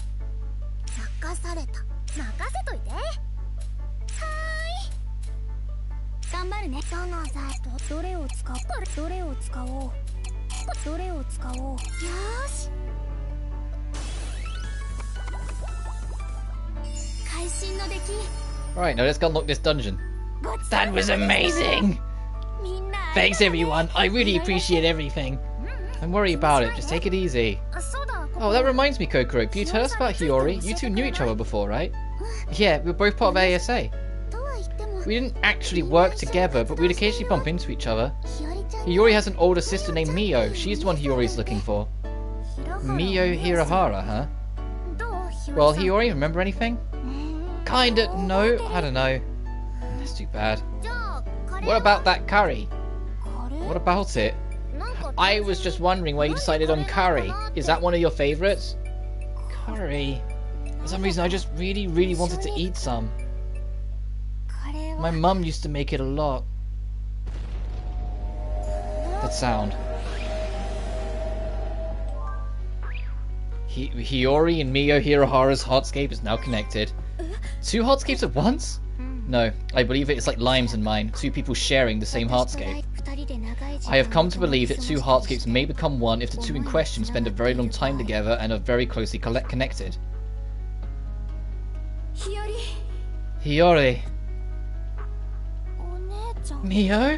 Alright, now let's go unlock this dungeon. That was amazing! Thanks everyone, I really appreciate everything. Don't worry about it, just take it easy. Oh, that reminds me, Kokoro, can you tell us about Hiyori? You two knew each other before, right? Yeah, we were both part of ASA. We didn't actually work together, but we'd occasionally bump into each other. Hiyori has an older sister named Mio. She's the one Hiyori's looking for. Mio Hirahara, huh? Well, Hiyori, remember anything? Kinda, no, I don't know. That's too bad. What about that curry? What about it? I was just wondering why you decided on curry. Is that one of your favourites? Curry. For some reason I just really wanted to eat some. My mum used to make it a lot. That sound. Hiyori and Mio Hirohara's heartscape is now connected. 2 heartscapes at once? No, I believe it is like Lime's and mine, 2 people sharing the same heartscape. I have come to believe that 2 heartscapes may become one if the 2 in question spend a very long time together and are very closely connected. Hiyori. Mio?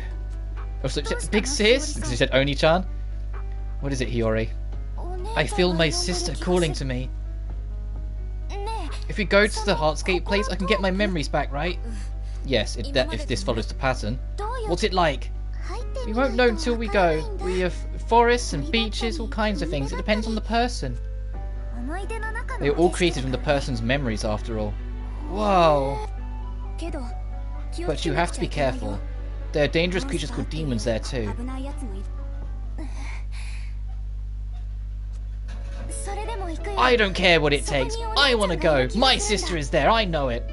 Oh, so big sis? Because you said Oni-chan? What is it, Hiyori? I feel my sister calling to me. If we go to the heartscape place, I can get my memories back, right? Yes, if this follows the pattern. What's it like? We won't know until we go. We have forests and beaches, all kinds of things. It depends on the person. They are all created from the person's memories, after all. Whoa. But you have to be careful. There are dangerous creatures called demons there too. I don't care what it takes. I want to go. My sister is there. I know it.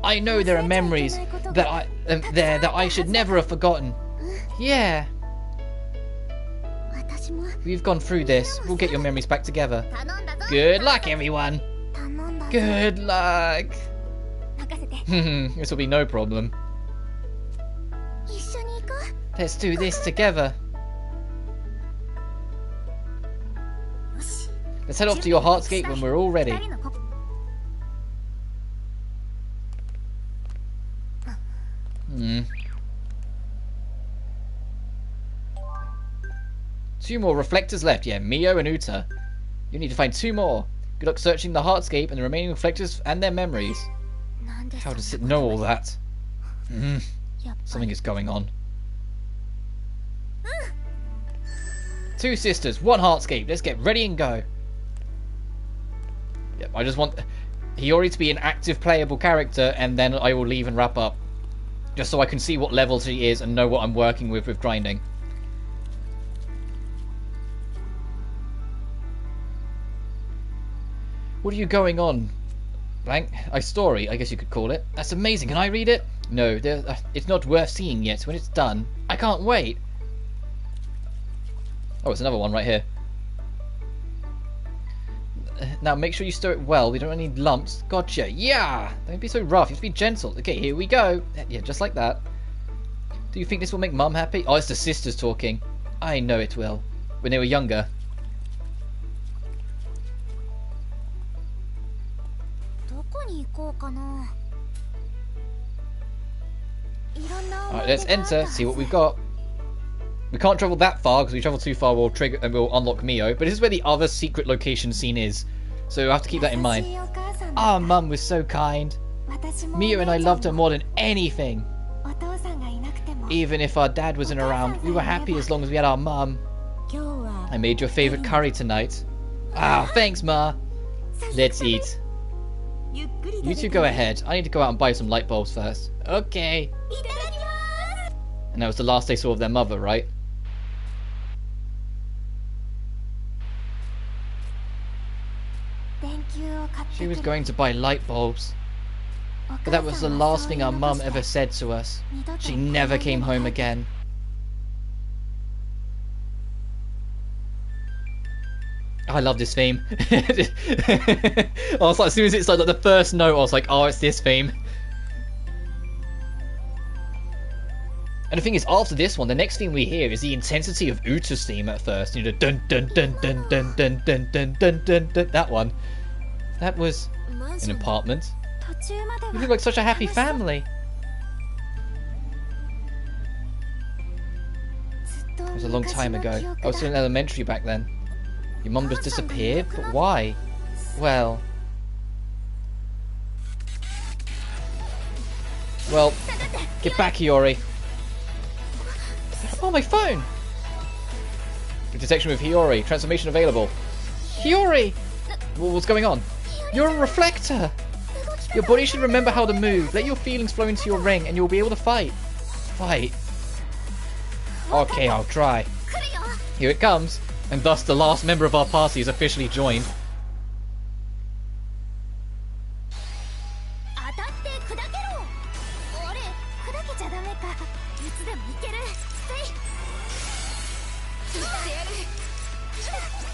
I know there are memories that I should never have forgotten. Yeah. We've gone through this. We'll get your memories back together. Good luck, everyone. Good luck. This will be no problem. Let's do this together. Let's head off to your heartscape when we're all ready. Two more reflectors left. Yeah, Mio and Uta. You need to find 2 more. Good luck searching the heartscape and the remaining reflectors and their memories. How does it know all that? Something is going on. 2 sisters, 1 heartscape. Let's get ready and go. Yep, I just want Hiyori to be an active playable character, and then I will leave and wrap up. Just so I can see what level she is and know what I'm working with grinding. What are you going on? Blank? A story, I guess you could call it. That's amazing. Can I read it? No, it's not worth seeing yet. When it's done, I can't wait. Oh, it's another one right here. Now make sure you stir it well. We don't want any lumps. Gotcha. Yeah! Don't be so rough. You have to be gentle. Okay, here we go. Yeah, just like that. Do you think this will make Mum happy? Oh, it's the sisters talking. I know it will. When they were younger. Alright, let's enter. See what we've got. We can't travel that far, because we travel too far we'll trigger and we'll unlock Mio. But this is where the other secret location scene is. So we'll have to keep that in mind. Our Mum was so kind. Mio and I loved her more than anything. Even if our dad wasn't around, we were happy as long as we had our Mum. I made your favourite curry tonight. Ah, thanks, Ma. Let's eat. You 2 go ahead. I need to go out and buy some light bulbs first. Okay. And that was the last they saw of their mother, right? She was going to buy light bulbs. But that was the last thing our Mum ever said to us. She never came home again. I love this theme. I was like, as soon as it's like the first note, I was like, oh, it's this theme. And the thing is, after this one, the next theme we hear is the intensity of Uta's theme at first. You know, dun dun dun dun dun dun dun dun dun dun dun. That one. That was an apartment. You look like such a happy family. It was a long time ago. I was still in elementary back then. Your mum just disappeared? But why? Well, get back, Hiyori. Oh, my phone! Detection with Hiyori. Transformation available. Hiyori! What's going on? You're a reflector! Your body should remember how to move. Let your feelings flow into your ring and you'll be able to fight. Fight? Okay, I'll try. Here it comes. And thus the last member of our party is officially joined.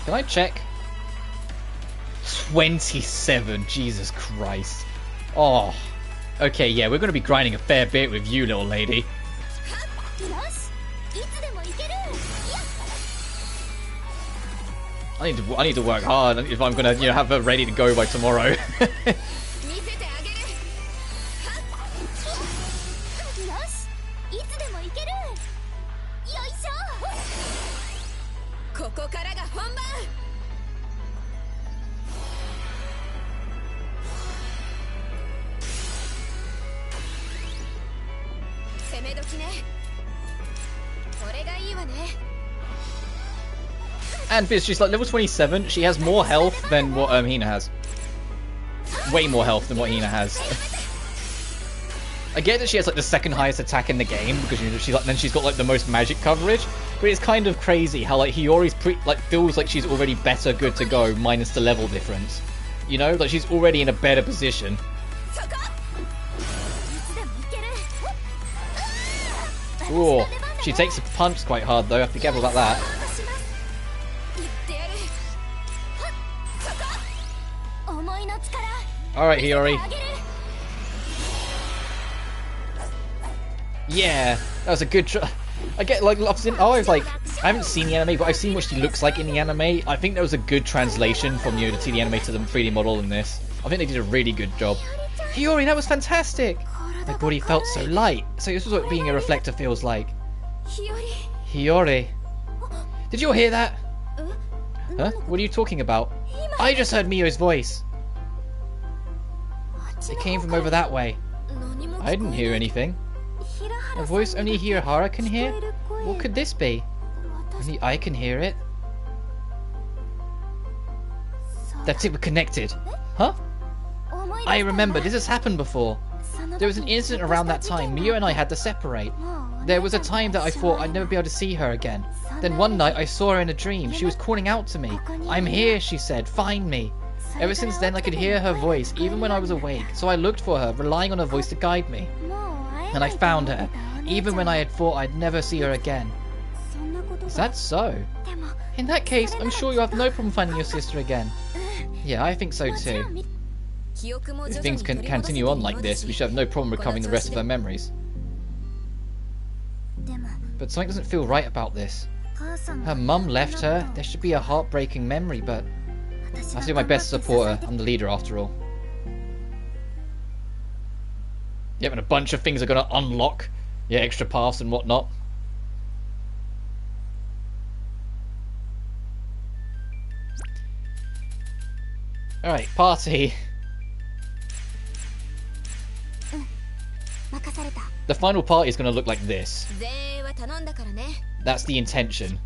Can I check? 27. Jesus Christ. Oh. Okay, yeah, we're going to be grinding a fair bit with you, little lady. よしいつでもいける。やっ I need to work hard if I'm going to, you know, have her ready to go by tomorrow. 見せてあげる。よしいつでもいける。よいしょ。ここからが本番。攻め時ね。これがいいわね。 And Biz, she's like level 27. She has more health than what Hina has. Way more health than what Hina has. I get that she has like the second highest attack in the game because, you know, she's got like the most magic coverage. But it's kind of crazy how like Hiyori's feels like she's already better, good to go, minus the level difference. You know, like she's already in a better position. Ooh, she takes a punch quite hard though. I have to be careful about that. Alright, Hiyori. Yeah, that was a good try. I get like I haven't seen the anime, but I've seen what she looks like in the anime. I think that was a good translation from, you know, the 2D anime to the 3D model in this. I think they did a really good job. Hiyori, that was fantastic. My body felt so light. So this is what being a reflector feels like. Hiyori. Did you all hear that? Huh? What are you talking about? I just heard Mio's voice. It came from over that way. I didn't hear anything. A voice only Hirahara can hear? What could this be? Only I can hear it. That's it, we're connected. Huh? I remember, this has happened before. There was an incident around that time. Mio and I had to separate. There was a time that I thought I'd never be able to see her again. Then one night I saw her in a dream. She was calling out to me. I'm here, she said. Find me. Ever since then I could hear her voice, even when I was awake. So I looked for her, relying on her voice to guide me. And I found her, even when I had thought I'd never see her again. Is that so? In that case, I'm sure you have no problem finding your sister again. Yeah, I think so too. If things can continue on like this, we should have no problem recovering the rest of her memories. But something doesn't feel right about this. Her mum left her. There should be a heartbreaking memory, but I'll do my best to support her. I'm the leader after all. Yep, and a bunch of things are going to unlock. Yeah, extra paths and whatnot. Alright, party. The final party is going to look like this. That's the intention.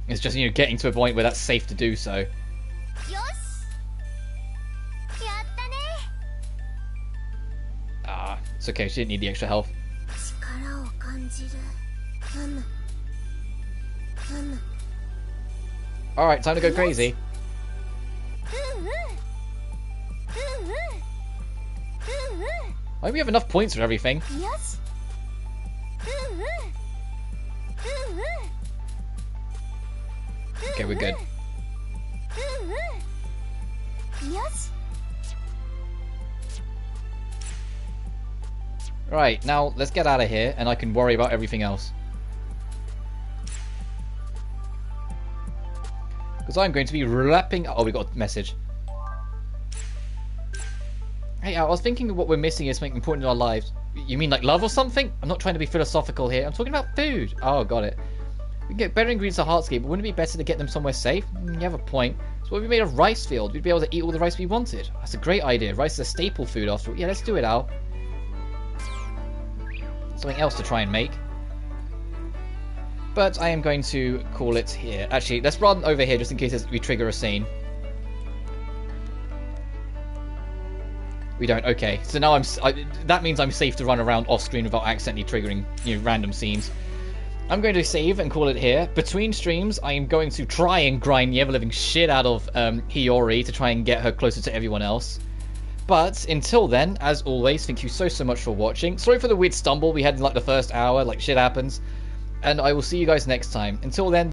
It's just, you know, getting to a point where that's safe to do so. Ah, it's okay, she didn't need the extra health. Alright, time to go crazy. I hope we have enough points for everything. Okay, we're good. Right, now let's get out of here and I can worry about everything else. Because I'm going to be wrapping... Oh, we got a message. Hey, I was thinking of what we're missing is something important in our lives. You mean like love or something? I'm not trying to be philosophical here. I'm talking about food. Oh, got it. We can get better ingredients at Heartscape, but wouldn't it be better to get them somewhere safe? You have a point. So what if we made a rice field? We'd be able to eat all the rice we wanted. That's a great idea. Rice is a staple food after all. Yeah, let's do it, Al. Something else to try and make. But I am going to call it here. Actually, let's run over here just in case we trigger a scene. We don't. Okay, so now that means I'm safe to run around off screen without accidentally triggering, you know, random scenes. I'm going to save and call it here. Between streams, I am going to try and grind the ever-living shit out of Hiyori to try and get her closer to everyone else. But until then, as always, thank you so much for watching. Sorry for the weird stumble we had in like the first hour, like shit happens. And I will see you guys next time. Until then,